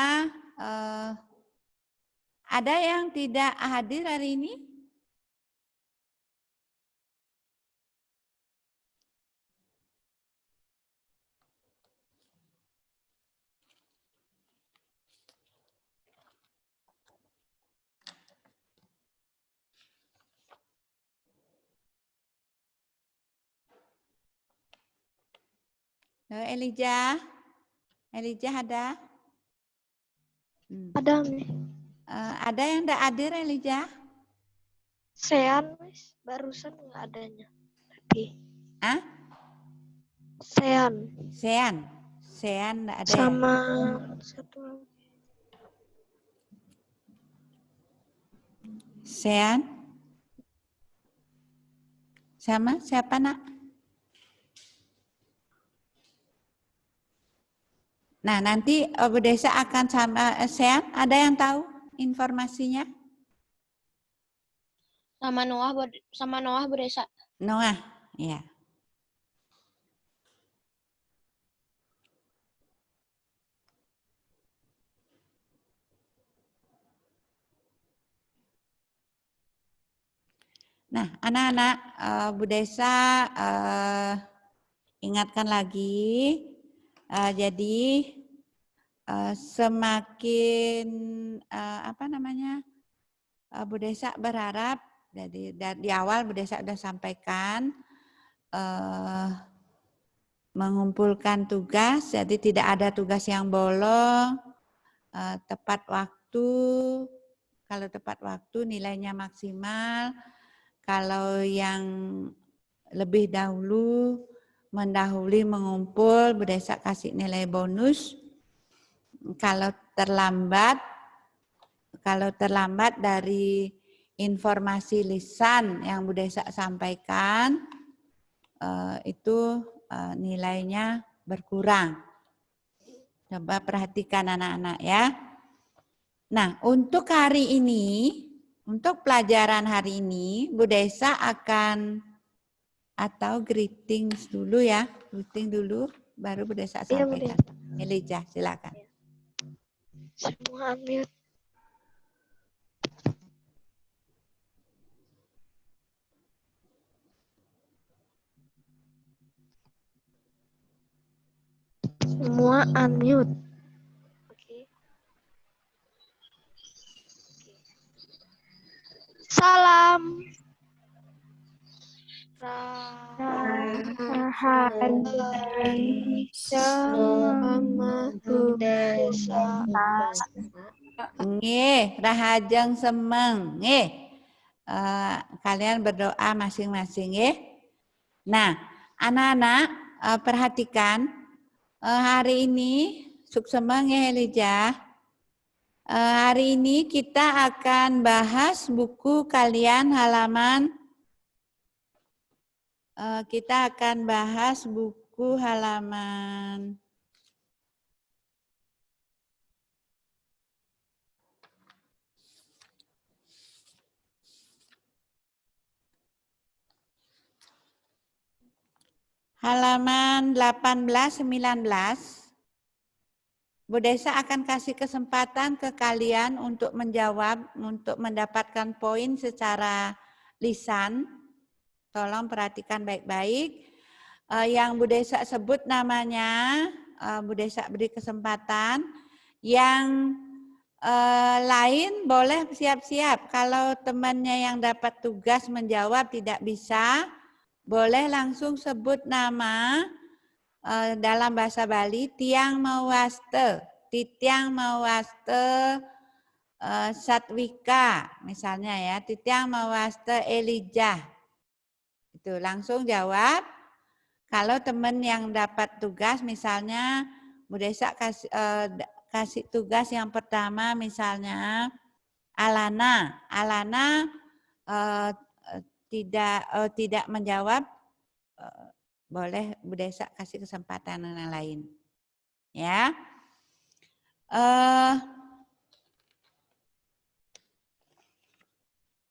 ada yang tidak hadir hari ini? Elijah ada? Ada, Miss. Ada yang tidak hadir, Elijah? Sean, Miss. Barusan nggak adanya. Tapi. Ah? Sean tidak ada. Sama satu lagi. Sean? Sama siapa, Nak? Nah, nanti Bu Desa akan sama Sean, ada yang tahu informasinya? Sama Noah Bu Desa. Noah, ya. Nah, anak-anak, Bu Desa ingatkan lagi, jadi semakin Bu Desa berharap, jadi di awal Bu Desa sudah sampaikan mengumpulkan tugas, jadi tidak ada tugas yang bolong, tepat waktu, kalau tepat waktu nilainya maksimal, kalau yang lebih dahulu mendahului mengumpul, Bu Desa kasih nilai bonus. Kalau terlambat dari informasi lisan yang Bu Desa sampaikan, itu nilainya berkurang. Coba perhatikan anak-anak ya. Nah, untuk hari ini, untuk pelajaran hari ini, Bu Desa akan atau greetings dulu ya, greeting dulu, baru Bu Desa sampaikan. Elijah, silakan. Semua unmute. Semua unmute. Oke. Salam. Rahayu sama Bu Desa. Nggih, rahajeng semeng. Nggih. Kalian berdoa masing-masing nggih. Nah, anak-anak perhatikan hari ini suksemeng ya Elijah. Hari ini kita akan bahas buku kalian halaman halaman 18-19. Bu Desa akan kasih kesempatan ke kalian untuk menjawab, untuk mendapatkan poin secara lisan. Tolong perhatikan baik-baik. Yang Bu Desa sebut namanya, Bu Desa beri kesempatan. Yang lain boleh siap-siap. Kalau temannya yang dapat tugas menjawab tidak bisa, boleh langsung sebut nama dalam bahasa Bali, Tiang Mawaste, Titiang Mawaste Satwika, misalnya ya, Titiang Mawaste Elijah. Itu langsung jawab. Kalau teman yang dapat tugas, misalnya Bu Desa kasih tugas yang pertama, misalnya Alana tidak menjawab, boleh Bu Desa kasih kesempatan yang lain. Ya.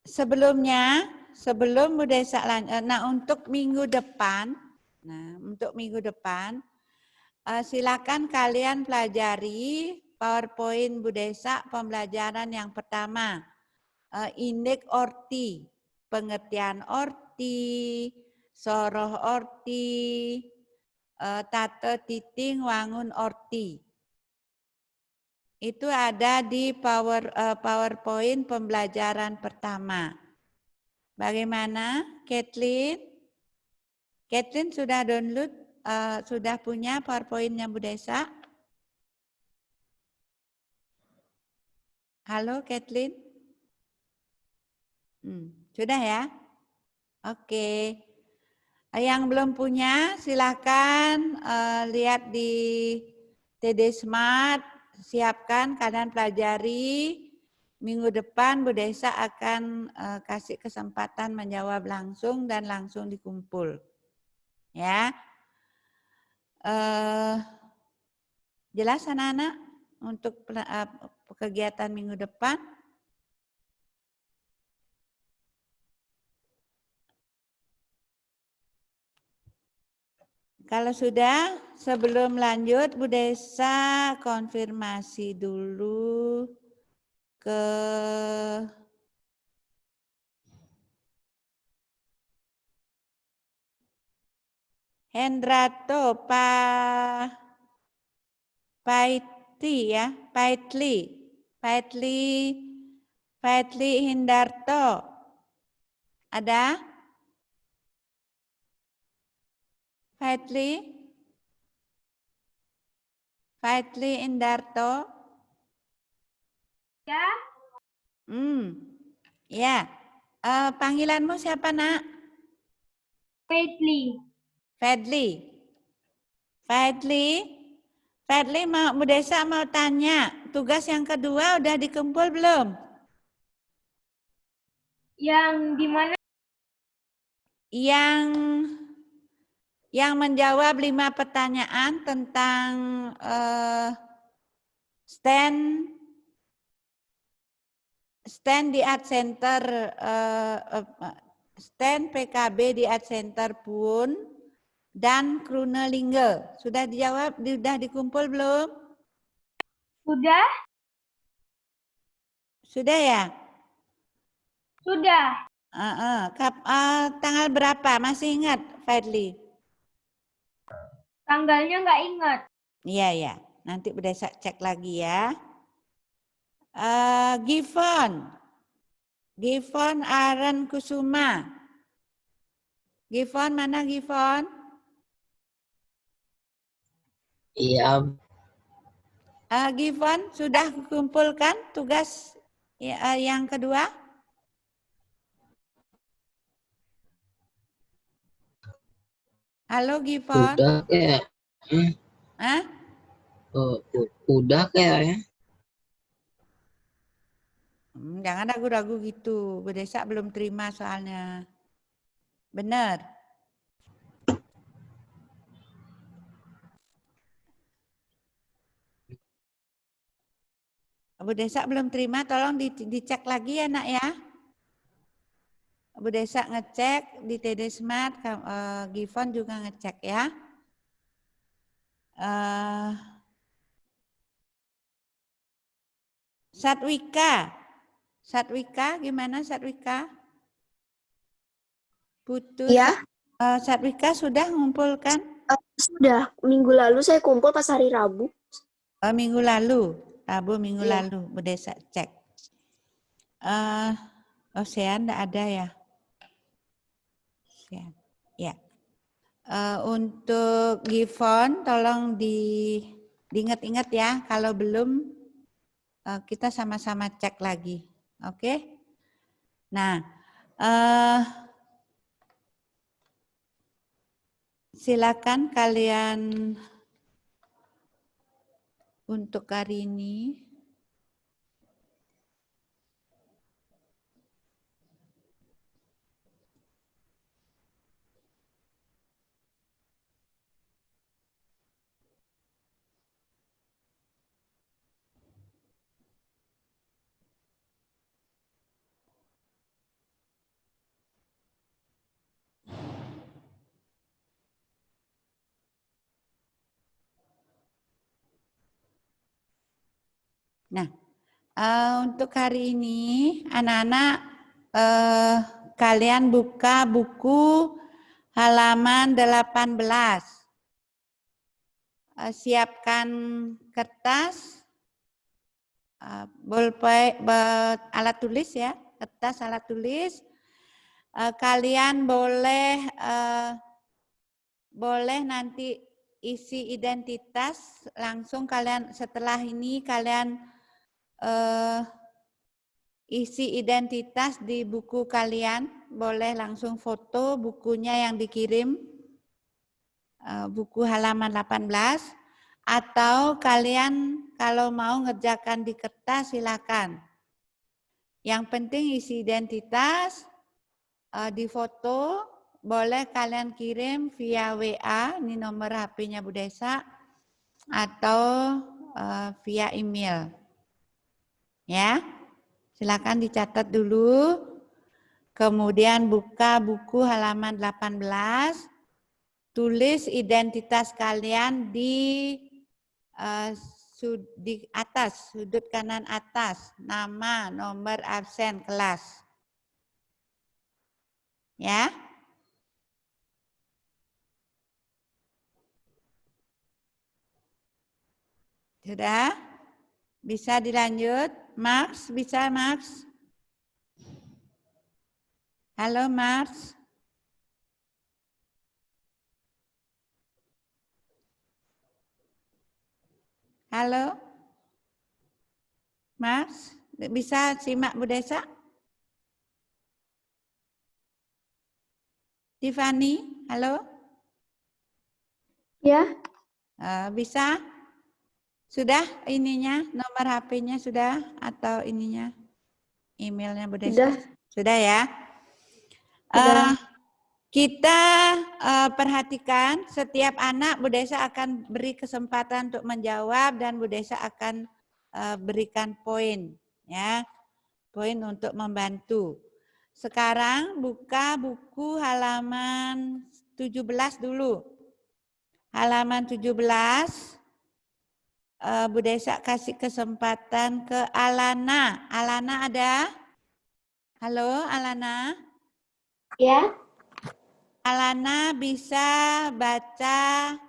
Sebelum Bu Desa lanjut, untuk minggu depan, silakan kalian pelajari PowerPoint Bu Desa pembelajaran yang pertama, indeks orti, pengertian orti, soroh orti, tate titing wangun orti. Itu ada di PowerPoint pembelajaran pertama. Bagaimana, Kathleen? Kathleen sudah download, sudah punya PowerPoint-nya Bu Desa? Halo, Kathleen? Sudah ya? Oke. Yang belum punya silakan lihat di TD Smart, siapkan, kalian pelajari. Minggu depan Bu Desa akan kasih kesempatan menjawab langsung dan langsung dikumpul. Ya. Jelas anak-anak untuk kegiatan minggu depan? Kalau sudah, sebelum lanjut Bu Desa konfirmasi dulu ke Hendrato, Paitli ya, Paitli Hindarto. Ada? Paitli Indarto. Ya. Ya. Panggilanmu siapa, Nak? Fadli. Fadli mau Bu Desa mau tanya, tugas yang kedua udah dikumpul belum? Yang di mana? Yang menjawab 5 pertanyaan tentang stand di Art Center, stand PKB di Art Center pun dan Krunelinge. Sudah dijawab, sudah dikumpul belum? Sudah? Sudah ya? Sudah. Tanggal berapa? Masih ingat, Fadli? Tanggalnya nggak ingat. Iya, ya. Nanti udah cek lagi ya. Gifon Aren Kusuma. Gifon, mana Gifon? Iya. Gifon, sudah kumpulkan tugas yang kedua? Halo Gifon. Udah kayak. Udah kayaknya. Jangan ragu-ragu gitu. Bu Desa belum terima soalnya. Benar. Bu Desa belum terima, tolong dicek lagi ya, Nak ya. Bu Desa ngecek di TD Smart, Gifon juga ngecek ya. Satwika gimana Satwika? Putus. Ya. Satwika sudah ngumpulkan? Sudah. Minggu lalu saya kumpul pas hari Rabu. Minggu lalu. Minggu lalu. Bu Desa cek. Ocean enggak ada ya? Ya. Untuk Gifon tolong diingat-ingat ya, kalau belum kita sama-sama cek lagi. Oke? Nah, silakan kalian untuk hari ini. Nah, untuk hari ini anak-anak kalian buka buku halaman 18. Siapkan kertas, bolpen, alat tulis ya, kertas alat tulis. Kalian boleh nanti isi identitas langsung kalian setelah ini kalian isi identitas di buku kalian, boleh langsung foto bukunya yang dikirim, buku halaman 18, atau kalian kalau mau ngerjakan di kertas silakan. Yang penting isi identitas, di foto, boleh kalian kirim via WA, ini nomor HP-nya Bu Desa, atau via email. Ya, silakan dicatat dulu. Kemudian buka buku halaman 18, tulis identitas kalian di atas, sudut kanan atas, nama, nomor absen kelas. Ya. Sudah? Bisa dilanjut? Max, bisa Max? Halo Max. Halo? Max, bisa simak Bu Desa? Tiffany, halo? Ya. Bisa? Sudah ininya, nomor HP-nya sudah atau ininya? Emailnya Bu Desa? Sudah ya? Kita perhatikan setiap anak Bu Desa akan beri kesempatan untuk menjawab dan Bu Desa akan berikan poin ya. Poin untuk membantu. Sekarang buka buku halaman 17 dulu. Halaman 17 Bu Desa kasih kesempatan ke Alana. Alana ada? Halo Alana? Ya. Alana bisa baca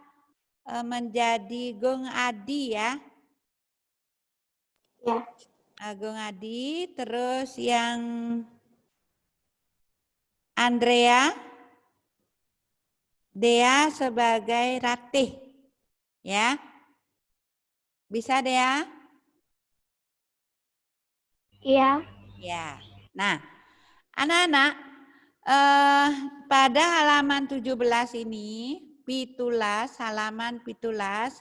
menjadi Gung Adi ya? Ya. Gung Adi, terus yang Andrea, Dea sebagai Ratih, ya? Bisa Dea? Iya. Ya. Nah, anak-anak, pada halaman 17 ini, halaman 17,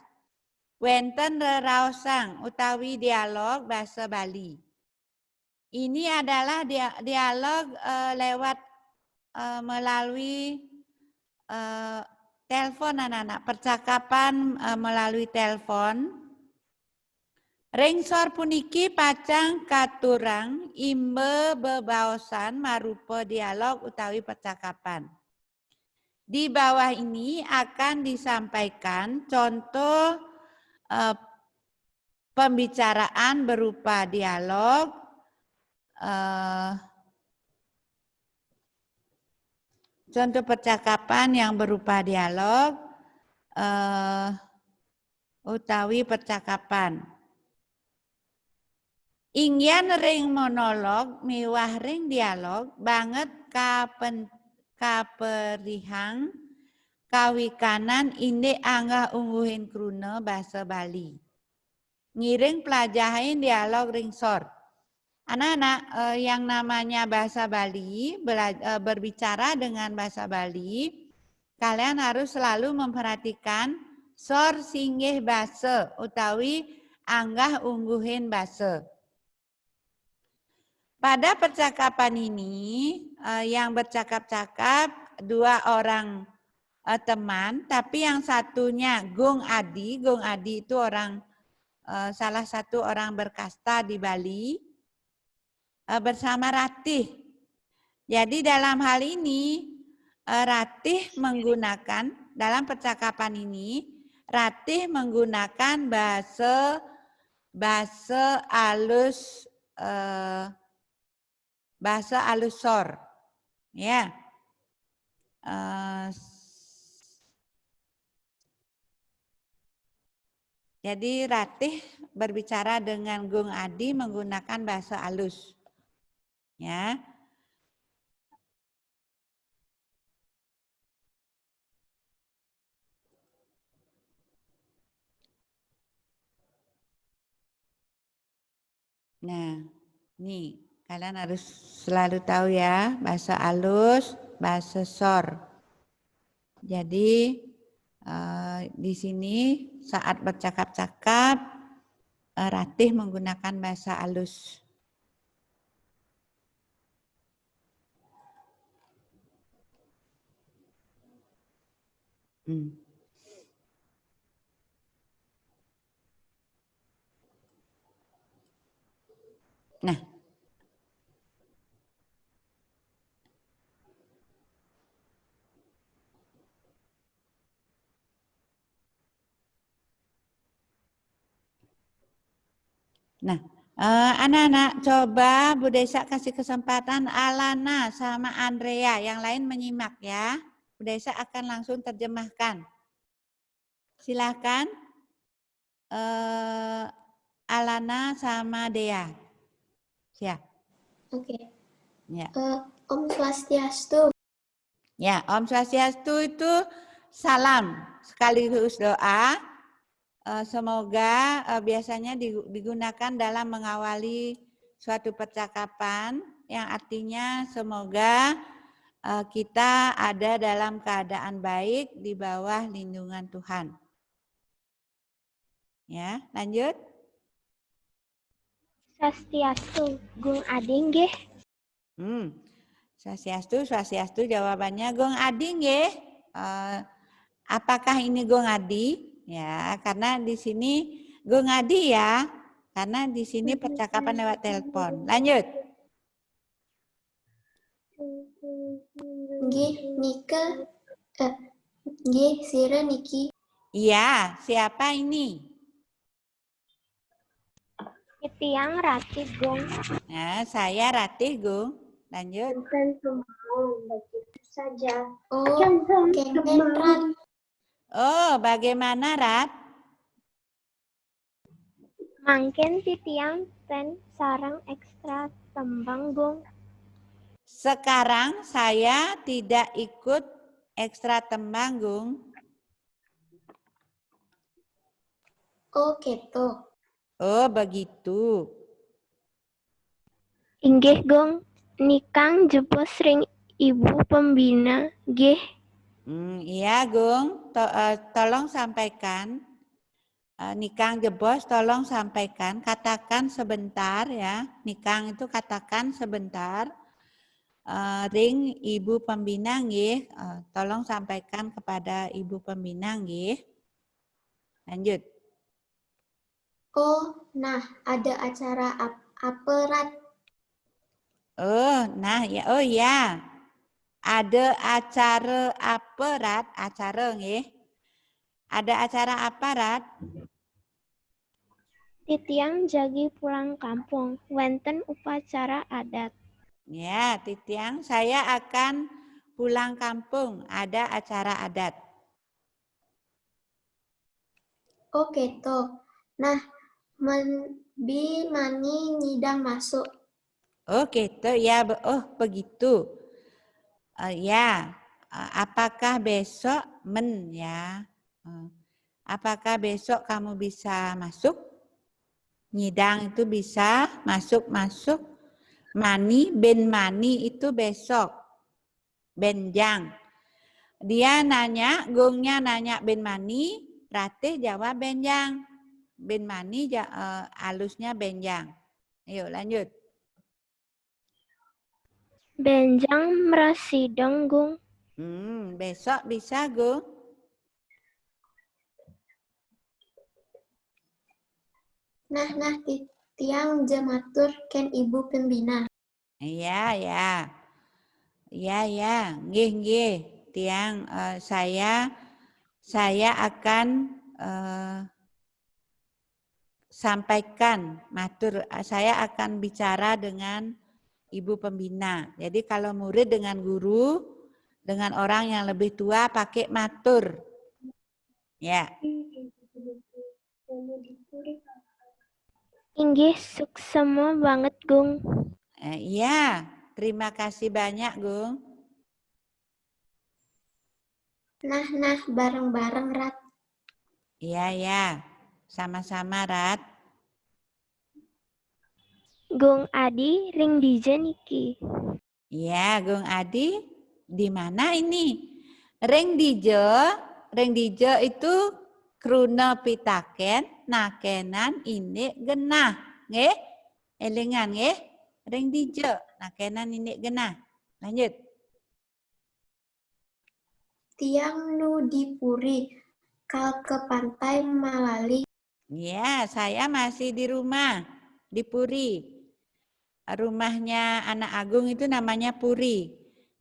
wenten reraosang utawi dialog bahasa Bali. Ini adalah dialog lewat melalui telepon anak-anak, percakapan melalui telepon. Rengsor puniki pacang katurang imbe bebaosan marupa dialog utawi percakapan. Di bawah ini akan disampaikan contoh pembicaraan berupa dialog, contoh percakapan yang berupa dialog utawi percakapan. Ingyan ring monolog miwah ring dialog banget kaperihang kawikanan inde anggah ungguhin kruna bahasa Bali. Ngiring pelajahin dialog ring sor. Anak-anak yang namanya bahasa Bali, berbicara dengan bahasa Bali, kalian harus selalu memperhatikan sor singgih basa utawi anggah ungguhin basa. Pada percakapan ini yang bercakap-cakap dua orang teman, tapi yang satunya Gung Adi. Gung Adi itu orang salah satu orang berkasta di Bali bersama Ratih. Jadi dalam hal ini Ratih menggunakan dalam percakapan ini Ratih menggunakan bahasa alus sor, ya. Jadi Ratih berbicara dengan Gung Adi menggunakan bahasa alus, ya. Nah, nih. Kalian harus selalu tahu ya, bahasa alus, bahasa sor. Jadi di sini saat bercakap-cakap, Ratih menggunakan bahasa alus. Nah, anak-anak coba Bu Desa kasih kesempatan Alana sama Andrea, yang lain menyimak ya. Bu Desa akan langsung terjemahkan. Silakan. Alana sama Dea. Siap. Oke. Ya. Om Swastiastu. Ya, Om Swastiastu itu salam sekaligus doa. Semoga biasanya digunakan dalam mengawali suatu percakapan yang artinya semoga kita ada dalam keadaan baik di bawah lindungan Tuhan. Ya, lanjut. Swastiastu, Gung Adi nggih. Swastiastu jawabannya Gung Adi nggih. Apakah ini Gung Adi? Ya, karena di sini Gung Adi ya. Karena di sini percakapan lewat telepon. Lanjut. Nggih, Nika. Nggih, Sira Niki. Iya, siapa ini? Tiang Ratih Gung. Nah, saya Ratih Gung. Lanjut. Begitu saja. Oh, Kengken Rat. Oh, bagaimana Rat? Mangken titiang ten sarang ekstra tembang Gung. Sekarang saya tidak ikut ekstra tembang Gung. Oh, gitu. Oh, begitu. Inggih Gung, nikang jebos ring ibu pembina nggih. Iya Gung, tolong sampaikan. Nikang jebos tolong sampaikan, katakan sebentar ya. Nikang itu katakan sebentar. Ring ibu pembina nggih, tolong sampaikan kepada ibu pembina nggih. Lanjut. Oh, nah ada acara apa Rat? Oh, nah ya, oh ya. Ada acara apa Rat? Acara nggih. Ada acara apa Rat? Titiang jagi pulang kampung, wenten upacara adat. Ya, Titiang, saya akan pulang kampung, ada acara adat. Oh, gitu. Nah, mani nyidang masuk. Oh, gitu ya. Oh, begitu. Ya, apakah besok ya? Apakah besok kamu bisa masuk? Nyidang itu bisa masuk. Mani, ben mani itu besok. Benjang. Dia nanya, Gungnya nanya ben mani, Ratih jawab benjang. Ben mani alusnya benjang. Ayo lanjut. Benjang merasideng Gung. Besok bisa Gung. Nah, tiang jamatur ken ibu pembina. Iya, ya. Iya. Nggih. Tiang saya akan sampaikan matur, saya akan bicara dengan ibu pembina. Jadi kalau murid dengan guru, dengan orang yang lebih tua pakai matur. Ya. Inggih suksema banget Gung. Iya, terima kasih banyak Gung. Nah, bareng-bareng Rat. Iya, sama-sama Rat. Gung Adi ring DJ niki. Iya, Gung Adi, di mana ini? Ring DJ itu kruna pitaken, nakenan ini genah, nggih? Elingan nggih? Ring DJ, nakenan ini genah. Lanjut. Tiang nu dipuri, kal ke pantai Malali. Ya, saya masih di rumah, di Puri. Rumahnya anak Agung itu namanya Puri.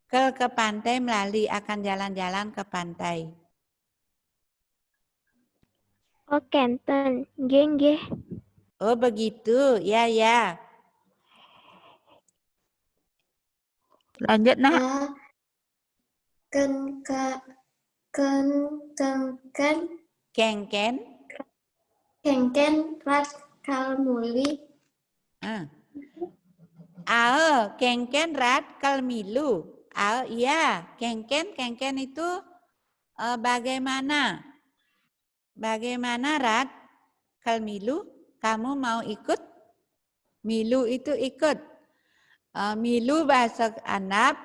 Ke pantai Melali, akan jalan-jalan ke pantai. Oh, kenten. Nggih. Oh, begitu. Ya. Lanjut, Nak. Kengken. Kengken. Kengken rat kalmuli. Kengken rat kalmilu. Iya, kengken itu bagaimana? Bagaimana rat kalmilu? Kamu mau ikut? Milu itu ikut. Milu bahasa Arab,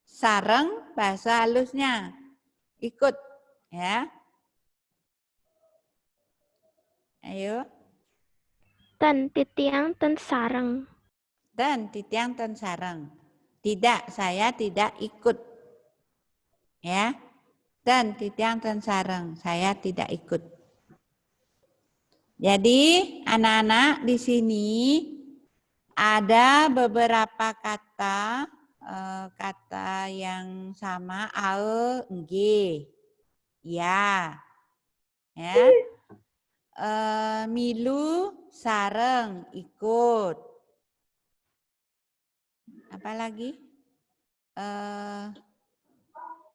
sareng bahasa halusnya. Ikut, ya. Ayo. Ten titiang ten sareng. Dan titiang ten sareng. Tidak, saya tidak ikut. Ya. Dan titiang ten sareng, saya tidak ikut. Jadi anak-anak di sini ada beberapa kata yang sama ae, nggih. Ya. Ya. Milu sareng ikut. Apa lagi?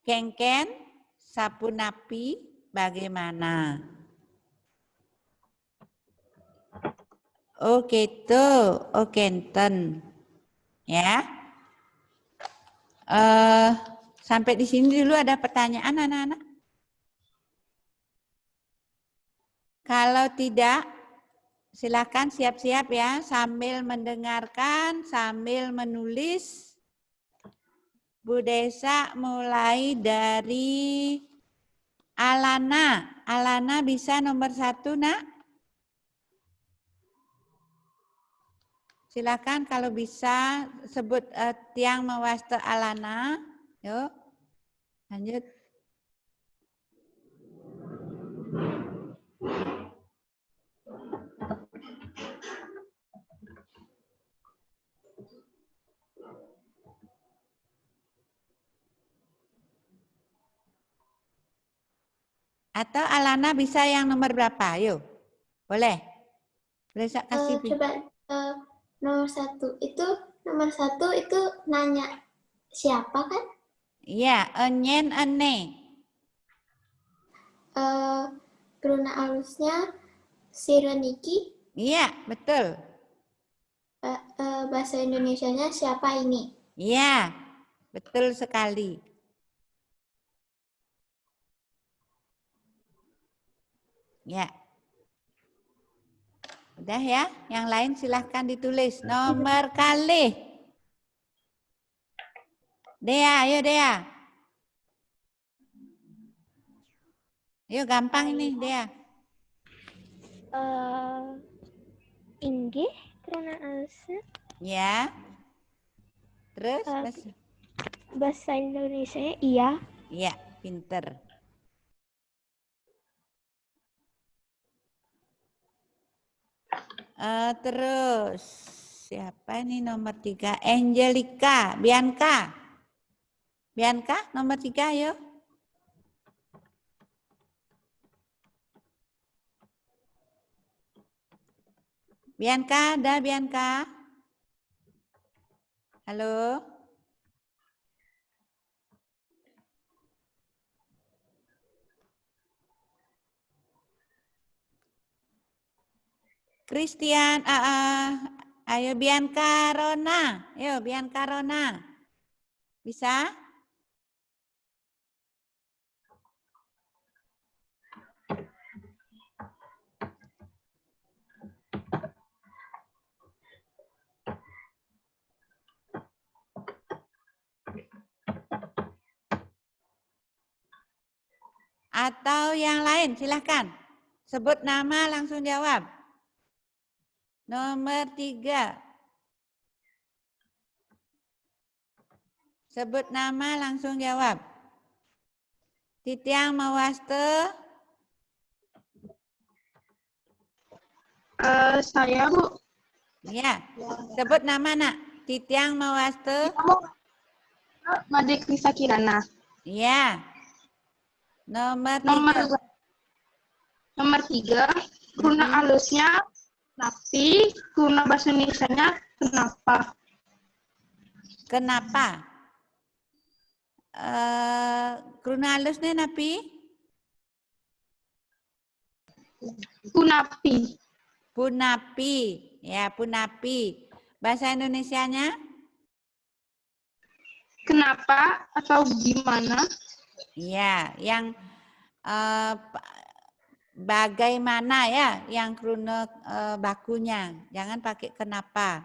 Kengken sapu napi bagaimana? Oh gitu, oh kenten. Ya. Sampai di sini dulu ada pertanyaan anak-anak? Kalau tidak, silakan siap-siap ya sambil mendengarkan, sambil menulis. Bu Desa mulai dari Alana. Alana bisa nomor 1, nak? Silakan kalau bisa sebut tiang mewaste Alana. Yuk, lanjut. Atau Alana bisa yang nomor berapa? Yuk, boleh. Boleh saya kasih. Coba nomor 1 itu nanya siapa kan? Iya, enyen ene. Guna alusnya sireniki. Iya, betul. Bahasa Indonesianya siapa ini? Iya, betul sekali. Ya. Udah ya, yang lain silahkan ditulis. Nomor kali. Dea, ayo Dea. Yuk gampang ini Dea. Inggih karena alusnya. Ya. Terus bahasa Indonesia iya. Iya, pinter. Terus siapa ini nomor 3? Angelica, Bianca. Bianca nomor 3 yuk. Bianca, ada Bianca? Halo? Christian, ayo Bianca Rona. Ayo Bianca Rona. Bisa? Atau yang lain, silahkan. Sebut nama langsung jawab. Nomor 3. Sebut nama langsung jawab. Titiang mewaste. Saya Bu. Ya, sebut nama nak. Titiang mewaste. Made Krisa Kirana. Ya. Nomor 3. Guna alusnya napi, guna bahasa Indonesianya kenapa? Kenapa? Guna alusnya napi? Punapi. Punapi. Ya, punapi. Bahasa Indonesianya? Kenapa atau gimana? Iya, yang bagaimana ya, yang krune bakunya. Jangan pakai kenapa.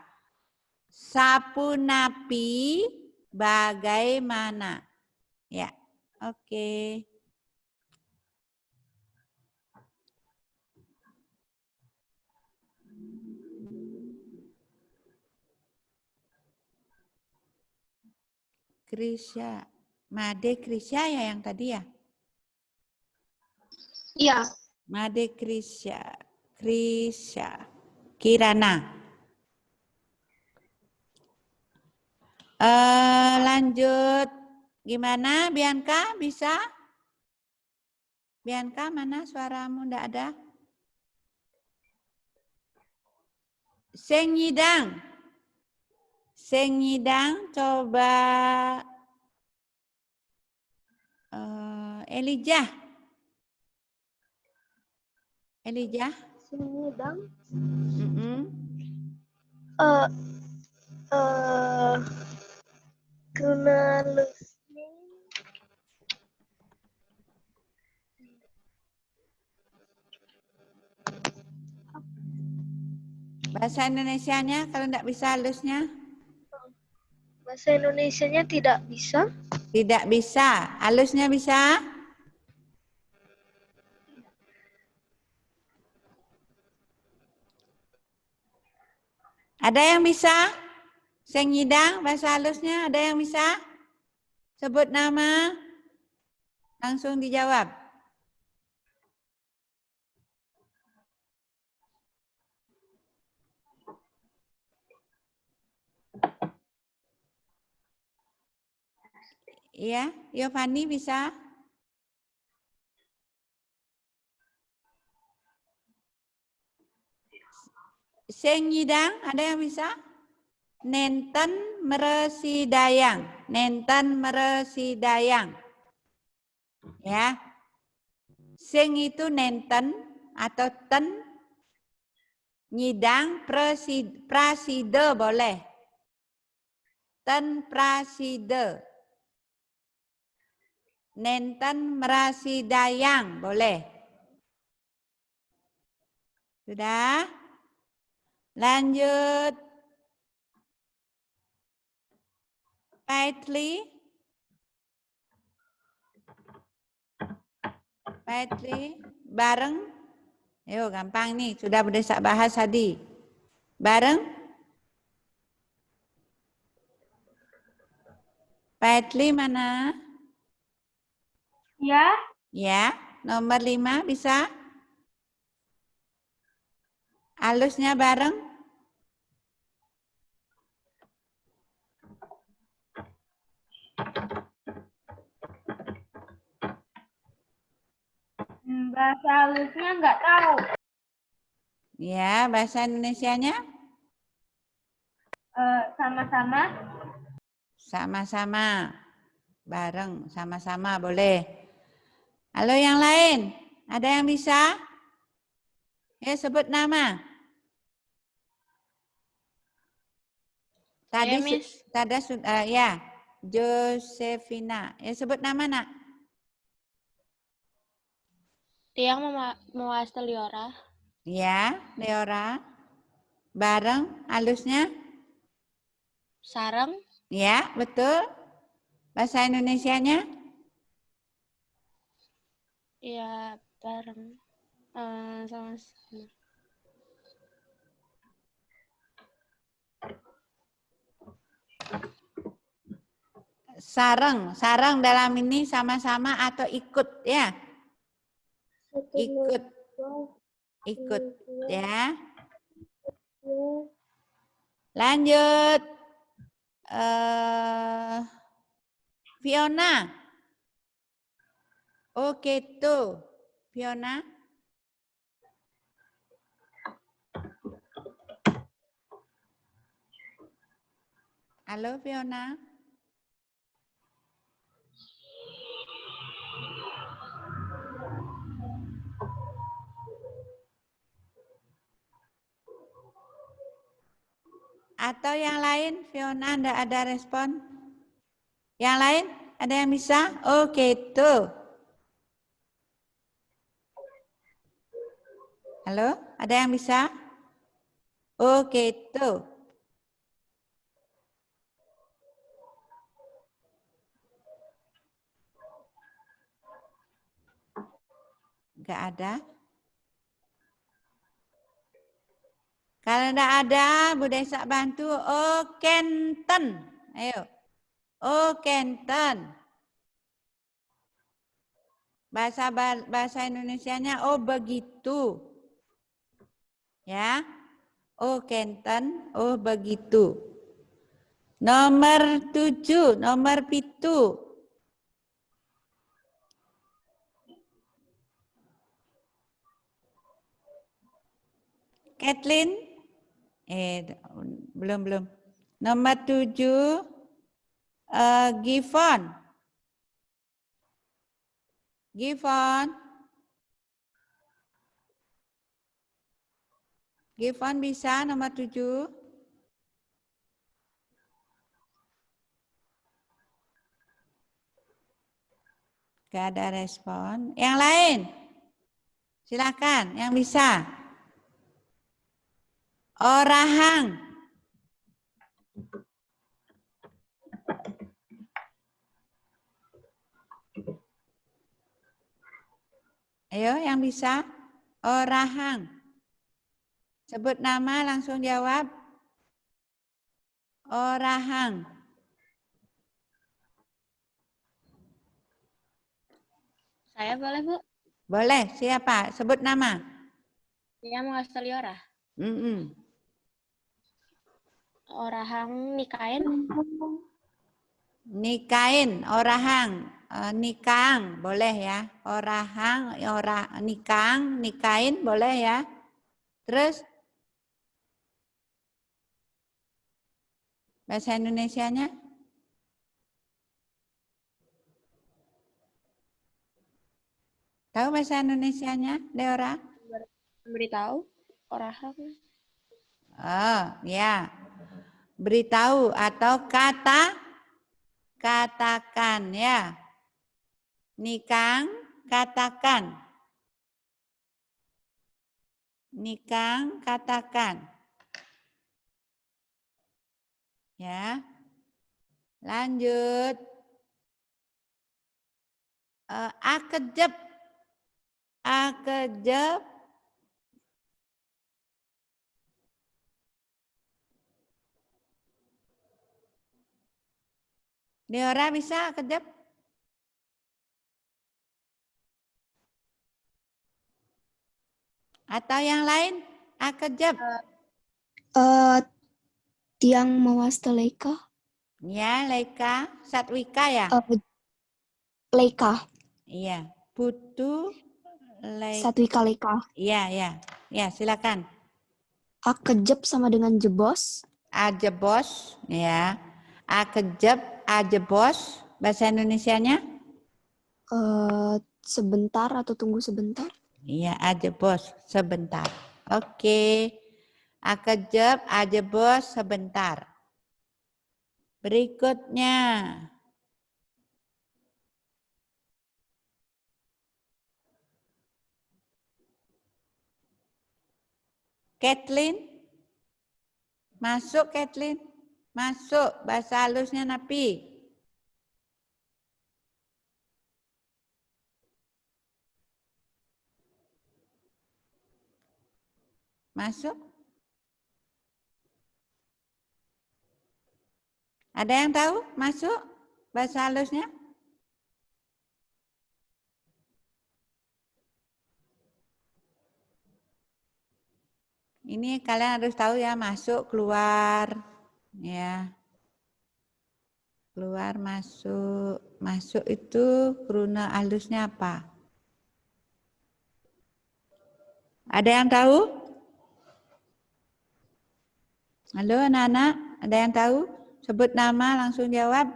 Sapunapi bagaimana. Ya, oke. Krisya. Made Krisya ya yang tadi ya? Iya. Made Krisya. Krisya. Kirana. Lanjut. Gimana Bianca? Bisa? Bianca mana suaramu enggak ada? Sengyidang. Sengyidang coba Elijah. Elijah. Sengyidang. Bahasa Indonesianya kalau enggak bisa halusnya? Bahasa Indonesianya tidak bisa. Tidak bisa. Halusnya bisa? Ada yang bisa? Sengyidang bahasa halusnya ada yang bisa? Sebut nama. Langsung dijawab. Iya, Yovani bisa? Sengyidang ada yang bisa? Nenten meresidayang. Nenten meresidayang. Ya. Sing itu nenten atau ten. Nyidang praside boleh. Ten praside. Nenten merasidayang boleh. Sudah? Lanjut. Paitli. Paitli. Bareng. Yuk gampang nih. Sudah berdesak bahas tadi. Bareng. Paitli mana? Ya. Ya. Nomor 5 bisa? Halusnya bareng. Bahasa halusnya nggak tahu. Ya, bahasa Indonesianya? Sama-sama. Sama-sama. Bareng, sama-sama boleh. Halo yang lain? Ada yang bisa? Ya, sebut nama. Tadi sudah ya. Josephina. Ya, sebut nama, Nak. Tiang Mewasta Liora. Ya, Leora. Bareng, halusnya? Sareng. Ya, betul. Bahasa Indonesianya? Ya, bareng. Sama-sama. Sareng dalam ini sama-sama atau ikut ya? Ikut ya. Lanjut. Fiona. Oke tuh. Fiona. Halo Fiona. Atau yang lain, Fiona, enggak ada respon? Yang lain, ada yang bisa? Oh, gitu. Halo, ada yang bisa? Oh, gitu. Enggak ada? Kalau enggak ada, Bu Desa bantu. Oh, Kenten. Ayo. Oh, Kenten. Bahasa Indonesianya oh begitu. Ya. Oh, Kenten. Oh, begitu. Nomor 7, nomor 7. Kathleen? Belum. Nomor 7, Givon. Givon bisa nomor 7? Gak ada respon. Yang lain? Silakan, yang bisa. Orahang. Ayo, yang bisa. Orahang. Sebut nama, langsung jawab. Orahang. Saya boleh, Bu? Boleh, siapa? Sebut nama. Saya mau ngasih Liora. Orahang nikain. Nikain, orahang. Nikang, boleh ya. Orahang, nikang, nikain, boleh ya. Terus? Bahasa Indonesianya? Tahu bahasa Indonesianya, Deora? Memberitahu, orahang. Oh, ya. Beritahu atau katakan ya. Nikang, katakan. Nikang, katakan. Ya. Lanjut. Akejep. Akejep. Deora bisa akejep? Atau yang lain? Akejep. Tiang Mawasta Leika. Ya, Leika. Satwika ya? Leika. Iya. Putu Leika. Satwika Leika. Iya. Ya, silakan. Akejep sama dengan jebos. Ajebos, ya. Akejep, ajebos. Bahasa Indonesianya? Sebentar atau tunggu sebentar. Iya, ajebos, sebentar. Oke. Akejep, ajebos, sebentar. Berikutnya. Kathleen? Masuk, Kathleen. Masuk, bahasa halusnya Napi. Masuk. Ada yang tahu? Masuk bahasa halusnya? Ini kalian harus tahu ya, masuk, keluar. Ya. Keluar, masuk. Masuk itu runa halusnya apa? Ada yang tahu? Halo anak-anak, ada yang tahu? Sebut nama, langsung jawab.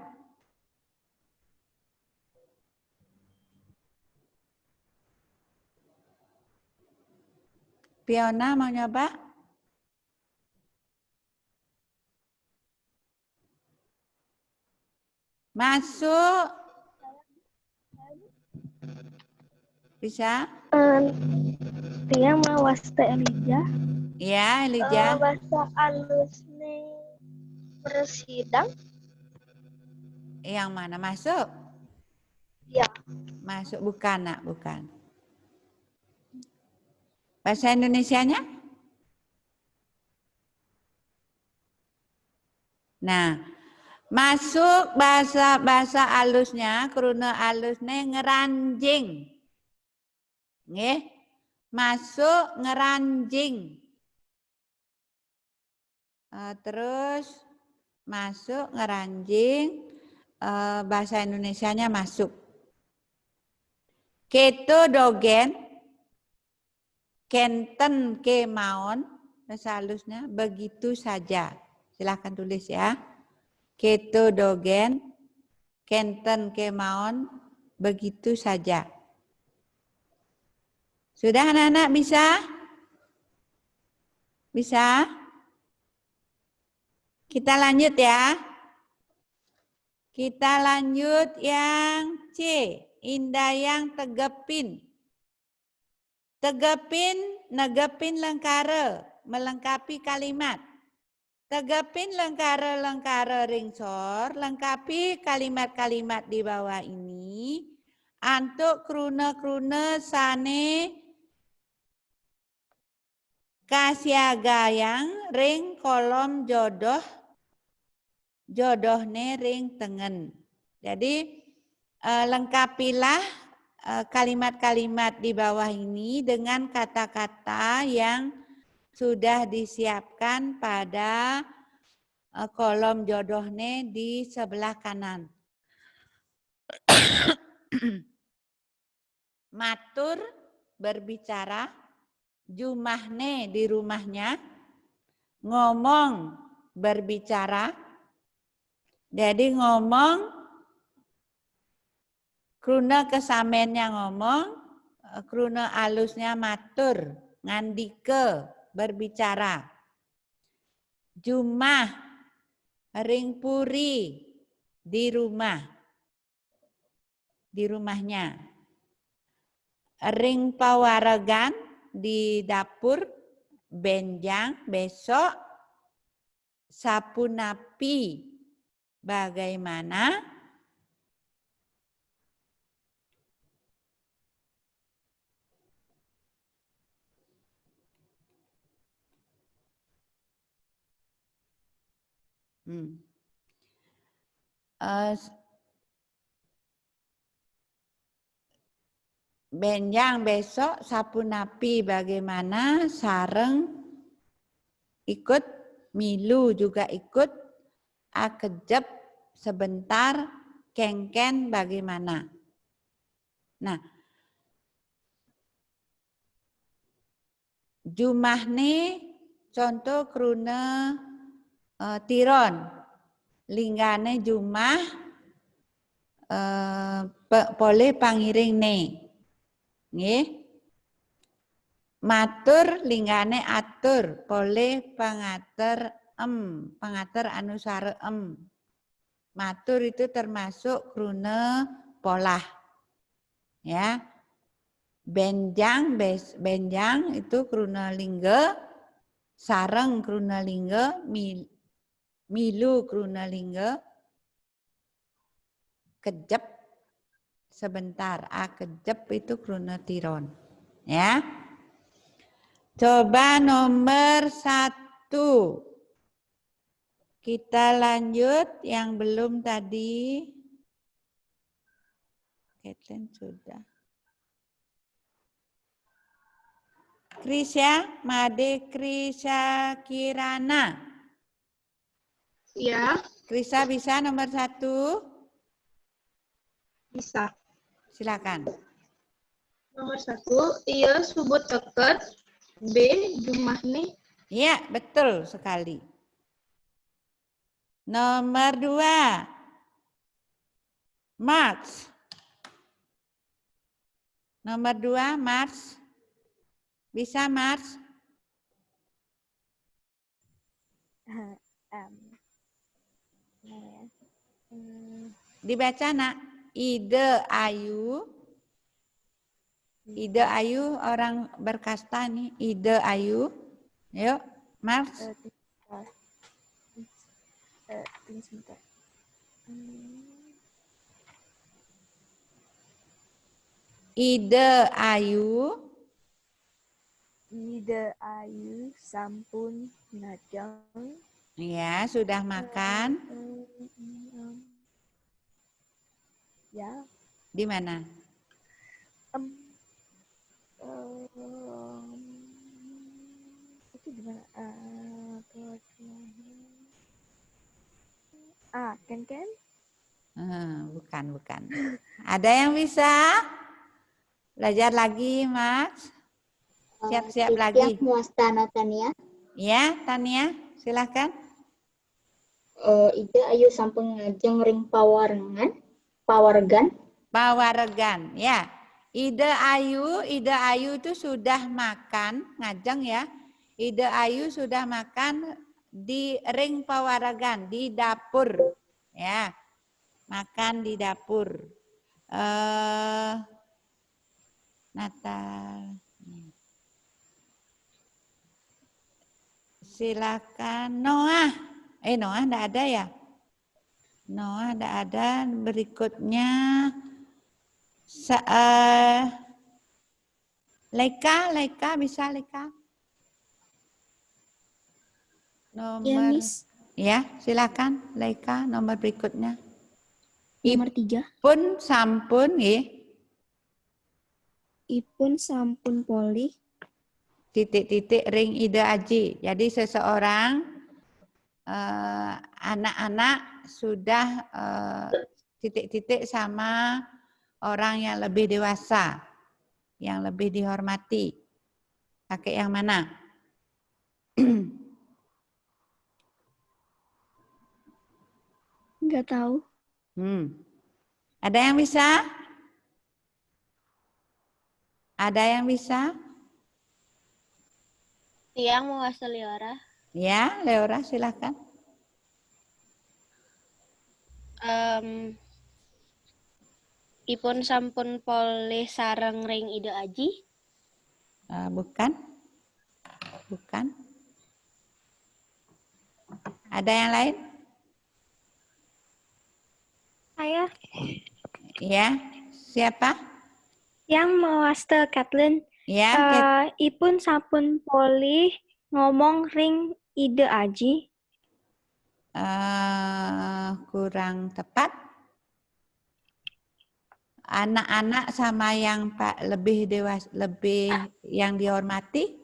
Fiona mau nyoba? Masuk. Bisa? Tia mawas teh Elijah. Ya, Elijah. Bahasa alusnya presiden. Yang mana masuk? Ya. Masuk, bukan nak, bukan. Bahasa Indonesianya? Nah, masuk bahasa alusnya, kuruna alusnya ngeranjing. Nggih. Masuk ngeranjing. Terus masuk ngeranjing, bahasa Indonesianya masuk. Keto dogen, kenten kemaon, bahasa halusnya begitu saja. Silahkan tulis ya. Keto dogen, kenten kemaon, begitu saja. Sudah anak-anak bisa? Bisa? Kita lanjut ya. Kita lanjut yang C. Indayang tegepin. Tegepin, negepin lengkara. Melengkapi kalimat. Tegepin lengkara-lengkara ringsor. Lengkapi kalimat-kalimat di bawah ini. Antuk kruna-kruna sane kasiagayang ring kolom jodoh. Jodohne ring tengen. Jadi lengkapilah kalimat-kalimat di bawah ini dengan kata-kata yang sudah disiapkan pada kolom jodohne di sebelah kanan. Matur, berbicara. Jumahne, di rumahnya. Ngomong, berbicara. Jadi ngomong, kruna kesamennya ngomong, kruna alusnya matur, ngandike, berbicara. Jumah, ring puri, di rumah, di rumahnya. Ring pawaragan, di dapur. Benjang, besok. Sapu napi, bagaimana? Benjang besok, sapu napi bagaimana? Sareng ikut, milu juga ikut, akejep sebentar, kengken bagaimana. Nah, jumahne contoh kruna tiron, linggane jumah boleh pangiring ne, nggih. Matur linggane atur, boleh pangater pangater anu sare Matur itu termasuk kruna polah. Ya. Benjang benjang itu kruna lingga, sareng kruna lingga, milu kruna lingga, kejep sebentar, kejep itu kruna tiron. Ya. Coba nomor 1. Kita lanjut yang belum tadi. Kathleen sudah. Krisya, Made Krisya Kirana. Ya. Krisya bisa nomor 1? Bisa. Silakan. Nomor 1, iya subut teket. B, jumahne. Iya, betul sekali. Nomor 2. March. Nomor 2, March. Bisa, March? Dibaca nak. Ide Ayu. Ide Ayu orang berkasta nih. Ide Ayu. Yuk, Mars. Sebentar. Ide Ayu. Ide Ayu sampun ngajeng. Ya, sudah makan. Ya. Di mana? Itu gimana? Ken? Bukan. Ada yang bisa? Belajar lagi, Mas. Siap-siap lagi. Muastana Tania. Ya, Tania, silakan. Ide Ayu sampun ngajeng ring pawargan. Pawargan, ya. Ide Ayu itu sudah makan, ngajeng ya. Ide Ayu sudah makan di ring pawargan, di dapur. Ya, makan di dapur. Natal. Silakan Noah. Noah enggak ada ya? Noah enggak ada. Berikutnya Leika bisa Leika? Nomor Ya, Miss. Ya, silakan Leika nomor berikutnya. Nomor 3. Ipun sampun nggih. Ipun sampun polih. Titik-titik ring ide aji. Jadi seseorang anak-anak sudah titik-titik sama orang yang lebih dewasa, yang lebih dihormati. Pakai yang mana? Nggak tahu. Ada yang bisa? Ada yang bisa? Tiang mau ngasih Leora. Ya, Leora silakan. Ipun sampun polih sareng ring ide aji. Bukan. Ada yang lain? Saya. Ya, siapa? Yang mewaste Kathleen. Ya, Ipun sampun polih ngomong ring ide aji. Kurang tepat. Anak-anak sama yang lebih dewasa, lebih yang dihormati.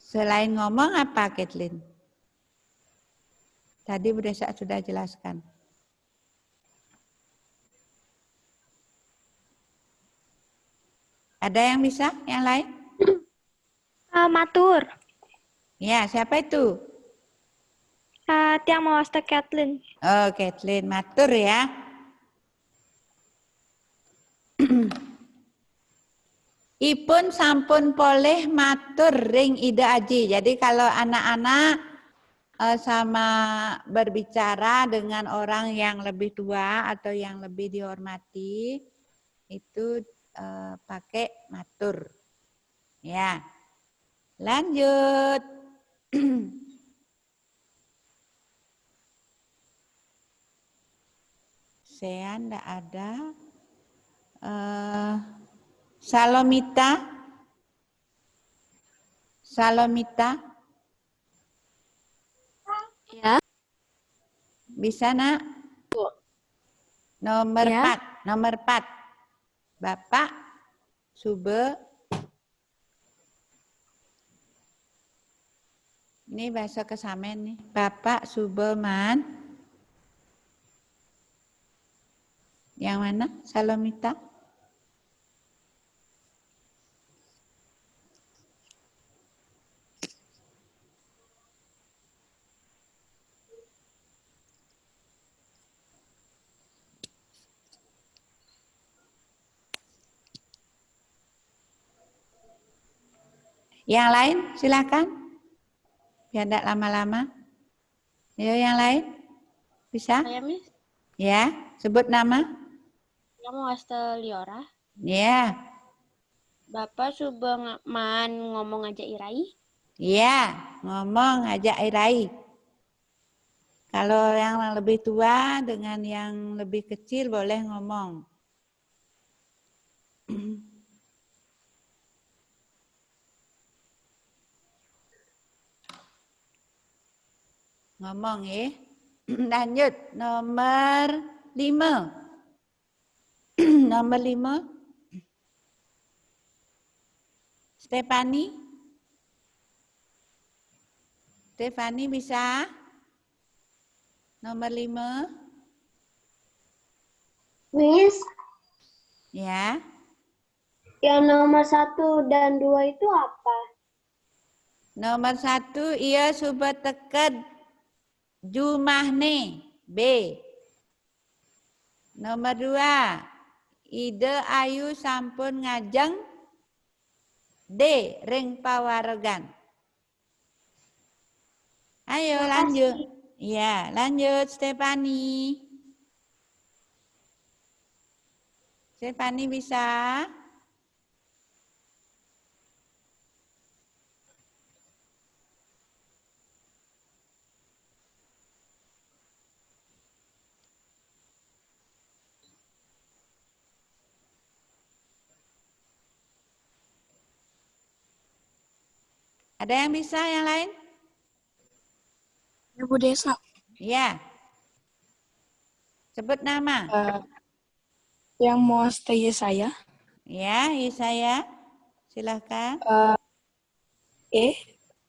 Selain ngomong apa, Kathleen? Tadi Bu Desa sudah jelaskan. Ada yang bisa? Yang lain? Matur. Ya, siapa itu? Tiang mewaste Kathleen. Oh, Kathleen, matur ya. Ipun sampun poleh matur ring ide aji. Jadi kalau anak-anak sama berbicara dengan orang yang lebih tua atau yang lebih dihormati, itu pakai matur. Ya. Lanjut. Saya enggak ada. Salomita. Ya. Bisa, Nak? Nomor 4. Bapak Sube. Ini bahasa Kesamen nih. Bapak Subeman. Yang mana? Salomita? Yang lain silakan. Biar tidak lama-lama. Ayo yang lain. Bisa? Saya, Miss. Ya, sebut nama. Kamu Asteliora. Ya. Bapak Subeman ngomong aja Irai. Ya, ngomong ajak Irai. Kalau yang lebih tua dengan yang lebih kecil boleh ngomong. Ngomong ya. Lanjut, nomor 5. Nomor 5. Stefani. Stefani bisa? Nomor 5. Miss, Ya. yang nomor 1 dan 2 itu apa? Nomor 1 ia sudah tekan jumahne B. Nomor 2 ide ayu sampun ngajeng D. Ring pawaregan. Ayo lanjut. Ya, lanjut Stefani. Stefani bisa? Ada yang bisa yang lain? Ibu Desa. Ya. Sebut nama. Yang mau stay saya. Ya, Yesaya. Silahkan.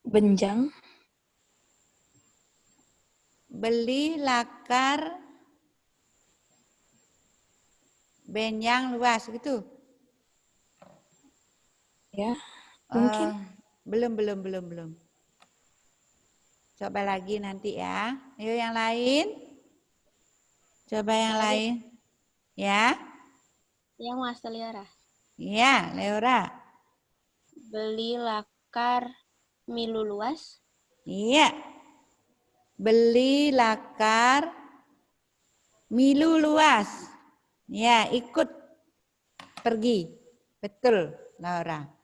Benjang. Beli lakar benjang luas gitu. Ya, mungkin. Belum. Coba lagi nanti ya. Ayo yang lain. Coba yang lain. Ya. Yang mau Asteliora. Ya, Leora. Beli lakar milu luas. Iya. Beli lakar milu luas. Ya, ikut pergi. Betul, Laura.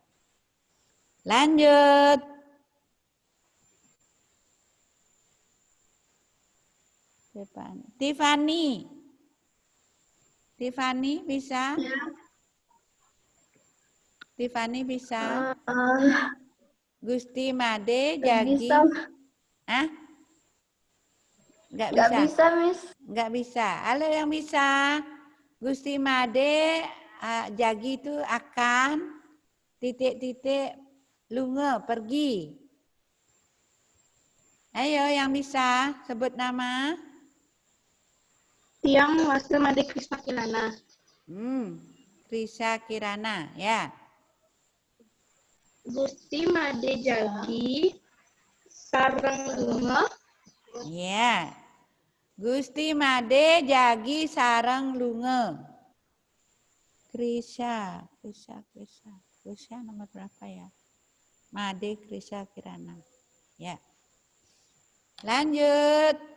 Lanjut. Tiffany. Tiffany bisa? Tiffany bisa? Gusti Made Jagi. Ah? Enggak bisa. Nggak bisa, Miss. Enggak bisa. Halo yang bisa. Gusti Made Jagi itu akan titik-titik lunge pergi. Ayo yang bisa sebut nama. Tiang Master Made Krishna Kirana. Krisa Kirana, ya. Gusti Made Jagi sareng lunga. Ya. Gusti Made Jagi sareng lunge. Krisa nomor berapa ya? Made Krisa Kirana. Ya. Lanjut.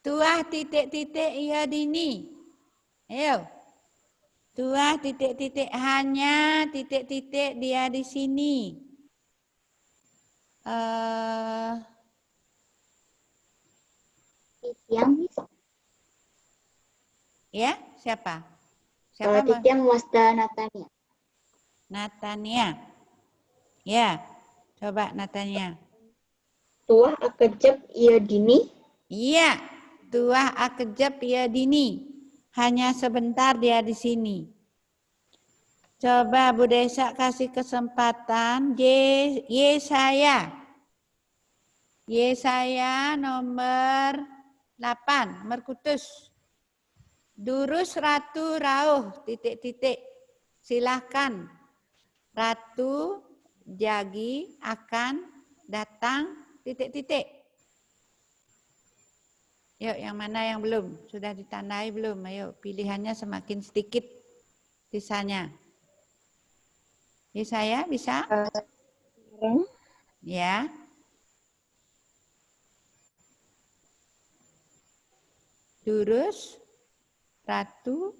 Tuah titik-titik iya dini. Ayo. Tuah titik-titik hanya titik-titik dia di sini. Ya, siapa? Titiang Wasda Natania. Natania. Ya, coba Natania. Tuah akejep iya dini. Iya, tuah akejep iya dini. Hanya sebentar dia di sini. Coba Bu Desa kasih kesempatan. Yesaya. Yesaya nomor 8, Merkutus. Durus Ratu Rauh, titik-titik. Silahkan. Ratu Jagi akan datang, titik-titik. Yuk, yang mana yang belum? Sudah ditandai belum? Ayo, pilihannya semakin sedikit sisanya. Yesaya bisa? Ya. Durus, Ratu.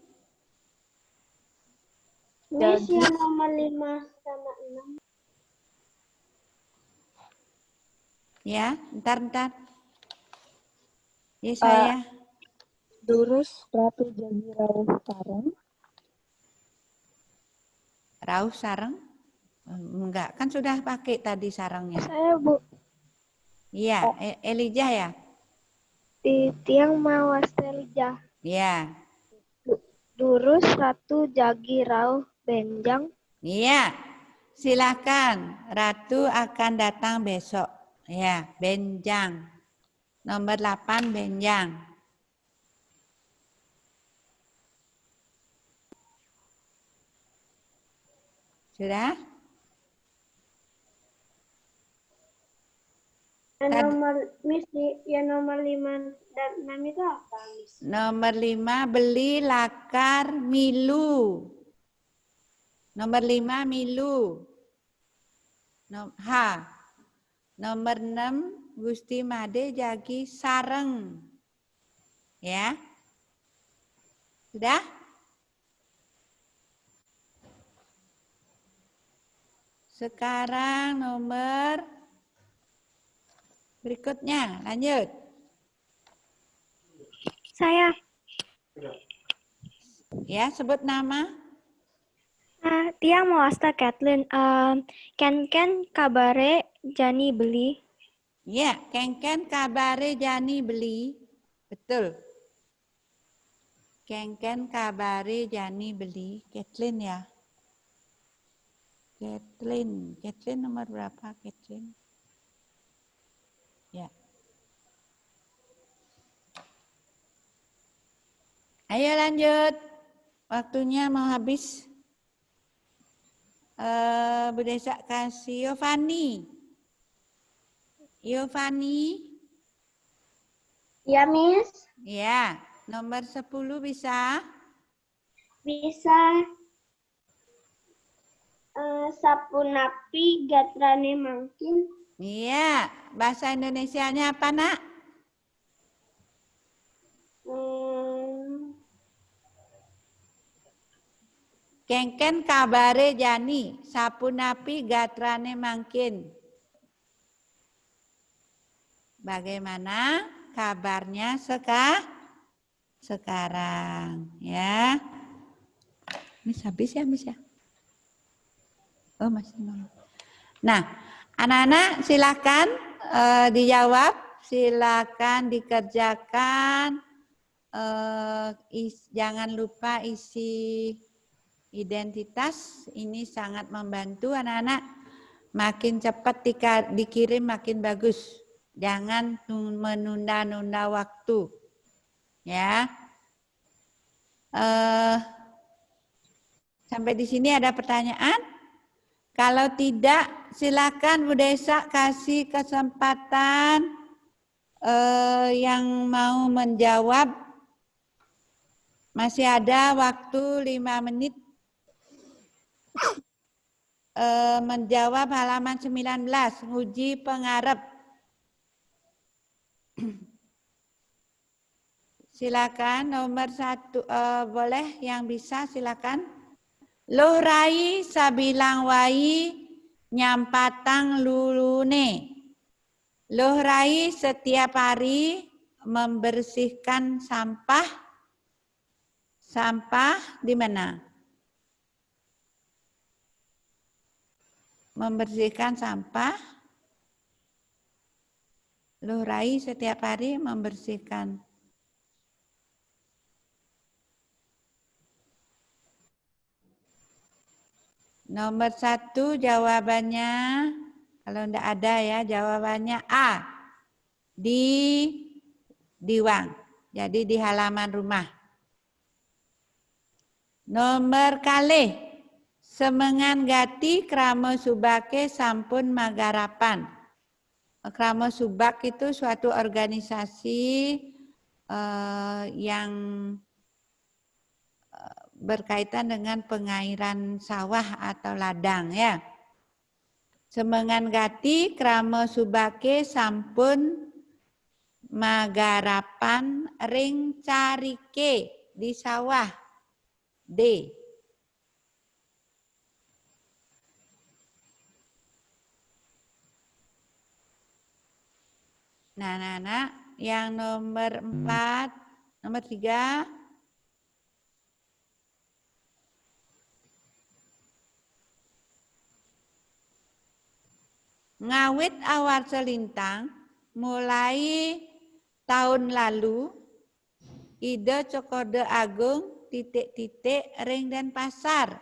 Miss, yang nomor 5 sama 6. Ya, ntar. Ya, saya. Durus, Ratu, Jagi, Rauh, Sareng. Rauh, Sareng? Enggak, kan sudah pakai tadi sarengnya. Saya, Bu. Iya, Elijah ya? Di tiang Mawastelja. Iya. Durus, Ratu, Jagi, Rauh, Benjang. Iya. Silakan. Ratu akan datang besok. Ya, Benjang. Nomor 8 Benjang. Sudah? Yang nomor 5 dan 6 itu apa, Miss? Nomor 5 beli lakar milu. Nomor 5 milu. H. Nomor 6 Gusti Made Jagi Sareng. Ya. Sudah? Sekarang nomor berikutnya, lanjut. Saya. Ya, sebut nama. Tiang Mawasta Kathleen. Ken kabare Jani beli. Ya, Ken kabare Jani beli. Betul. Ken kabare Jani beli. Kathleen ya. Kathleen nomor berapa Kathleen? Ya. Ayo lanjut. Waktunya mau habis. Bu Desa kasih Yovani. Ya, Miss. Ya, nomor 10 bisa? Bisa. Sapu napi gatrane mangkin. Iya, bahasa Indonesianya apa, Nak? Ken kabare Jani, sapu napi gatrane mangkin. Bagaimana kabarnya sekarang? Ya. Miss habis ya, Miss ya? Oh, masih mau. Nah, anak-anak silakan dijawab, silakan dikerjakan. Jangan lupa isi identitas, ini sangat membantu anak-anak. Makin cepat dikirim makin bagus. Jangan menunda-nunda waktu. Ya. Sampai di sini ada pertanyaan? Kalau tidak, silakan Bu Desa kasih kesempatan yang mau menjawab. Masih ada waktu 5 menit. Menjawab halaman 19, uji pengarep. Silakan nomor 1, boleh yang bisa silakan. Luh rai sabilang wai nyampatang lulune. Luh rai setiap hari membersihkan sampah. Sampah di mana? Membersihkan sampah. Luh rai setiap hari membersihkan. Nomor 1 jawabannya, kalau tidak ada ya, jawabannya A. Di Diwang. Jadi di halaman rumah. Nomor kalih, semengan gati kramo subake sampun magarapan. Kramo subak itu suatu organisasi yang berkaitan dengan pengairan sawah atau ladang ya. Semengan gati kramo subake sampun magarapan ring carike di sawah. D. Nah, yang nomor 4, nomor 3. Ngawit awal selintang, mulai tahun lalu, ide Cokode Agung, titik-titik, ring Denpasar.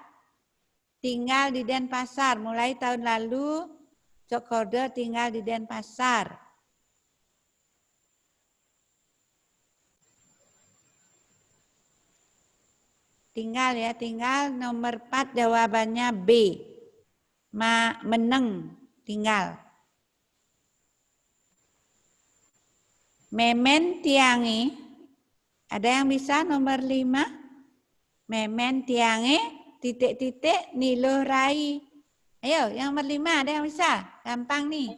Tinggal di Denpasar, mulai tahun lalu, Cokode tinggal di Denpasar. Tinggal nomor 4 jawabannya B. Meneng, tinggal. Memen tiangi, ada yang bisa nomor 5? Memen tiangi, titik-titik, niluh rai. Ayo, yang nomor 5 ada yang bisa? Gampang nih.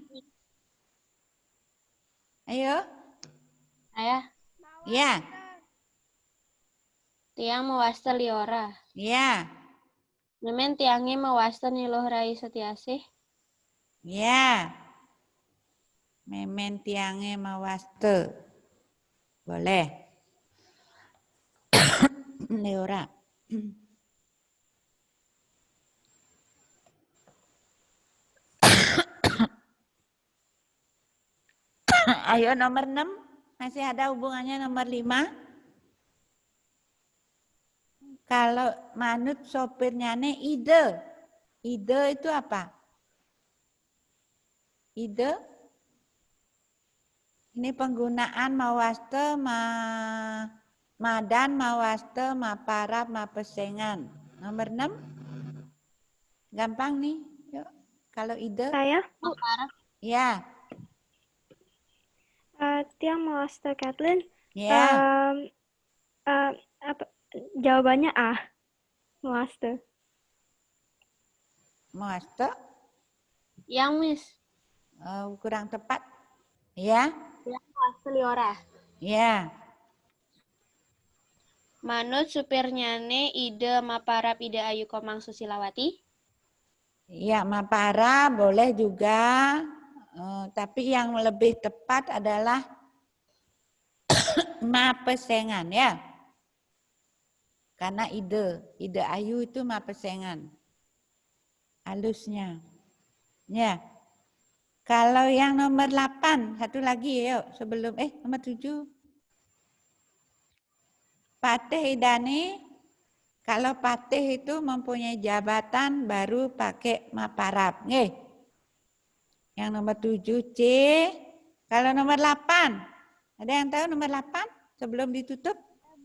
Ayo. Ayah. Ya. Tiang mewasta liora. Ya. Memen tiangi mewasta niluh rai setiasih. Ya. Memen tiange mawaste. Boleh. Leora. Ayo nomor 6. Masih ada hubungannya nomor 5. Kalau manut sopirnya nih ide. Ide itu apa? Ide? Ini penggunaan mawaste, madan, mawaste, maparap, mapesengan. Nomor 6. Gampang nih. Yuk. Kalau ide. Saya, Bu. Ya. Tiang mawaste Kathleen. Ya. Jawabannya A. Mawaste. Mawaste? Yang, Miss. Kurang tepat. Ya. Yang mawaste liora. Ya. Manut supirnyane ide maparap ide Ayu Komang Susilawati. Ya, mapara boleh juga. Tapi yang lebih tepat adalah mapesengan ya. Karena ide Ayu itu mapesengan. Halusnya. Ya. Kalau yang nomor 8, satu lagi yuk sebelum nomor 7. Patih idane, kalau patih itu mempunyai jabatan baru pakai maparap. Nggih. Yang nomor 7 C. Kalau nomor 8, ada yang tahu nomor 8 sebelum ditutup?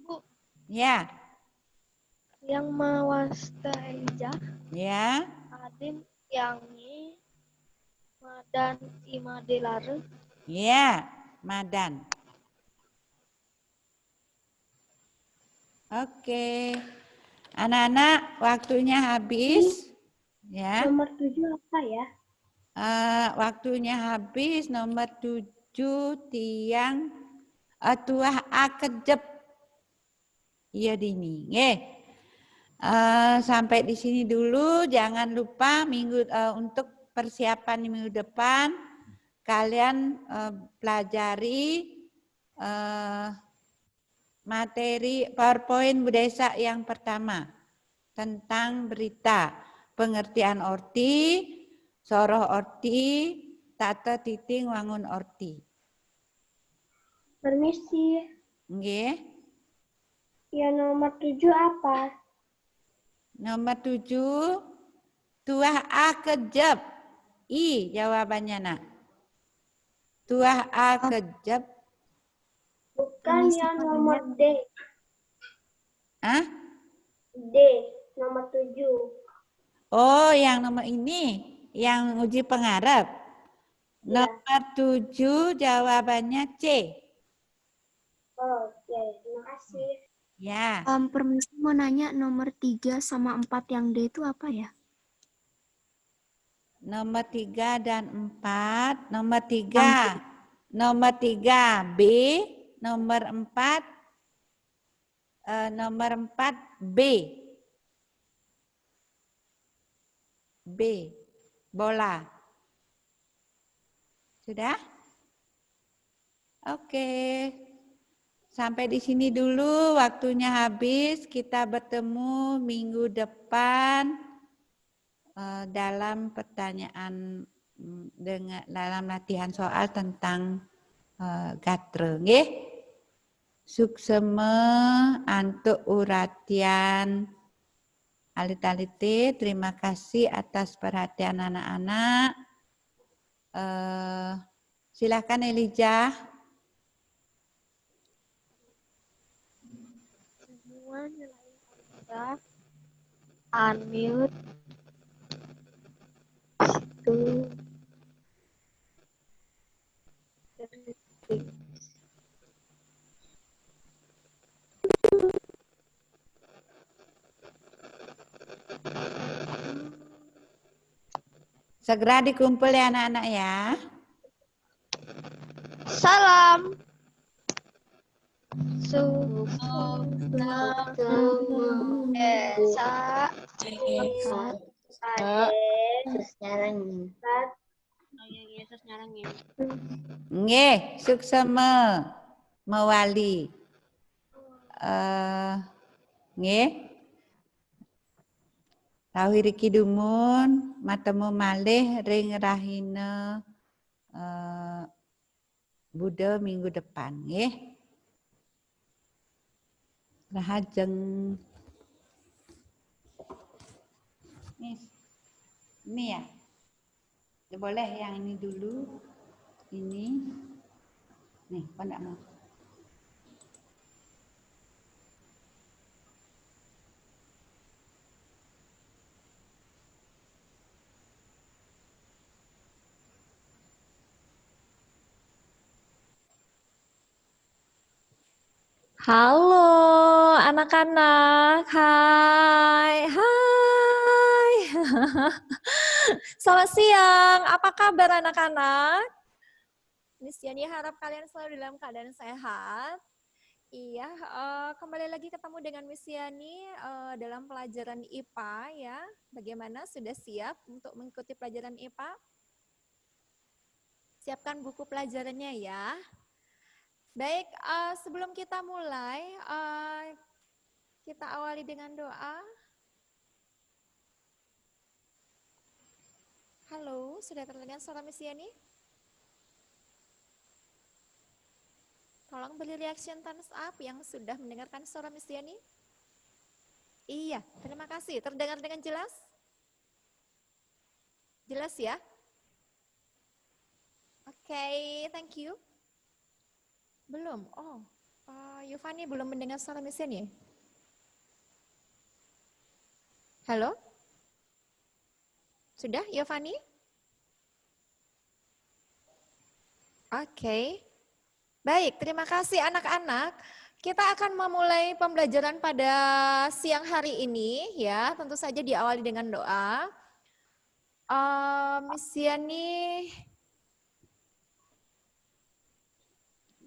Bu. Ya. Yang mawasta Elijah. Ya. Adin tiangi madan imadelare. Ya, madan. Oke. Anak-anak, waktunya habis. Ya. Nomor 7 apa ya? Waktunya habis. Nomor 7 tiang tuah akejep. Iya dini. Sampai di sini dulu. Jangan lupa untuk persiapan di minggu depan kalian pelajari materi PowerPoint Budesa yang pertama tentang berita, pengertian orti, soroh orti, tata titing wangun orti. Permisi. Nggih. Ya nomor 7 apa? Nomor 7 tuah akejep. I jawabannya nak. Tuah akejep. Bukan yang nomor D. Hah? D, nomor 7. Oh, yang nomor ini, yang uji pengarap. Ya. Nomor 7 jawabannya C. Oke, terima kasih. Ya. Permisi mau nanya nomor 3 sama 4 yang D itu apa ya? Nomor 3 dan 4, nomor 3. Nomor 3 B, nomor 4 B. B, bola. Sudah? Oke. Sampai di sini dulu, waktunya habis. Kita bertemu minggu depan dalam pertanyaan dalam latihan soal tentang gatre, nggih. Sukseme antuk uratian alit-alite. Terima kasih atas perhatian anak-anak. Silakan Elijah. Semua nyalain kamera, unmute, itu, Segera dikumpul ya anak-anak ya. Salam. Yesus nyarangin. Nggih, sukseme mewali. Nggih. Tauhir kidumun matemu malih ring rahina Buddha minggu depan, nggih. Rahajeng. Ini ya. Boleh yang ini dulu. Ini. Nih, kok enggak mau. Halo anak-anak, hai. Selamat siang, apa kabar anak-anak? Miss Yani harap kalian selalu dalam keadaan sehat. Iya, kembali lagi ketemu dengan Miss Yani dalam pelajaran IPA ya. Bagaimana, sudah siap untuk mengikuti pelajaran IPA? Siapkan buku pelajarannya ya. Baik, sebelum kita mulai, kita awali dengan doa. Halo, sudah terdengar suara Miss Yani? Tolong beri reaction thumbs up yang sudah mendengarkan suara Miss Yani. Iya, terima kasih. Terdengar dengan jelas? Jelas ya? Oke, thank you. Belum? Oh, Yovani belum mendengar suara Miss Yani? Halo? Sudah, Yovani? Oke. Baik, terima kasih anak-anak. Kita akan memulai pembelajaran pada siang hari ini ya. Tentu saja diawali dengan doa. Miss Yani,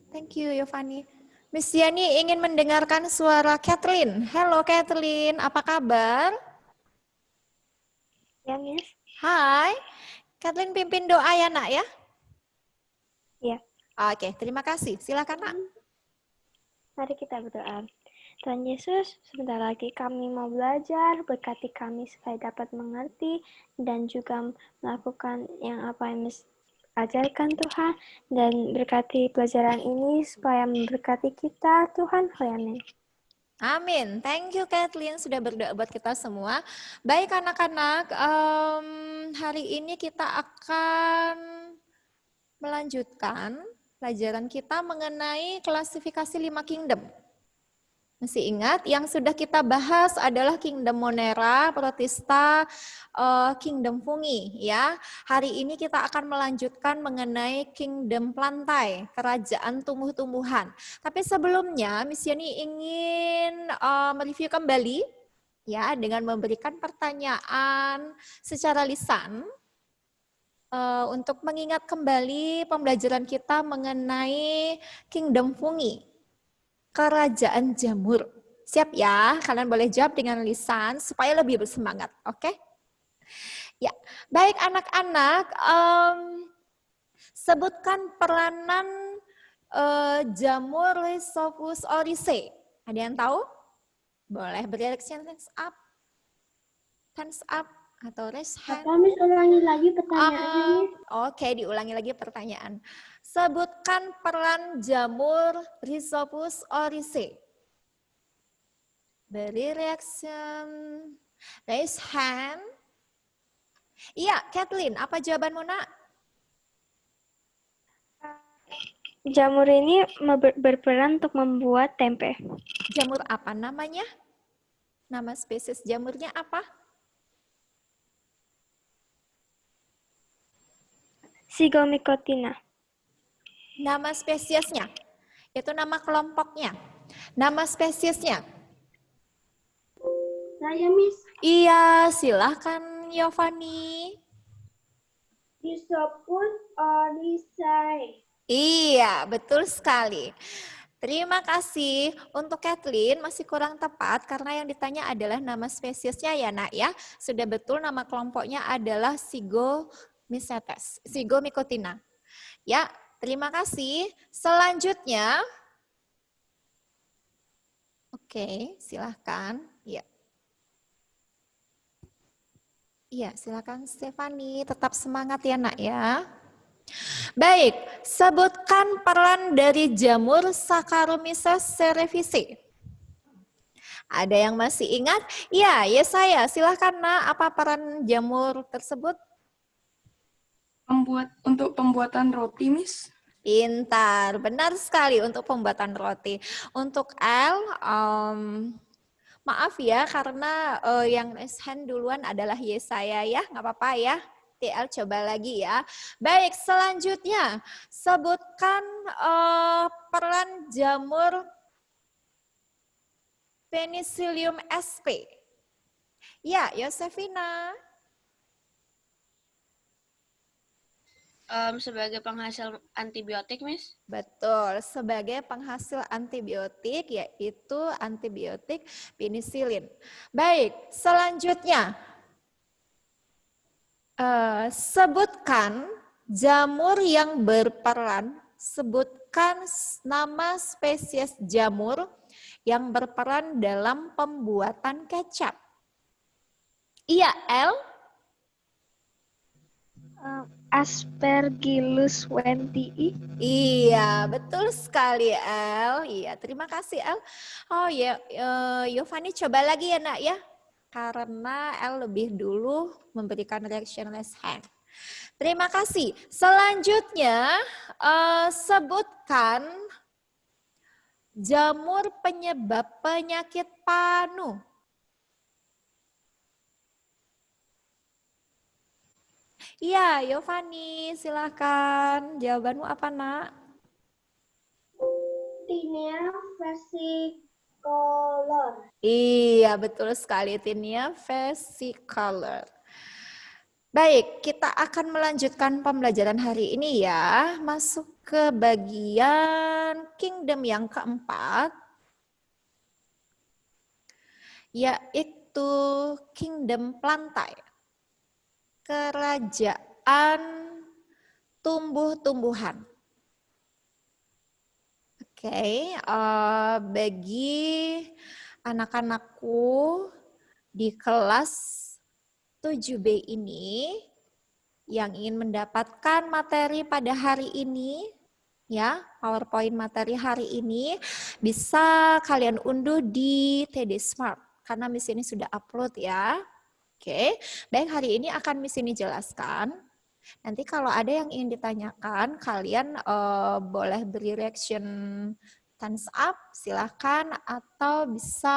thank you, Yovani. Miss Yani ingin mendengarkan suara Kathleen. Halo Kathleen, apa kabar? Ya, Miss. Hai, Kathleen pimpin doa ya nak ya? Ya. Oke, terima kasih. Silakan nak. Mari kita berdoa. Tuhan Yesus, sebentar lagi kami mau belajar, berkati kami supaya dapat mengerti dan juga melakukan yang apa yang Miss ajarkan Tuhan, dan berkati pelajaran ini supaya memberkati kita Tuhan. Amin. Amin. Thank you Kathleen sudah berdoa buat kita semua. Baik anak-anak, hari ini kita akan melanjutkan pelajaran kita mengenai klasifikasi 5 kingdom. Masih ingat yang sudah kita bahas adalah Kingdom Monera, Protista, Kingdom Fungi ya. Hari ini kita akan melanjutkan mengenai Kingdom Plantae, kerajaan tumbuh-tumbuhan. Tapi sebelumnya Miss Yani ingin mereview kembali ya dengan memberikan pertanyaan secara lisan. untuk mengingat kembali pembelajaran kita mengenai Kingdom Fungi, Kerajaan Jamur. Siap ya? Kalian boleh jawab dengan lisan supaya lebih bersemangat, oke? Ya, baik anak-anak, sebutkan peranan jamur Rhizopus oryzae. Ada yang tahu? Boleh bereaction thumbs up atau raise hand. Apa, Miss, ulangi lagi pertanyaannya, Miss? Oke, diulangi lagi pertanyaan. Sebutkan peran jamur Rhizopus oryzae. Beri reaction, raise hand. Iya, Kathleen, apa jawabanmu, Nak? Jamur ini berperan untuk membuat tempe. Jamur apa namanya? Nama spesies jamurnya apa? Zygomycotina. Nama spesiesnya? Itu nama kelompoknya. Nama spesiesnya? Saya, Miss. Iya, silahkan Yovani. Rhizopus oryzae. Iya, betul sekali. Terima kasih. Untuk Kathleen masih kurang tepat karena yang ditanya adalah nama spesiesnya ya, Nak ya. Sudah betul nama kelompoknya adalah Zygomycotina. Ya, terima kasih. Selanjutnya, oke, silahkan. Ya. Iya, silakan Stefani. Tetap semangat ya, Nak ya. Baik, sebutkan peran dari jamur Saccharomyces cerevisiae. Ada yang masih ingat? Ya, saya. Silahkan, Nak. Apa peran jamur tersebut? Untuk pembuatan roti, Miss. Pintar, benar sekali untuk pembuatan roti. Untuk L, maaf ya karena yang raise hand duluan adalah saya ya, nggak apa-apa ya. TL coba lagi ya. Baik, selanjutnya sebutkan peran jamur Penicillium sp. Ya, Yosefina. Sebagai penghasil antibiotik, Miss? Betul, sebagai penghasil antibiotik yaitu antibiotik penicillin. Baik, selanjutnya sebutkan jamur yang berperan, sebutkan nama spesies jamur yang berperan dalam pembuatan kecap. Iya, El? Aspergillus wentii. Iya, betul sekali, El. Iya, terima kasih, El. Oh ya, Yovani coba lagi ya, Nak ya. Karena El lebih dulu memberikan reactionless hand. Terima kasih. Selanjutnya, sebutkan jamur penyebab penyakit panu. Iya, Yovani, silakan. Jawabanmu apa, Nak? Tinea versicolor. Iya, betul sekali. Tinea versicolor. Baik, kita akan melanjutkan pembelajaran hari ini ya. Masuk ke bagian kingdom yang keempat. Yaitu kingdom plantae. Kerajaan tumbuh-tumbuhan. Oke, bagi anak-anakku di kelas 7B ini yang ingin mendapatkan materi pada hari ini, ya, PowerPoint materi hari ini, bisa kalian unduh di TD Smart karena Miss ini sudah upload ya. Oke, baik, hari ini akan Miss ini jelaskan. Nanti kalau ada yang ingin ditanyakan, kalian boleh beri reaction thumbs up, silahkan, atau bisa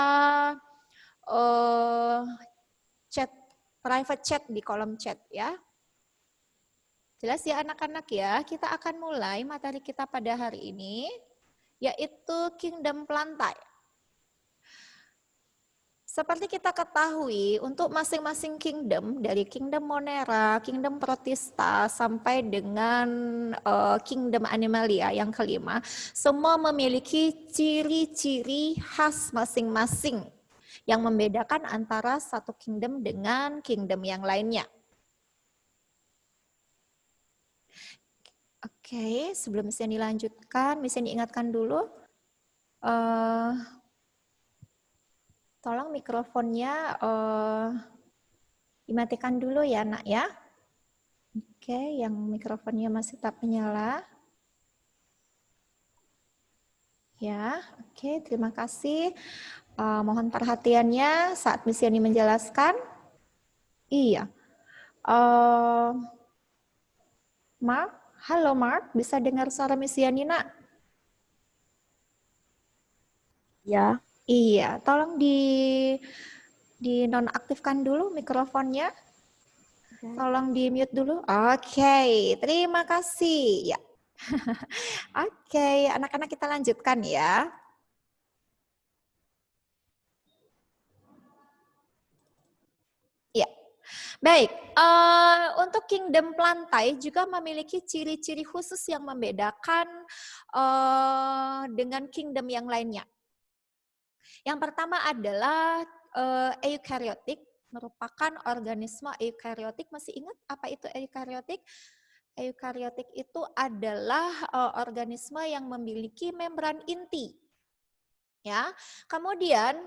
chat, private chat di kolom chat ya. Jelas ya anak-anak ya, kita akan mulai materi kita pada hari ini, yaitu Kingdom Plantae. Seperti kita ketahui, untuk masing-masing kingdom, dari kingdom Monera, kingdom Protista, sampai dengan kingdom Animalia yang kelima, semua memiliki ciri-ciri khas masing-masing yang membedakan antara satu kingdom dengan kingdom yang lainnya. Oke, sebelum saya dilanjutkan, bisa diingatkan dulu. Tolong mikrofonnya dimatikan dulu ya, Nak ya. Oke, yang mikrofonnya masih tetap menyala. Ya, oke, terima kasih. Mohon perhatiannya saat Miss Yani menjelaskan. Iya. Mark, halo Mark, bisa dengar suara Miss Yani, Nak? Ya. Iya, tolong dinonaktifkan dulu mikrofonnya. Tolong di mute dulu. Oke, terima kasih. Ya. Oke, anak-anak kita lanjutkan ya. Ya, baik. Untuk kingdom plantae juga memiliki ciri-ciri khusus yang membedakan dengan kingdom yang lainnya. Yang pertama adalah eukaryotik, merupakan organisme eukaryotik. Masih ingat apa itu eukaryotik? Eukaryotik itu adalah organisme yang memiliki membran inti. Ya, kemudian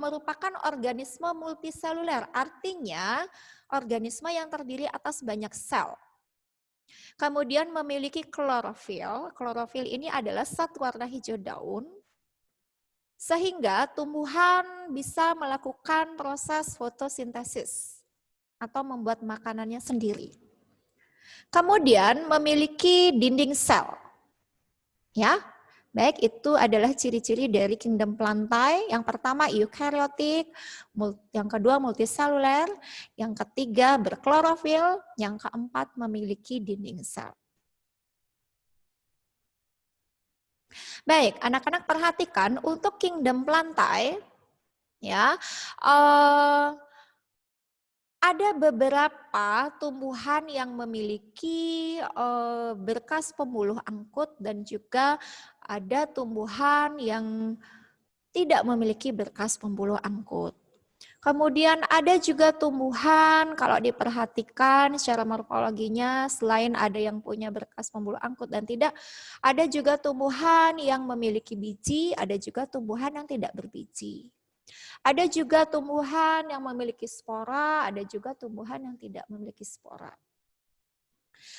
merupakan organisme multiseluler, artinya organisme yang terdiri atas banyak sel. Kemudian memiliki klorofil. Klorofil ini adalah zat warna hijau daun, sehingga tumbuhan bisa melakukan proses fotosintesis atau membuat makanannya sendiri. Kemudian memiliki dinding sel. Ya, baik, itu adalah ciri-ciri dari kingdom plantae. Yang pertama eukaryotik, yang kedua multiseluler, yang ketiga berklorofil, yang keempat memiliki dinding sel. Baik, anak-anak perhatikan untuk kingdom plantae, ya, ada beberapa tumbuhan yang memiliki berkas pembuluh angkut dan juga ada tumbuhan yang tidak memiliki berkas pembuluh angkut. Kemudian ada juga tumbuhan, kalau diperhatikan secara morfologinya, selain ada yang punya berkas pembuluh angkut dan tidak, ada juga tumbuhan yang memiliki biji, ada juga tumbuhan yang tidak berbiji. Ada juga tumbuhan yang memiliki spora, ada juga tumbuhan yang tidak memiliki spora.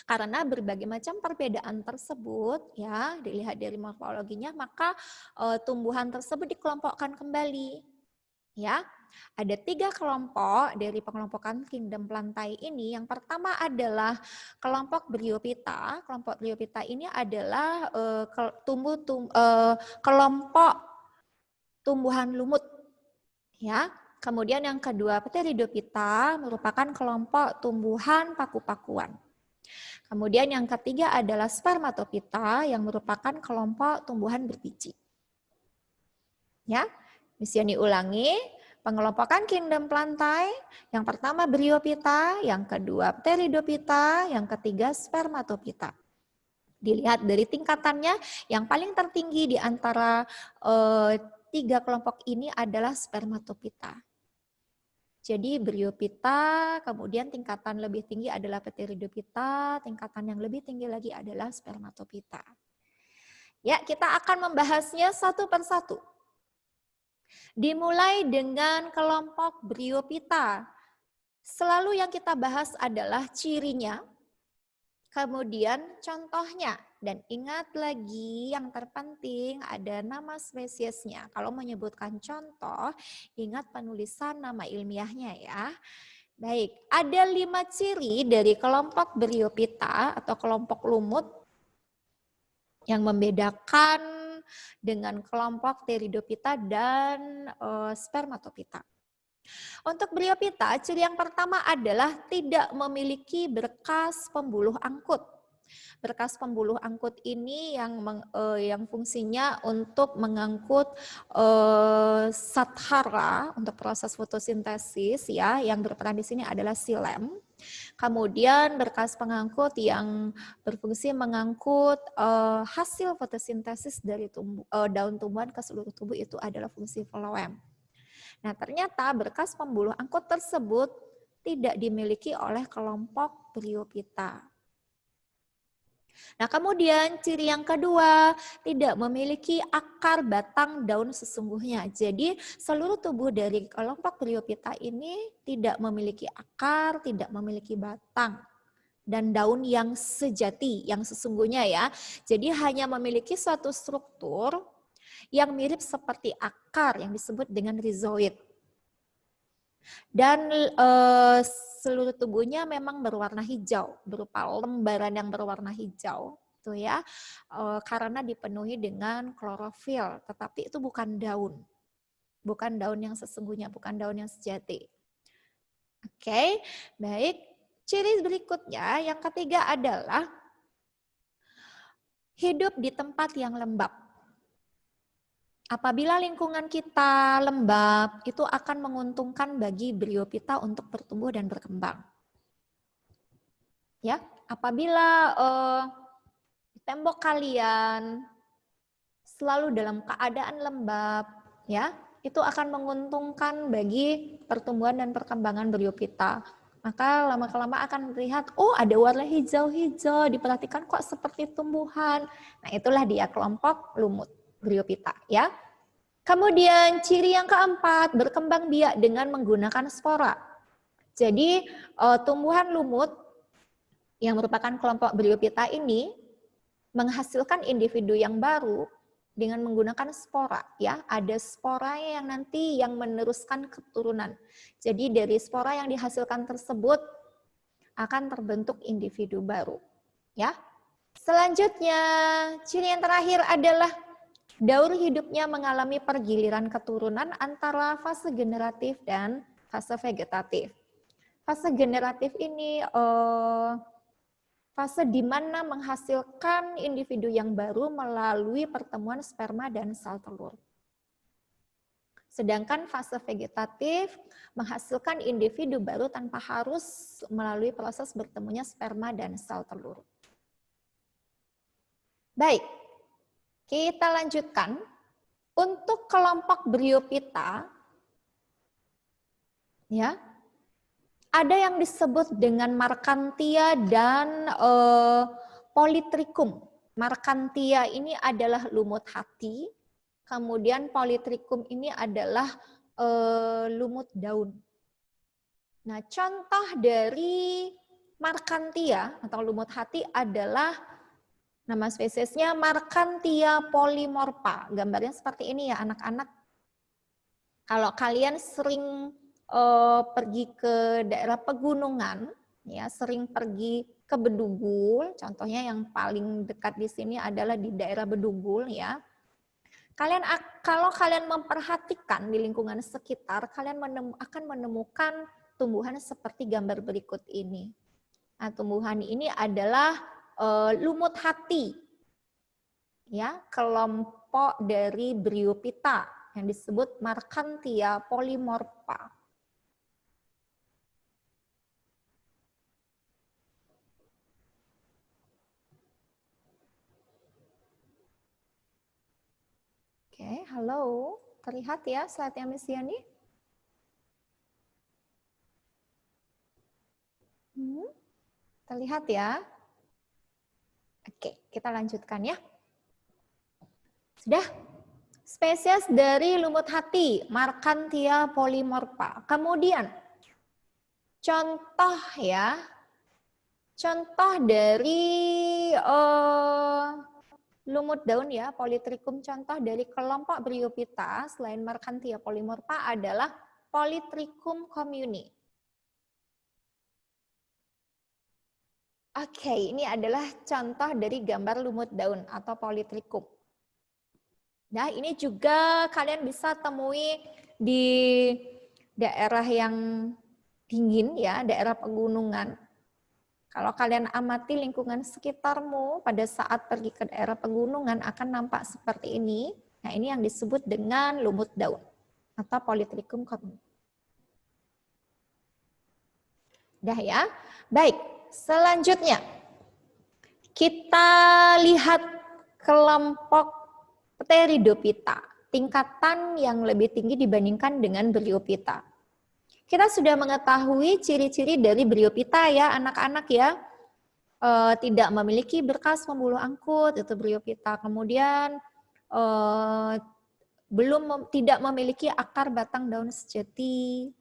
Karena berbagai macam perbedaan tersebut, ya, dilihat dari morfologinya, maka tumbuhan tersebut dikelompokkan kembali. Ya, ada 3 kelompok dari pengelompokan kingdom plantae ini. Yang pertama adalah kelompok Bryophyta. Kelompok Bryophyta ini adalah kelompok tumbuhan lumut. Ya, kemudian yang kedua Pteridophyta merupakan kelompok tumbuhan paku-pakuan. Kemudian yang ketiga adalah Spermatophyta yang merupakan kelompok tumbuhan berbiji. Ya. Miss Yani ulangi, pengelompokan kingdom plantae, yang pertama Bryophyta, yang kedua Pteridophyta, yang ketiga Spermatophyta. Dilihat dari tingkatannya, yang paling tertinggi di antara 3 kelompok ini adalah Spermatophyta. Jadi Bryophyta, kemudian tingkatan lebih tinggi adalah Pteridophyta, tingkatan yang lebih tinggi lagi adalah Spermatophyta. Ya, kita akan membahasnya satu persatu. Dimulai dengan kelompok Bryophyta. Selalu yang kita bahas adalah cirinya, kemudian contohnya. Dan ingat lagi yang terpenting ada nama spesiesnya. Kalau menyebutkan contoh, ingat penulisan nama ilmiahnya ya. Baik, ada 5 ciri dari kelompok Bryophyta atau kelompok lumut yang membedakan dengan kelompok Pteridophyta dan Spermatophyta. Untuk Bryophyta, ciri yang pertama adalah tidak memiliki berkas pembuluh angkut. Berkas pembuluh angkut ini yang fungsinya untuk mengangkut sathara untuk proses fotosintesis ya, yang berperan di sini adalah xilem. Kemudian berkas pengangkut yang berfungsi mengangkut hasil fotosintesis dari daun tumbuhan ke seluruh tubuh itu adalah fungsi floem. Nah, ternyata berkas pembuluh angkut tersebut tidak dimiliki oleh kelompok Bryophyta. Nah, kemudian ciri yang kedua, tidak memiliki akar batang daun sesungguhnya. Jadi, seluruh tubuh dari kelompok Bryophyta ini tidak memiliki akar, tidak memiliki batang dan daun yang sejati, yang sesungguhnya ya. Jadi, hanya memiliki suatu struktur yang mirip seperti akar yang disebut dengan rhizoid. Dan seluruh tubuhnya memang berwarna hijau, berupa lembaran yang berwarna hijau, tuh ya, karena dipenuhi dengan klorofil, tetapi itu bukan daun yang sesungguhnya, bukan daun yang sejati. Oke, baik. Ciri berikutnya, yang ketiga adalah hidup di tempat yang lembab. Apabila lingkungan kita lembab, itu akan menguntungkan bagi Bryophyta untuk bertumbuh dan berkembang. Ya, apabila tembok kalian selalu dalam keadaan lembab, ya, itu akan menguntungkan bagi pertumbuhan dan perkembangan Bryophyta. Maka lama-lama akan melihat, oh ada warna hijau-hijau, diperhatikan kok seperti tumbuhan. Nah, itulah dia kelompok lumut Bryophyta ya. Kemudian ciri yang keempat, berkembang biak dengan menggunakan spora. Jadi tumbuhan lumut yang merupakan kelompok Bryophyta ini menghasilkan individu yang baru dengan menggunakan spora ya. Ada spora yang nanti yang meneruskan keturunan. Jadi dari spora yang dihasilkan tersebut akan terbentuk individu baru ya. Selanjutnya ciri yang terakhir adalah daur hidupnya mengalami pergiliran keturunan antara fase generatif dan fase vegetatif. Fase generatif ini fase di mana menghasilkan individu yang baru melalui pertemuan sperma dan sel telur. Sedangkan fase vegetatif menghasilkan individu baru tanpa harus melalui proses bertemunya sperma dan sel telur. Baik. Kita lanjutkan. Untuk kelompok Bryophyta, ya, ada yang disebut dengan Markhantia dan Polytrichum. Markhantia ini adalah lumut hati, kemudian Polytrichum ini adalah lumut daun. Nah, contoh dari Markhantia atau lumut hati adalah nama spesiesnya Markhantia polymorpha. Gambarnya seperti ini ya anak-anak. Kalau kalian sering pergi ke daerah pegunungan, ya sering pergi ke Bedugul, contohnya yang paling dekat di sini adalah di daerah Bedugul ya. Kalau kalian memperhatikan di lingkungan sekitar, kalian akan menemukan tumbuhan seperti gambar berikut ini. Nah, tumbuhan ini adalah lumut hati, ya, kelompok dari Bryophyta yang disebut Markhantia polymorpha. Oke, halo, terlihat ya slide-nya Miss Yani? Terlihat ya? Oke, kita lanjutkan ya. Sudah? Spesies dari lumut hati, Markhantia polymorpha. Kemudian, contoh ya, contoh dari lumut daun ya, Polytrichum, contoh dari kelompok Bryophyta selain Markhantia polymorpha adalah Polytrichum communi. Oke, ini adalah contoh dari gambar lumut daun atau Polytrichum. Nah, ini juga kalian bisa temui di daerah yang dingin ya, daerah pegunungan. Kalau kalian amati lingkungan sekitarmu pada saat pergi ke daerah pegunungan akan nampak seperti ini. Nah, ini yang disebut dengan lumut daun atau Polytrichum cornu. Dah ya. Baik, selanjutnya kita lihat kelompok Pteridophyta, tingkatan yang lebih tinggi dibandingkan dengan Bryophyta. Kita sudah mengetahui ciri-ciri dari Bryophyta ya anak-anak ya. Tidak memiliki berkas pembuluh angkut, itu Bryophyta. Kemudian tidak memiliki akar batang daun sejati,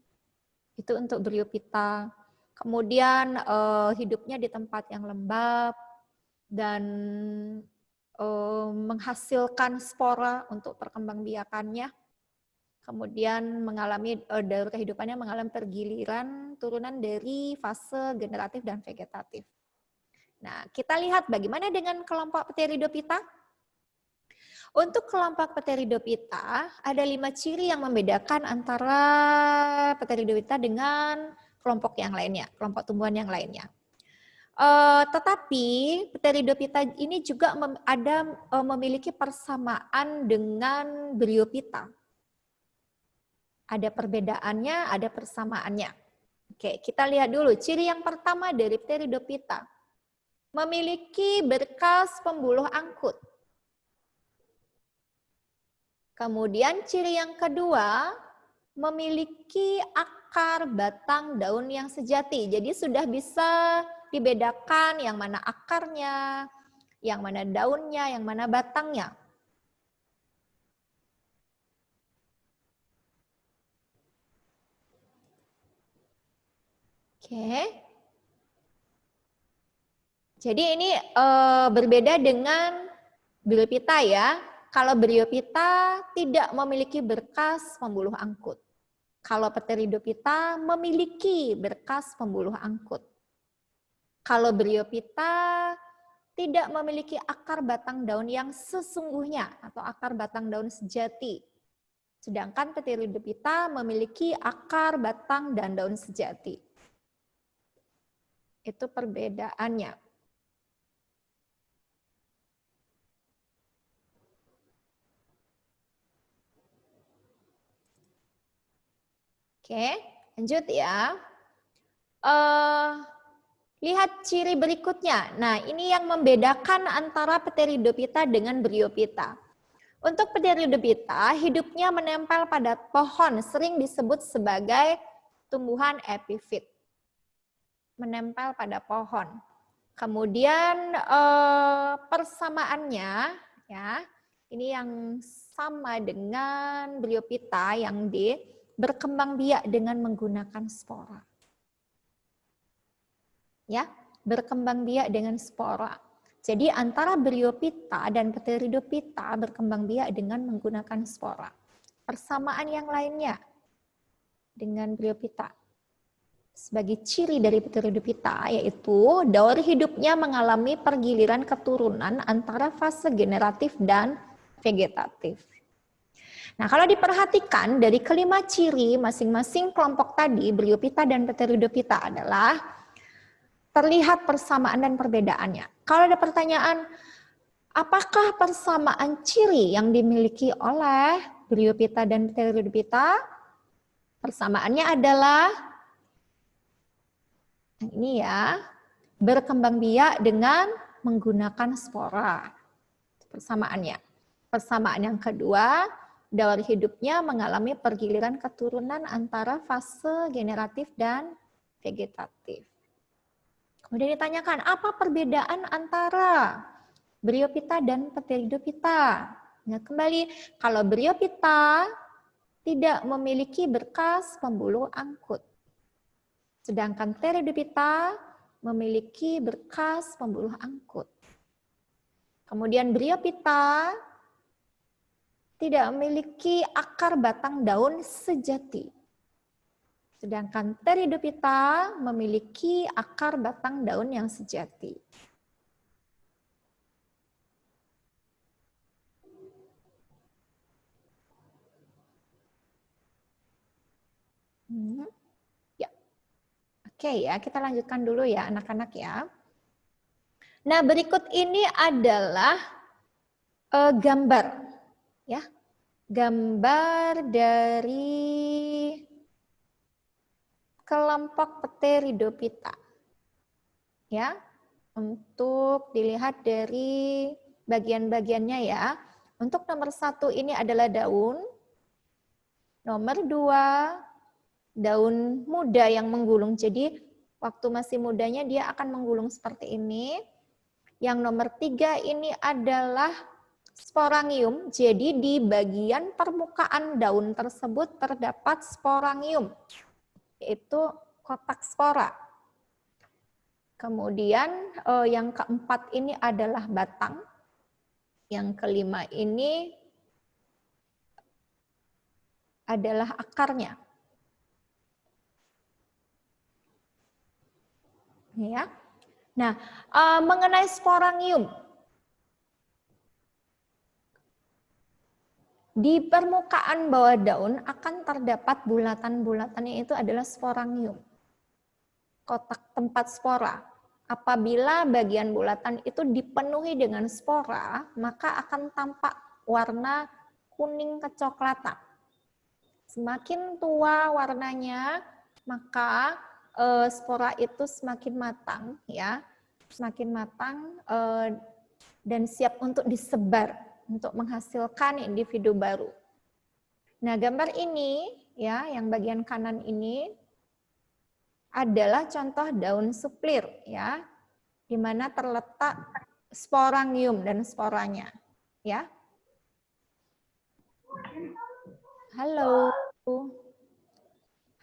itu untuk Bryophyta. Kemudian hidupnya di tempat yang lembab dan menghasilkan spora untuk perkembangbiakannya. Kemudian mengalami daur kehidupannya mengalami pergiliran turunan dari fase generatif dan vegetatif. Nah, kita lihat bagaimana dengan kelompok Pteridophyta. Untuk kelompok Pteridophyta ada 5 ciri yang membedakan antara Pteridophyta dengan kelompok yang lainnya, kelompok tumbuhan yang lainnya. Tetapi Pteridophyta ini juga memiliki persamaan dengan Bryophyta. Ada perbedaannya, ada persamaannya. Oke, kita lihat dulu. Ciri yang pertama dari Pteridophyta. Memiliki berkas pembuluh angkut. Kemudian ciri yang kedua, memiliki akar batang daun yang sejati. Jadi sudah bisa dibedakan yang mana akarnya, yang mana daunnya, yang mana batangnya. Oke. Jadi ini berbeda dengan Bryophyta ya. Kalau Bryophyta tidak memiliki berkas pembuluh angkut. Kalau Pteridophyta memiliki berkas pembuluh angkut. Kalau Bryophyta tidak memiliki akar batang daun yang sesungguhnya atau akar batang daun sejati. Sedangkan Pteridophyta memiliki akar batang dan daun sejati. Itu perbedaannya. Oke, lanjut ya. Lihat ciri berikutnya. Nah, ini yang membedakan antara Pteridophyta dengan Bryophyta. Untuk Pteridophyta, hidupnya menempel pada pohon, sering disebut sebagai tumbuhan epifit. Menempel pada pohon. Kemudian persamaannya, ya, ini yang sama dengan Bryophyta yang berkembang biak dengan menggunakan spora. Ya, berkembang biak dengan spora. Jadi antara Bryophyta dan Pteridophyta berkembang biak dengan menggunakan spora. Persamaan yang lainnya dengan Bryophyta sebagai ciri dari Pteridophyta yaitu daur hidupnya mengalami pergiliran keturunan antara fase generatif dan vegetatif. Nah, kalau diperhatikan dari kelima ciri masing-masing kelompok tadi, Bryophyta dan Pteridophyta adalah terlihat persamaan dan perbedaannya. Kalau ada pertanyaan, apakah persamaan ciri yang dimiliki oleh Bryophyta dan Pteridophyta? Persamaannya adalah ini ya, berkembang biak dengan menggunakan spora. Persamaannya. Persamaan yang kedua, daur hidupnya mengalami pergiliran keturunan antara fase generatif dan vegetatif. Kemudian ditanyakan, apa perbedaan antara Bryophyta dan Pteridophyta? Nah, kembali, kalau Bryophyta tidak memiliki berkas pembuluh angkut. Sedangkan Pteridophyta memiliki berkas pembuluh angkut. Kemudian Bryophyta tidak memiliki akar batang daun sejati. Sedangkan Pteridophyta memiliki akar batang daun yang sejati. Ya. Oke. Oke ya, kita lanjutkan dulu ya anak-anak ya. Nah, berikut ini adalah gambar ya. Gambar dari kelompok Pteridophyta. Ya. Untuk dilihat dari bagian-bagiannya ya. Untuk nomor 1 ini adalah daun. Nomor 2 daun muda yang menggulung. Jadi waktu masih mudanya dia akan menggulung seperti ini. Yang nomor 3 ini adalah sporangium. Jadi di bagian permukaan daun tersebut terdapat sporangium, yaitu kotak spora. Kemudian yang keempat ini adalah batang. Yang kelima ini adalah akarnya. Ya. Nah, mengenai sporangium, di permukaan bawah daun akan terdapat bulatan-bulatannya, itu adalah sporangium, kotak tempat spora. Apabila bagian bulatan itu dipenuhi dengan spora, maka akan tampak warna kuning kecoklatan. Semakin tua warnanya, maka spora itu semakin matang, ya, semakin matang dan siap untuk disebar untuk menghasilkan individu baru. Nah, gambar ini, ya, yang bagian kanan ini adalah contoh daun suplir, ya, di mana terletak sporangium dan sporanya, ya. Halo,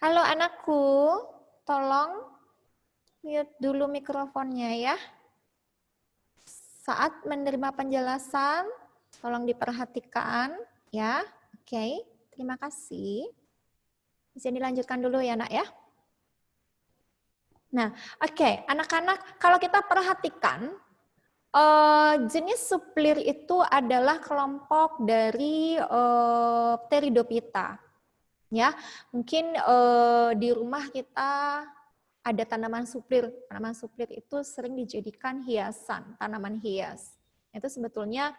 halo anakku. Tolong mute dulu mikrofonnya ya. Saat menerima penjelasan, tolong diperhatikan ya. Oke, terima kasih. Bisa dilanjutkan dulu ya nak ya. Nah, oke, anak-anak, kalau kita perhatikan, jenis suplir itu adalah kelompok dari Pteridophyta. Ya, mungkin di rumah kita ada tanaman suplir. Tanaman suplir itu sering dijadikan hiasan, tanaman hias. Itu sebetulnya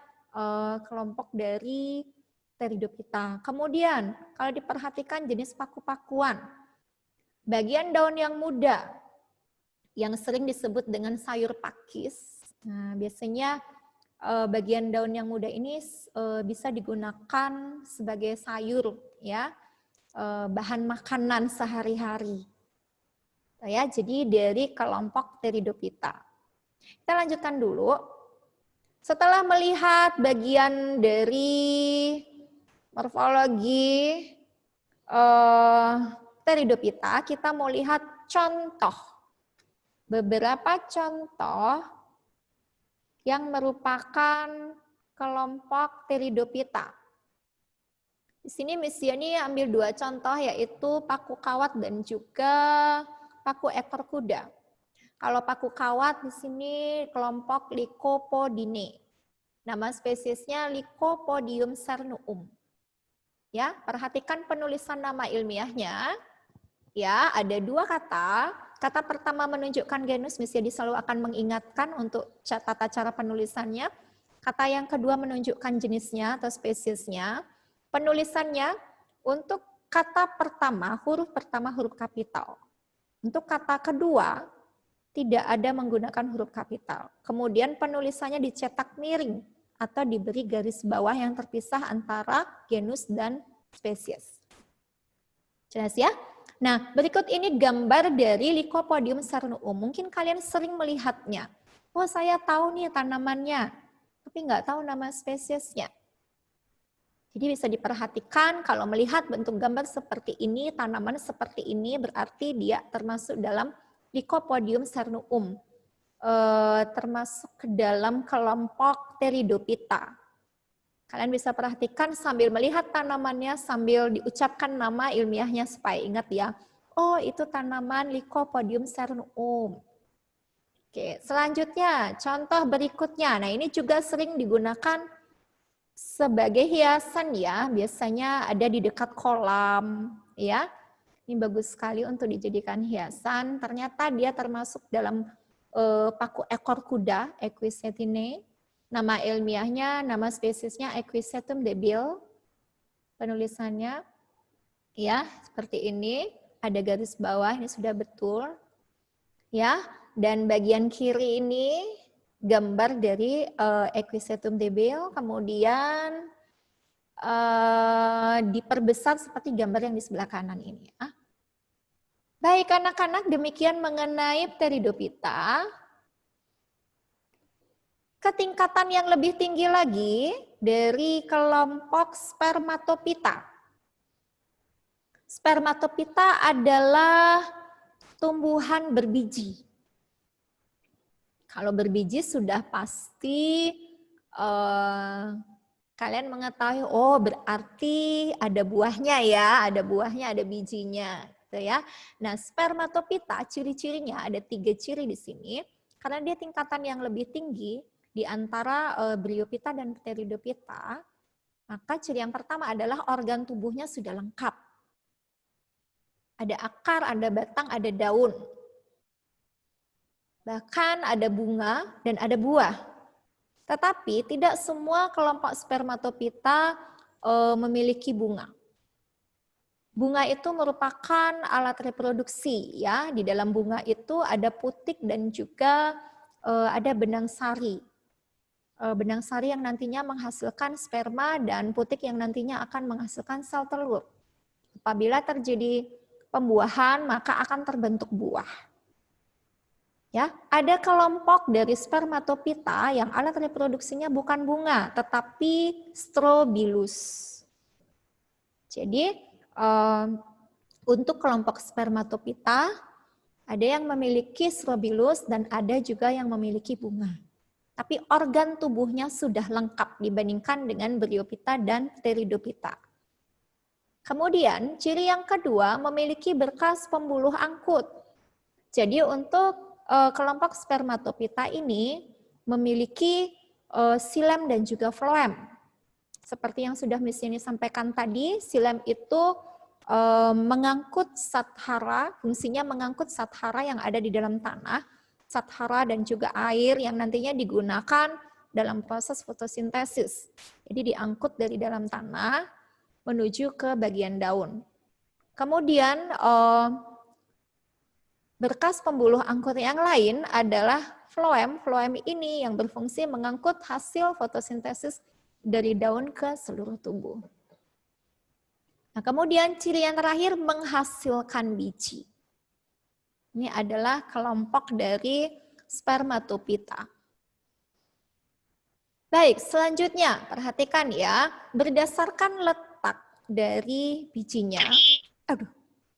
kelompok dari Pteridophyta. Kemudian, kalau diperhatikan jenis paku-pakuan, bagian daun yang muda, yang sering disebut dengan sayur pakis. Nah, biasanya bagian daun yang muda ini bisa digunakan sebagai sayur, ya. Bahan makanan sehari-hari. Ya, jadi dari kelompok Pteridophyta. Kita lanjutkan dulu. Setelah melihat bagian dari morfologi Pteridophyta, kita mau lihat contoh. Beberapa contoh yang merupakan kelompok Pteridophyta. Di sini Miss Yani ambil 2 contoh, yaitu paku kawat dan juga paku ekor kuda. Kalau paku kawat di sini kelompok Lycopodidae. Nama spesiesnya Lycopodium cernuum. Ya, perhatikan penulisan nama ilmiahnya. Ya, ada 2 kata. Kata pertama menunjukkan genus, Miss Yani selalu akan mengingatkan untuk tata cara penulisannya. Kata yang kedua menunjukkan jenisnya atau spesiesnya. Penulisannya untuk kata pertama huruf kapital. Untuk kata kedua tidak ada menggunakan huruf kapital. Kemudian penulisannya dicetak miring atau diberi garis bawah yang terpisah antara genus dan spesies. Jelas ya? Nah, berikut ini gambar dari Lycopodium cernuum. Mungkin kalian sering melihatnya. Oh, saya tahu nih tanamannya, tapi nggak tahu nama spesiesnya. Jadi bisa diperhatikan kalau melihat bentuk gambar seperti ini, tanaman seperti ini, berarti dia termasuk dalam Lycopodium cernuum, termasuk ke dalam kelompok Pteridophyta. Kalian bisa perhatikan sambil melihat tanamannya, sambil diucapkan nama ilmiahnya supaya ingat ya. Oh, itu tanaman Lycopodium cernuum. Oke, selanjutnya contoh berikutnya. Nah, ini juga sering digunakan sebagai hiasan ya, biasanya ada di dekat kolam ya. Ini bagus sekali untuk dijadikan hiasan. Ternyata dia termasuk dalam paku ekor kuda, Equisetinae. Nama ilmiahnya, nama spesiesnya Equisetum debil. Penulisannya ya seperti ini. Ada garis bawah, ini sudah betul. Ya, dan bagian kiri ini gambar dari Equisetum debil. Kemudian diperbesar seperti gambar yang di sebelah kanan ini. Baik anak-anak, demikian mengenai Pteridophyta. Ketingkatan yang lebih tinggi lagi dari kelompok Spermatophyta. Spermatophyta adalah tumbuhan berbiji. Kalau berbiji sudah pasti kalian mengetahui, oh berarti ada buahnya ya, ada buahnya, ada bijinya, gitu ya. Nah, Spermatophyta ciri-cirinya ada 3 ciri di sini, karena dia tingkatan yang lebih tinggi di antara Bryophyta dan Pteridophyta. Maka ciri yang pertama adalah organ tubuhnya sudah lengkap. Ada akar, ada batang, ada daun. Bahkan ada bunga dan ada buah. Tetapi tidak semua kelompok Spermatophyta memiliki bunga. Bunga itu merupakan alat reproduksi ya. Di dalam bunga itu ada putik dan juga ada benang sari. Benang sari yang nantinya menghasilkan sperma dan putik yang nantinya akan menghasilkan sel telur. Apabila terjadi pembuahan, maka akan terbentuk buah. Ya, ada kelompok dari Spermatophyta yang alat reproduksinya bukan bunga, tetapi strobilus. Jadi, untuk kelompok Spermatophyta, ada yang memiliki strobilus dan ada juga yang memiliki bunga. Tapi organ tubuhnya sudah lengkap dibandingkan dengan Bryophyta dan Pteridophyta. Kemudian, ciri yang kedua memiliki berkas pembuluh angkut. Jadi, untuk kelompok Spermatophyta ini memiliki xilem dan juga floem. Seperti yang sudah Miss ini sampaikan tadi, xilem itu mengangkut sathara, fungsinya mengangkut sathara yang ada di dalam tanah, sathara dan juga air yang nantinya digunakan dalam proses fotosintesis. Jadi diangkut dari dalam tanah menuju ke bagian daun. Kemudian berkas pembuluh angkut yang lain adalah floem. Floem ini yang berfungsi mengangkut hasil fotosintesis dari daun ke seluruh tubuh. Nah, kemudian ciri yang terakhir menghasilkan biji. Ini adalah kelompok dari Spermatophyta. Baik, selanjutnya perhatikan ya, berdasarkan letak dari bijinya. Aduh.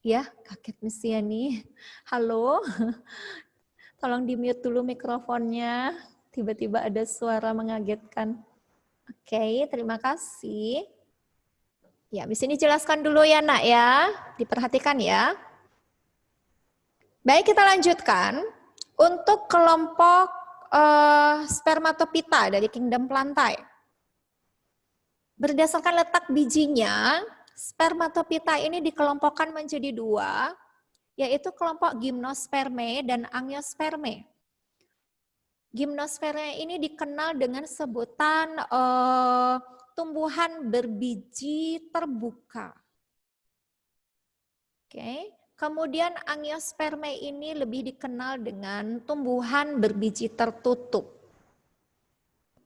Ya, kaget Miss Yani. Halo, tolong di-mute dulu mikrofonnya. Tiba-tiba ada suara mengagetkan. Oke, terima kasih. Ya, Miss ini jelaskan dulu ya nak ya. Diperhatikan ya. Baik, kita lanjutkan. Untuk kelompok Spermatophyta dari Kingdom Plantae. Berdasarkan letak bijinya, Spermatophyta ini dikelompokkan menjadi 2, yaitu kelompok Gymnospermae dan Angiospermae. Gymnospermae ini dikenal dengan sebutan tumbuhan berbiji terbuka. Oke. Kemudian Angiospermae ini lebih dikenal dengan tumbuhan berbiji tertutup.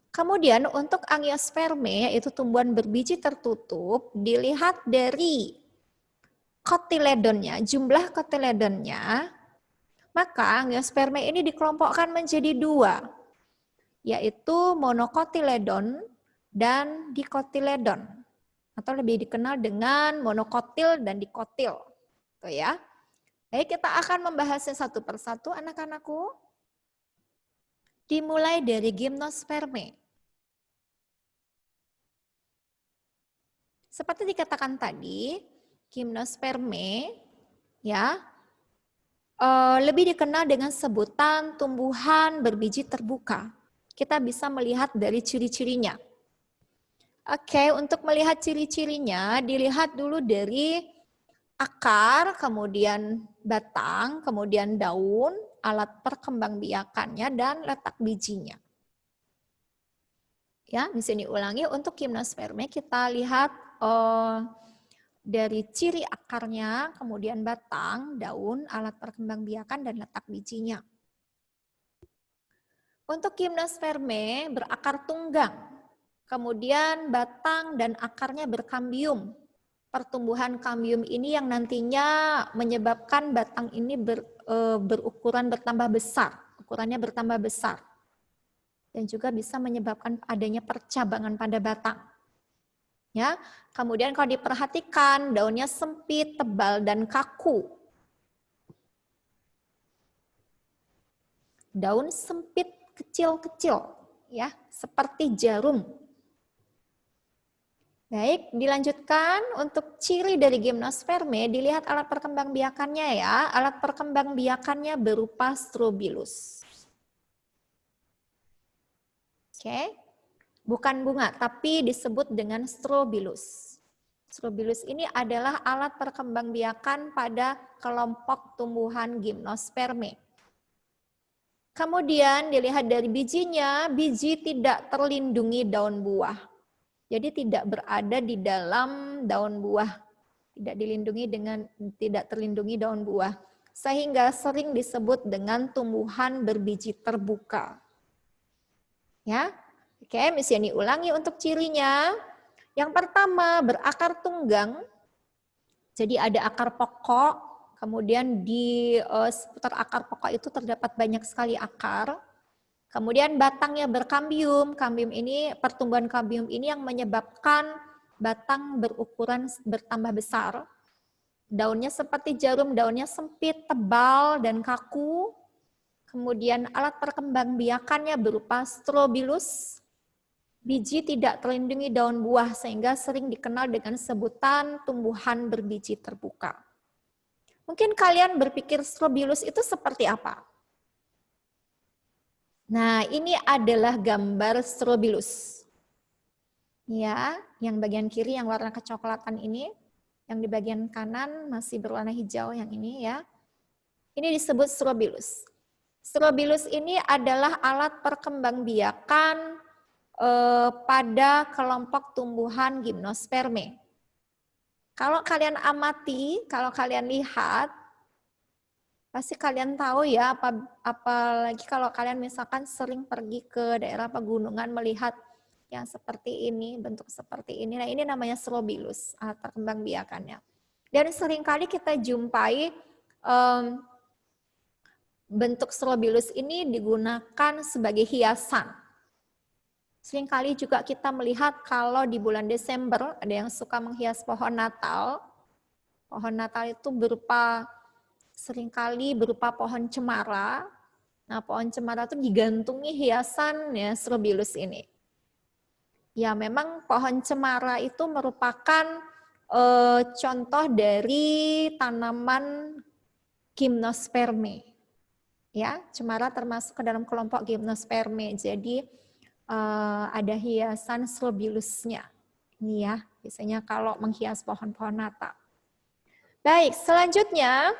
Kemudian untuk Angiospermae, yaitu tumbuhan berbiji tertutup, dilihat dari kotiledonnya, jumlah kotiledonnya, maka Angiospermae ini dikelompokkan menjadi 2, yaitu monokotiledon dan dikotiledon, atau lebih dikenal dengan monokotil dan dikotil. Tuh ya. Baik, kita akan membahasnya satu persatu anak-anakku. Dimulai dari Gymnospermae. Seperti dikatakan tadi, Gymnospermae ya lebih dikenal dengan sebutan tumbuhan berbiji terbuka. Kita bisa melihat dari ciri-cirinya. Oke, untuk melihat ciri-cirinya, dilihat dulu dari akar, kemudian batang, kemudian daun, alat perkembangbiakannya, dan letak bijinya. Ya, di sini ulangi untuk gimnosperme kita lihat dari ciri akarnya, kemudian batang, daun, alat perkembangbiakan, dan letak bijinya. Untuk gimnosperme berakar tunggang, kemudian batang dan akarnya berkambium. Pertumbuhan kambium ini yang nantinya menyebabkan batang ini berukuran bertambah besar, ukurannya bertambah besar. Dan juga bisa menyebabkan adanya percabangan pada batang. Ya, kemudian kalau diperhatikan daunnya sempit, tebal, dan kaku. Daun sempit, kecil-kecil, ya, seperti jarum. Baik, dilanjutkan untuk ciri dari gimnosperme, dilihat alat perkembangbiakannya ya. Alat perkembangbiakannya berupa strobilus. Oke, bukan bunga, tapi disebut dengan strobilus. Strobilus ini adalah alat perkembangbiakan pada kelompok tumbuhan gimnosperme. Kemudian dilihat dari bijinya, biji tidak terlindungi daun buah. Jadi tidak berada di dalam daun buah, tidak terlindungi daun buah, sehingga sering disebut dengan tumbuhan berbiji terbuka. Ya, oke, mesti diulangi untuk cirinya. Yang pertama berakar tunggang, jadi ada akar pokok, kemudian di seputar akar pokok itu terdapat banyak sekali akar. Kemudian batangnya berkambium, pertumbuhan kambium ini yang menyebabkan batang berukuran bertambah besar. Daunnya seperti jarum, daunnya sempit, tebal, dan kaku. Kemudian alat perkembangbiakannya berupa strobilus. Biji tidak terlindungi daun buah sehingga sering dikenal dengan sebutan tumbuhan berbiji terbuka. Mungkin kalian berpikir strobilus itu seperti apa? Nah, ini adalah gambar strobilus. Ya, yang bagian kiri yang warna kecoklatan ini, yang di bagian kanan masih berwarna hijau yang ini ya. Ini disebut strobilus. Strobilus ini adalah alat perkembangbiakan pada kelompok tumbuhan gimnosperme. Kalau kalian amati, kalau kalian lihat, pasti kalian tahu ya, apalagi kalau kalian misalkan sering pergi ke daerah pegunungan melihat yang seperti ini, bentuk seperti ini. Nah, ini namanya strobilus, alat perkembangbiakannya. Dan seringkali kita jumpai bentuk strobilus ini digunakan sebagai hiasan. Seringkali juga kita melihat kalau di bulan Desember ada yang suka menghias pohon Natal. Pohon Natal itu seringkali berupa pohon cemara. Nah, pohon cemara itu digantungi hiasan ya strobilus ini. Ya, memang pohon cemara itu merupakan contoh dari tanaman gimnosperme. Ya, cemara termasuk ke dalam kelompok gimnosperme. Jadi ada hiasan strobilusnya. Ini ya, biasanya kalau menghias pohon-pohon Natal. Baik, selanjutnya.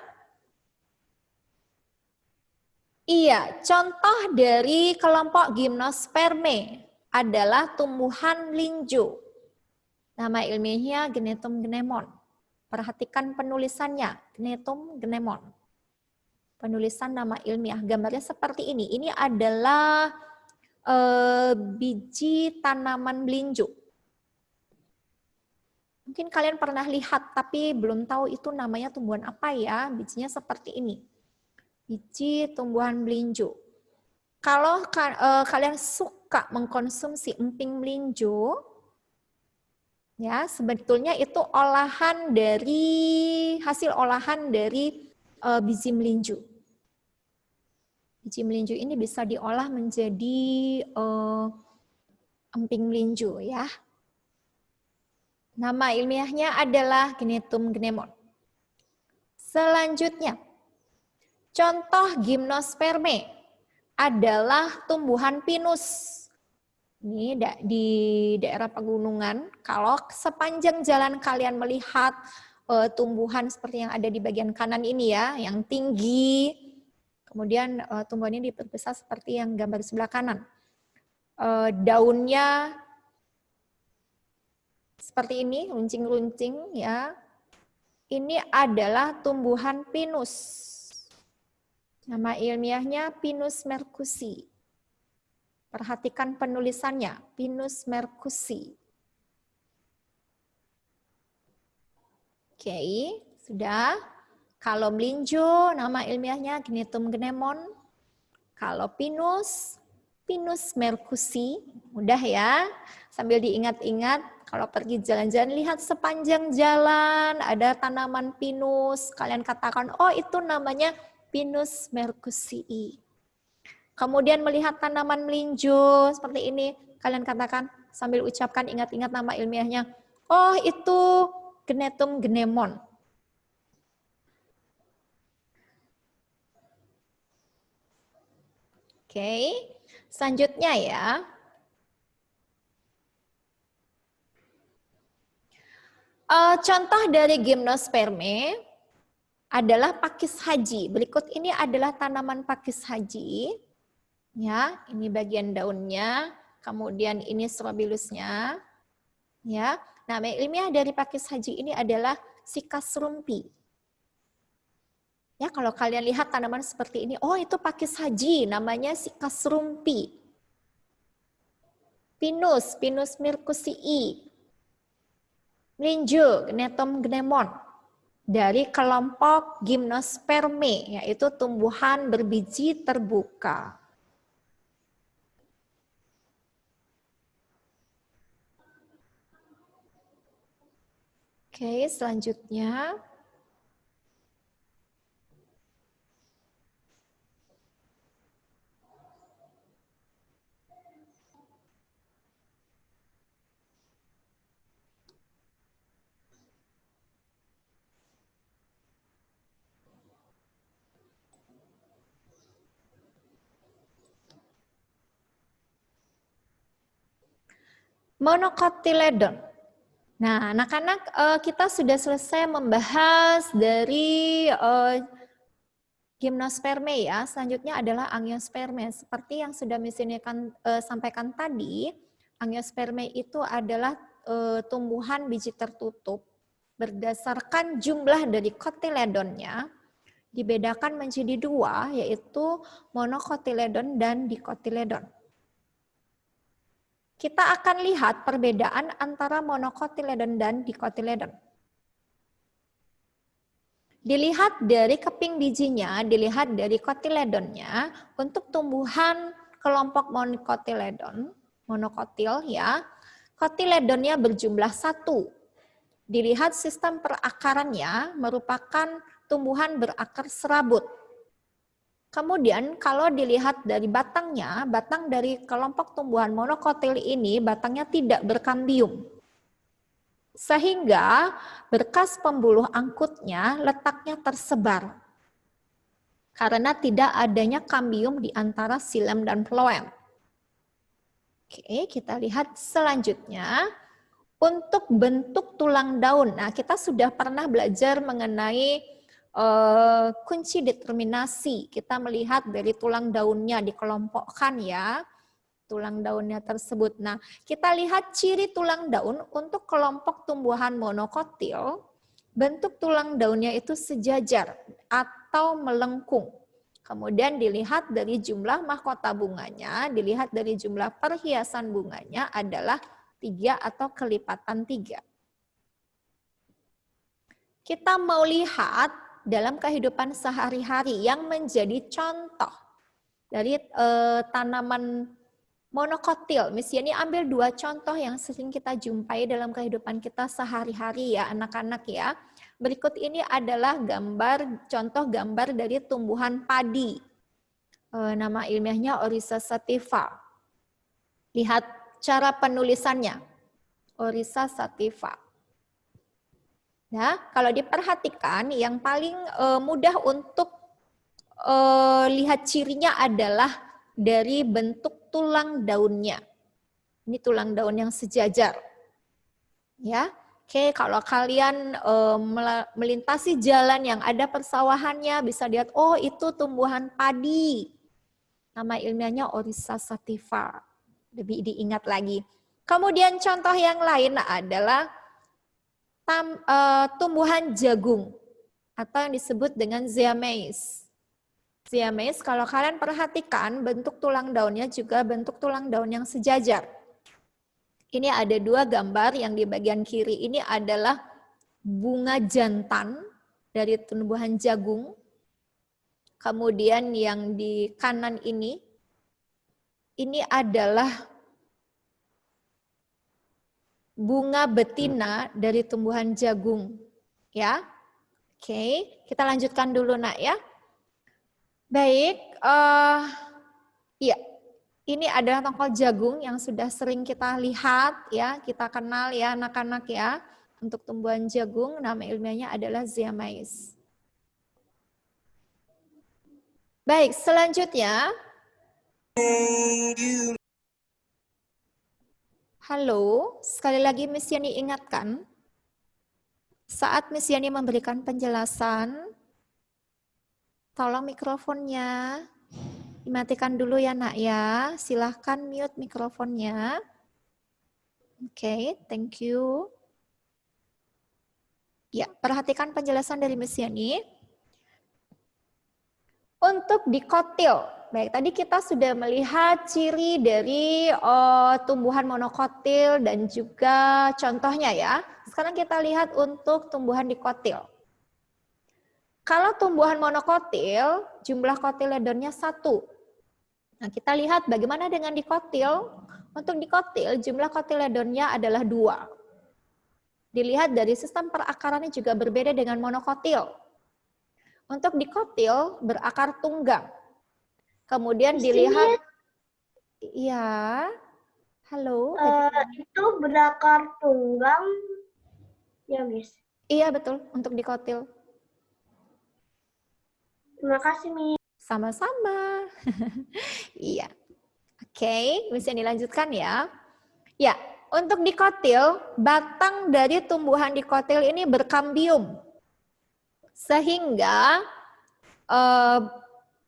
Iya, contoh dari kelompok gimnosperme adalah tumbuhan melinjo. Nama ilmiahnya Gnetum gnemon. Perhatikan penulisannya, Gnetum gnemon. Penulisan nama ilmiah, gambarnya seperti ini. Ini adalah biji tanaman melinjo. Mungkin kalian pernah lihat, tapi belum tahu itu namanya tumbuhan apa ya. Bijinya seperti ini. Biji tumbuhan melinjo. Kalau kalian suka mengkonsumsi emping melinjo, ya sebetulnya itu hasil olahan dari biji melinjo. Biji melinjo ini bisa diolah menjadi emping melinjo ya. Nama ilmiahnya adalah Gnetum gnemon. Selanjutnya, contoh gimnosperme adalah tumbuhan pinus. Ini di daerah pegunungan, kalau sepanjang jalan kalian melihat tumbuhan seperti yang ada di bagian kanan ini ya, yang tinggi. Kemudian tumbuhan ini diperbesar seperti yang gambar sebelah kanan. Daunnya seperti ini, runcing-runcing ya. Ini adalah tumbuhan pinus. Nama ilmiahnya Pinus merkusi. Perhatikan penulisannya, Pinus merkusi. Oke, sudah. Kalau melinjo, nama ilmiahnya Gnetum gnemon. Kalau pinus, Pinus merkusi. Mudah ya, sambil diingat-ingat. Kalau pergi jalan-jalan, lihat sepanjang jalan ada tanaman pinus. Kalian katakan, oh itu namanya Pinus merkusii. Kemudian melihat tanaman melinjo seperti ini, kalian katakan sambil ucapkan ingat-ingat nama ilmiahnya. Oh itu Gnetum gnemon. Oke, selanjutnya ya. Contoh dari gimnosperme adalah pakis haji. Berikut ini adalah tanaman pakis haji. Ya, ini bagian daunnya, kemudian ini strobilusnya. Ya, nama ilmiah dari pakis haji ini adalah Sikas rumpi. Ya, kalau kalian lihat tanaman seperti ini, oh itu pakis haji, namanya Sikas rumpi. Pinus, Pinus merkusii. Melinjo, Gnetum gnemon. Dari kelompok gimnosperme, yaitu tumbuhan berbiji terbuka. Oke, selanjutnya. Monocotyledon. Nah, anak-anak kita sudah selesai membahas dari gimnosperme ya. Selanjutnya adalah angiosperme. Seperti yang sudah Miss Yuni sampaikan tadi, angiosperme itu adalah tumbuhan biji tertutup berdasarkan jumlah dari cotyledonnya dibedakan menjadi dua, yaitu monocotyledon dan dicotyledon. Kita akan lihat perbedaan antara monocotyledon dan dicotyledon. Dilihat dari keping bijinya, dilihat dari cotyledonnya. Untuk tumbuhan kelompok monocotyledon, monokotil ya, cotyledonnya berjumlah 1. Dilihat sistem perakarannya merupakan tumbuhan berakar serabut. Kemudian kalau dilihat dari batangnya, batang dari kelompok tumbuhan monokotil ini batangnya tidak berkambium. Sehingga berkas pembuluh angkutnya letaknya tersebar. Karena tidak adanya kambium di antara xilem dan phloem. Oke, kita lihat selanjutnya. Untuk bentuk tulang daun, nah kita sudah pernah belajar mengenai kunci determinasi. Kita melihat dari tulang daunnya dikelompokkan ya, tulang daunnya tersebut. Nah, kita lihat ciri tulang daun untuk kelompok tumbuhan monokotil, bentuk tulang daunnya itu sejajar atau melengkung. Kemudian dilihat dari jumlah mahkota bunganya, dilihat dari jumlah perhiasan bunganya adalah 3 atau kelipatan 3. Kita mau lihat dalam kehidupan sehari-hari yang menjadi contoh dari tanaman monokotil. Miss Yani ambil 2 contoh yang sering kita jumpai dalam kehidupan kita sehari-hari ya anak-anak ya. Berikut ini adalah contoh gambar dari tumbuhan padi. Nama ilmiahnya Oryza sativa. Lihat cara penulisannya. Oryza sativa. Nah, kalau diperhatikan yang paling mudah untuk lihat cirinya adalah dari bentuk tulang daunnya. Ini tulang daun yang sejajar. Ya, Oke, kalau kalian melintasi jalan yang ada persawahannya, bisa lihat, oh itu tumbuhan padi. Nama ilmiahnya Oryza sativa. Lebih diingat lagi. Kemudian contoh yang lain adalah tumbuhan jagung atau yang disebut dengan Zea mays. Zea mays, kalau kalian perhatikan, bentuk tulang daunnya juga bentuk tulang daun yang sejajar. Ini ada dua gambar, yang di bagian kiri ini adalah bunga jantan dari tumbuhan jagung. Kemudian yang di kanan ini adalah bunga betina dari tumbuhan jagung. Ya, oke, kita lanjutkan dulu nak ya. Baik, iya. Ini adalah tongkol jagung yang sudah sering kita lihat ya, kita kenal ya anak-anak ya. Untuk tumbuhan jagung, nama ilmiahnya adalah Zea mays. Baik, selanjutnya. Halo, sekali lagi Miss Yani ingatkan, saat Miss Yani memberikan penjelasan, tolong mikrofonnya dimatikan dulu ya nak ya. Silahkan mute mikrofonnya. Oke, thank you. Ya, perhatikan penjelasan dari Miss Yani. Untuk dikotil, baik tadi kita sudah melihat ciri dari tumbuhan monokotil dan juga contohnya ya. Sekarang kita lihat untuk tumbuhan dikotil. Kalau tumbuhan monokotil, jumlah kotiledonnya 1. Nah, kita lihat bagaimana dengan dikotil. Untuk dikotil, jumlah kotiledonnya adalah 2. Dilihat dari sistem perakarannya juga berbeda dengan monokotil. Untuk dikotil, berakar tunggang. Kemudian dilihat, ya, halo. Itu berakar tunggang, ya Miss? Iya betul, untuk dikotil. Terima kasih, Miss. Sama-sama. Iya. Oke, bisa dilanjutkan ya. Ya, untuk dikotil, batang dari tumbuhan dikotil ini berkambium. Sehingga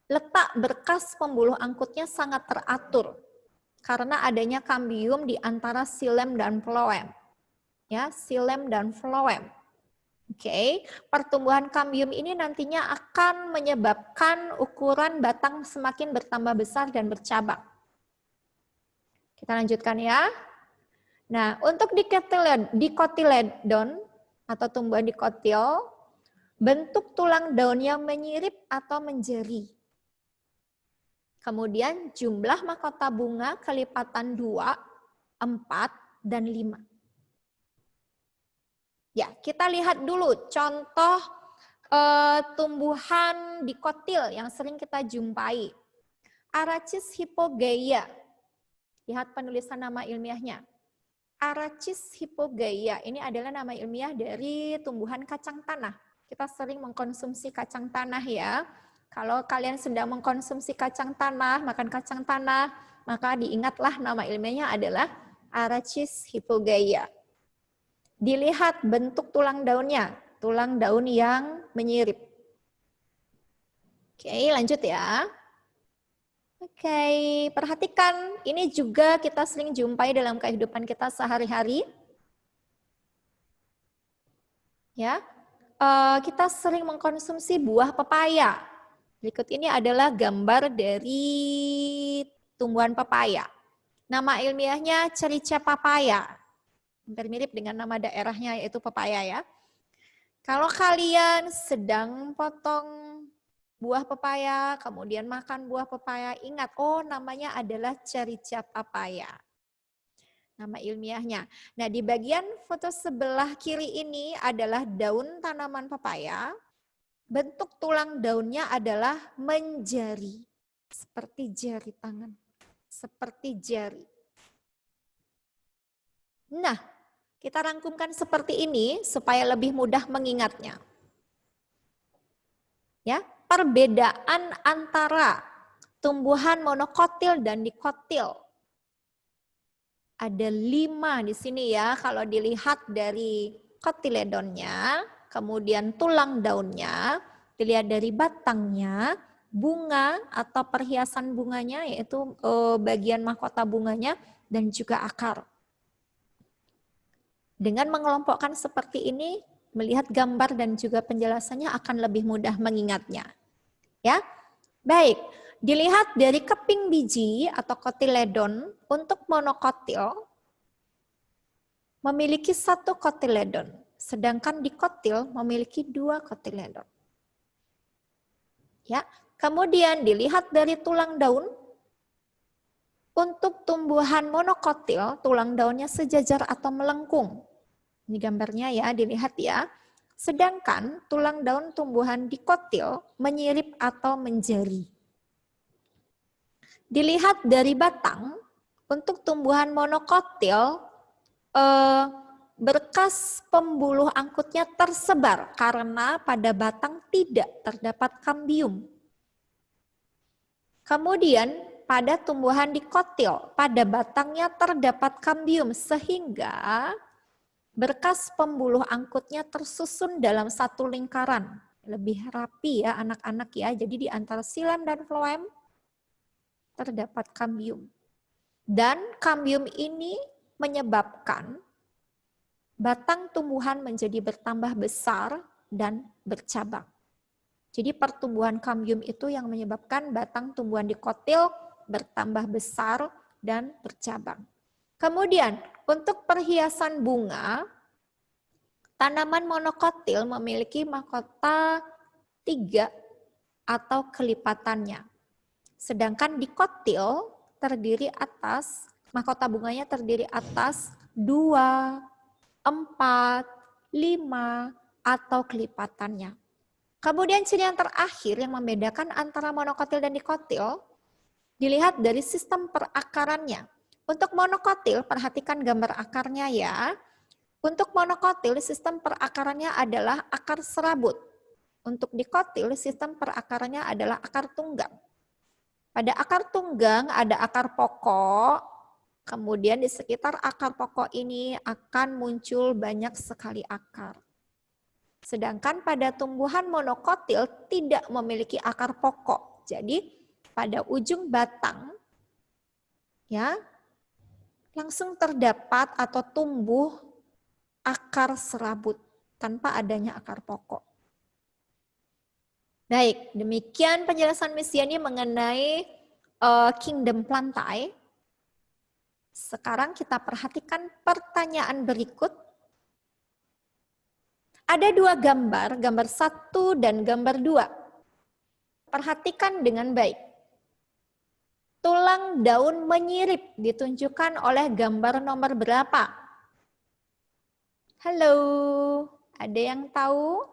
letak berkas pembuluh angkutnya sangat teratur. Karena adanya kambium di antara xilem dan phloem. Ya, xilem dan phloem. Oke, pertumbuhan kambium ini nantinya akan menyebabkan ukuran batang semakin bertambah besar dan bercabang. Kita lanjutkan ya. Nah, untuk dikotiledon atau tumbuhan dikotil, bentuk tulang daunnya menyirip atau menjeri. Kemudian jumlah mahkota bunga kelipatan 2, 4, dan 5. Ya, kita lihat dulu contoh tumbuhan dikotil yang sering kita jumpai. Arachis hypogaea. Lihat penulisan nama ilmiahnya. Arachis hypogaea ini adalah nama ilmiah dari tumbuhan kacang tanah. Kita sering mengkonsumsi kacang tanah ya. Kalau kalian sedang mengkonsumsi kacang tanah, makan kacang tanah, maka diingatlah nama ilmiahnya adalah Arachis hypogaea. Dilihat bentuk tulang daunnya, tulang daun yang menyirip. Oke, lanjut ya. Oke, perhatikan, ini juga kita sering jumpai dalam kehidupan kita sehari-hari. Ya, kita sering mengkonsumsi buah pepaya. Berikut ini adalah gambar dari tumbuhan pepaya. Nama ilmiahnya Cerica papaya. Hampir mirip dengan nama daerahnya yaitu pepaya ya. Kalau kalian sedang potong buah pepaya, kemudian makan buah pepaya, ingat, oh namanya adalah Cerica papaya. Nama ilmiahnya. Nah, di bagian foto sebelah kiri ini adalah daun tanaman pepaya. Bentuk tulang daunnya adalah menjari, seperti jari tangan, seperti jari. Nah, kita rangkumkan seperti ini supaya lebih mudah mengingatnya. Ya, perbedaan antara tumbuhan monokotil dan dikotil. Ada 5 di sini ya, kalau dilihat dari kotiledonnya, kemudian tulang daunnya, dilihat dari batangnya, bunga atau perhiasan bunganya, yaitu bagian mahkota bunganya, dan juga akar. Dengan mengelompokkan seperti ini, melihat gambar dan juga penjelasannya akan lebih mudah mengingatnya. Ya, baik. Dilihat dari keping biji atau kotiledon untuk monokotil memiliki 1 kotiledon, sedangkan dikotil memiliki 2 kotiledon. Ya, kemudian dilihat dari tulang daun. Untuk tumbuhan monokotil, tulang daunnya sejajar atau melengkung. Ini gambarnya ya, dilihat ya. Sedangkan tulang daun tumbuhan dikotil menyirip atau menjari. Dilihat dari batang, untuk tumbuhan monokotil, berkas pembuluh angkutnya tersebar karena pada batang tidak terdapat kambium. Kemudian pada tumbuhan dikotil, pada batangnya terdapat kambium sehingga berkas pembuluh angkutnya tersusun dalam satu lingkaran. Lebih rapi ya anak-anak ya, jadi di antara xilem dan floem terdapat kambium. Dan kambium ini menyebabkan batang tumbuhan menjadi bertambah besar dan bercabang. Jadi pertumbuhan kambium itu yang menyebabkan batang tumbuhan dikotil bertambah besar dan bercabang. Kemudian untuk perhiasan bunga, tanaman monokotil memiliki mahkota 3 atau kelipatannya. Sedangkan dikotil terdiri atas, mahkota bunganya terdiri atas 2, 4, 5, atau kelipatannya. Kemudian ciri yang terakhir yang membedakan antara monokotil dan dikotil, dilihat dari sistem perakarannya. Untuk monokotil, perhatikan gambar akarnya ya. Untuk monokotil, sistem perakarannya adalah akar serabut. Untuk dikotil, sistem perakarannya adalah akar tunggang. Pada akar tunggang ada akar pokok, kemudian di sekitar akar pokok ini akan muncul banyak sekali akar. Sedangkan pada tumbuhan monokotil tidak memiliki akar pokok. Jadi pada ujung batang ya langsung terdapat atau tumbuh akar serabut tanpa adanya akar pokok. Baik, demikian penjelasan Miss Yani mengenai kingdom plantae. Sekarang kita perhatikan pertanyaan berikut. Ada 2 gambar, gambar 1 dan gambar 2. Perhatikan dengan baik. Tulang daun menyirip ditunjukkan oleh gambar nomor berapa? Halo, ada yang tahu?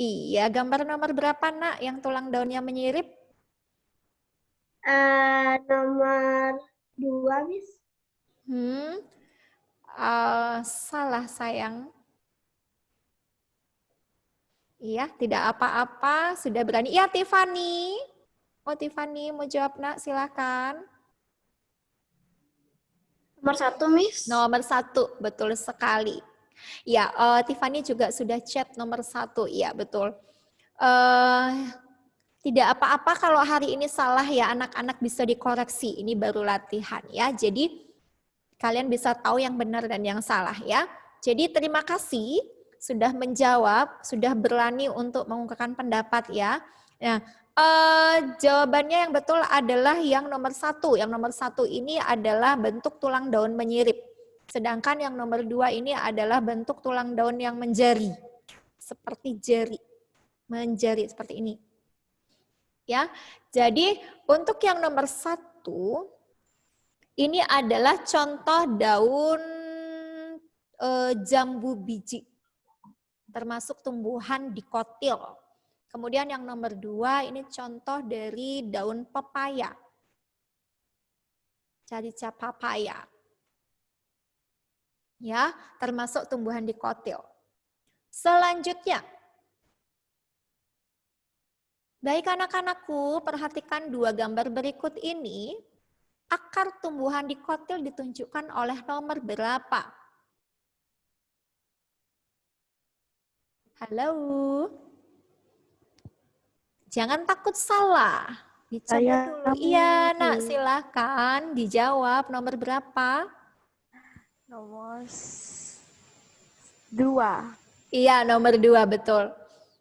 Iya, gambar nomor berapa nak yang tulang daunnya menyirip? Nomor 2, Miss. Salah sayang. Iya, tidak apa-apa, sudah berani. Iya, Tiffany. Oh, Tiffany mau jawab nak, silakan. Nomor 1, Miss. Nomor 1, betul sekali. Ya, Tiffany juga sudah chat nomor 1, ya betul. Tidak apa-apa kalau hari ini salah ya, anak-anak bisa dikoreksi. Ini baru latihan ya, jadi kalian bisa tahu yang benar dan yang salah ya. Jadi terima kasih sudah menjawab, sudah berani untuk mengungkapkan pendapat ya. Nah, jawabannya yang betul adalah yang nomor 1. Yang nomor 1 ini adalah bentuk tulang daun menyirip. Sedangkan yang nomor 2 ini adalah bentuk tulang daun yang menjari. Seperti jari. Menjari seperti ini. Ya. Jadi untuk yang nomor 1 ini adalah contoh daun jambu biji. Termasuk tumbuhan dikotil. Kemudian yang nomor 2 ini contoh dari daun pepaya. Carica papaya. Ya, termasuk tumbuhan dikotil. Selanjutnya, baik anak-anakku, perhatikan 2 gambar berikut ini. Akar tumbuhan dikotil ditunjukkan oleh nomor berapa? Halo. Jangan takut salah. Dicoba Saya dulu. Iya, nak, silakan dijawab. Nomor berapa? nomor 2. Iya, nomor 2, betul.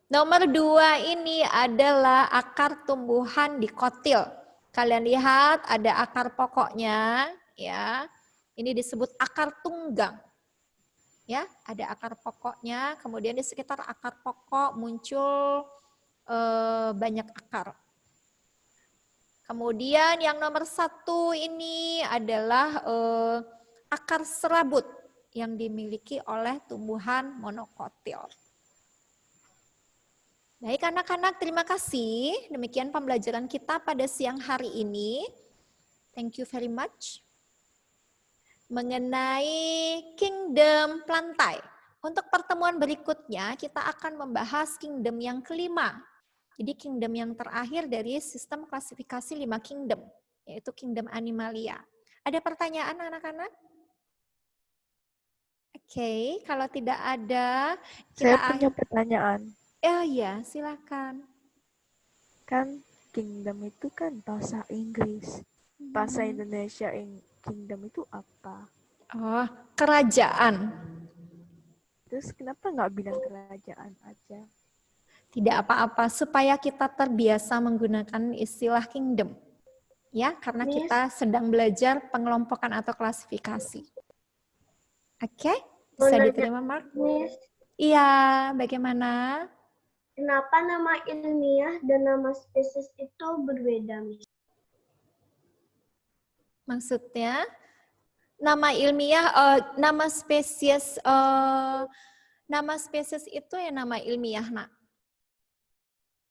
Nomor 2 ini adalah akar tumbuhan dikotil. Kalian lihat ada akar pokoknya, ya. Ini disebut akar tunggang. Ya, ada akar pokoknya, kemudian di sekitar akar pokok muncul banyak akar. Kemudian yang nomor 1 ini adalah akar serabut yang dimiliki oleh tumbuhan monokotil. Baik anak-anak, terima kasih. Demikian pembelajaran kita pada siang hari ini. Thank you very much. Mengenai kingdom plantae. Untuk pertemuan berikutnya, kita akan membahas kingdom yang kelima. Jadi kingdom yang terakhir dari sistem klasifikasi 5 kingdom, yaitu kingdom animalia. Ada pertanyaan anak-anak? Oke, kalau tidak ada, Saya punya pertanyaan. Ya, silakan. Kan kingdom itu kan bahasa Inggris. Bahasa Indonesia kingdom itu apa? Oh, kerajaan. Terus kenapa nggak bilang kerajaan aja? Tidak apa-apa, supaya kita terbiasa menggunakan istilah kingdom. Ya, karena kita sedang belajar pengelompokan atau klasifikasi. Oke, bisa diterima, Mark? Miss, Iya, bagaimana? kenapa nama ilmiah dan nama spesies itu berbeda, Miss? Maksudnya, nama ilmiah, nama spesies itu ya nama ilmiah, nak.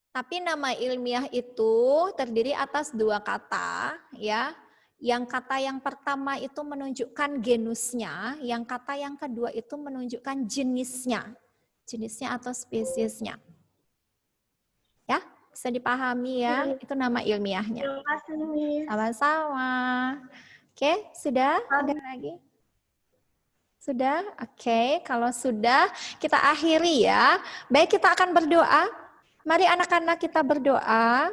Tapi nama ilmiah itu terdiri atas 2 kata, ya. Yang kata yang pertama itu menunjukkan genusnya, yang kata yang kedua itu menunjukkan jenisnya. Jenisnya atau spesiesnya. Ya, bisa dipahami ya, itu nama ilmiahnya. Terima kasih, Miss. Sama-sama. Oke, sudah? Ada lagi? Sudah? Oke, kalau sudah kita akhiri ya. Baik, kita akan berdoa. Mari anak-anak kita berdoa.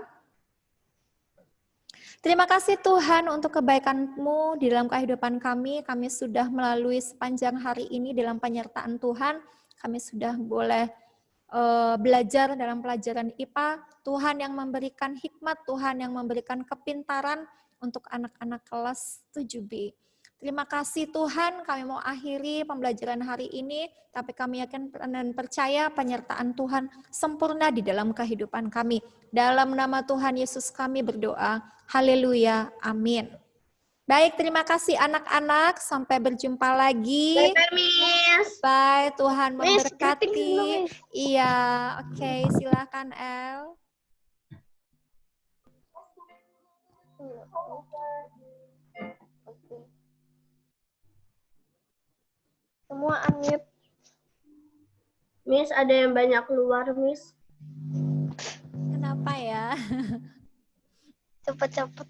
Terima kasih Tuhan untuk kebaikan-Mu di dalam kehidupan kami. Kami sudah melalui sepanjang hari ini dalam penyertaan Tuhan. Kami sudah boleh belajar dalam pelajaran IPA. Tuhan yang memberikan hikmat, Tuhan yang memberikan kepintaran untuk anak-anak kelas 7B. Terima kasih Tuhan, kami mau akhiri pembelajaran hari ini, tapi kami yakin dan percaya penyertaan Tuhan sempurna di dalam kehidupan kami. Dalam nama Tuhan Yesus kami berdoa. Haleluya. Amin. Baik, terima kasih anak-anak. Sampai berjumpa lagi. Bye, Miss. Bye, Tuhan Miss, memberkati. greetings dulu, Miss. Iya, oke, silakan El. Semua unmute. Miss, ada yang banyak keluar, Miss. Kenapa ya? Cepet-cepet.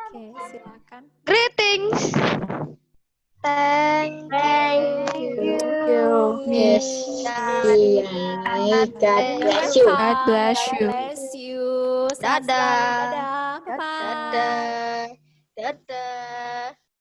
Oke, silakan. Greetings. Thank you, Miss. God bless you. God bless you. Dadah. Dadah. Bye-bye. Dadah. Dadah.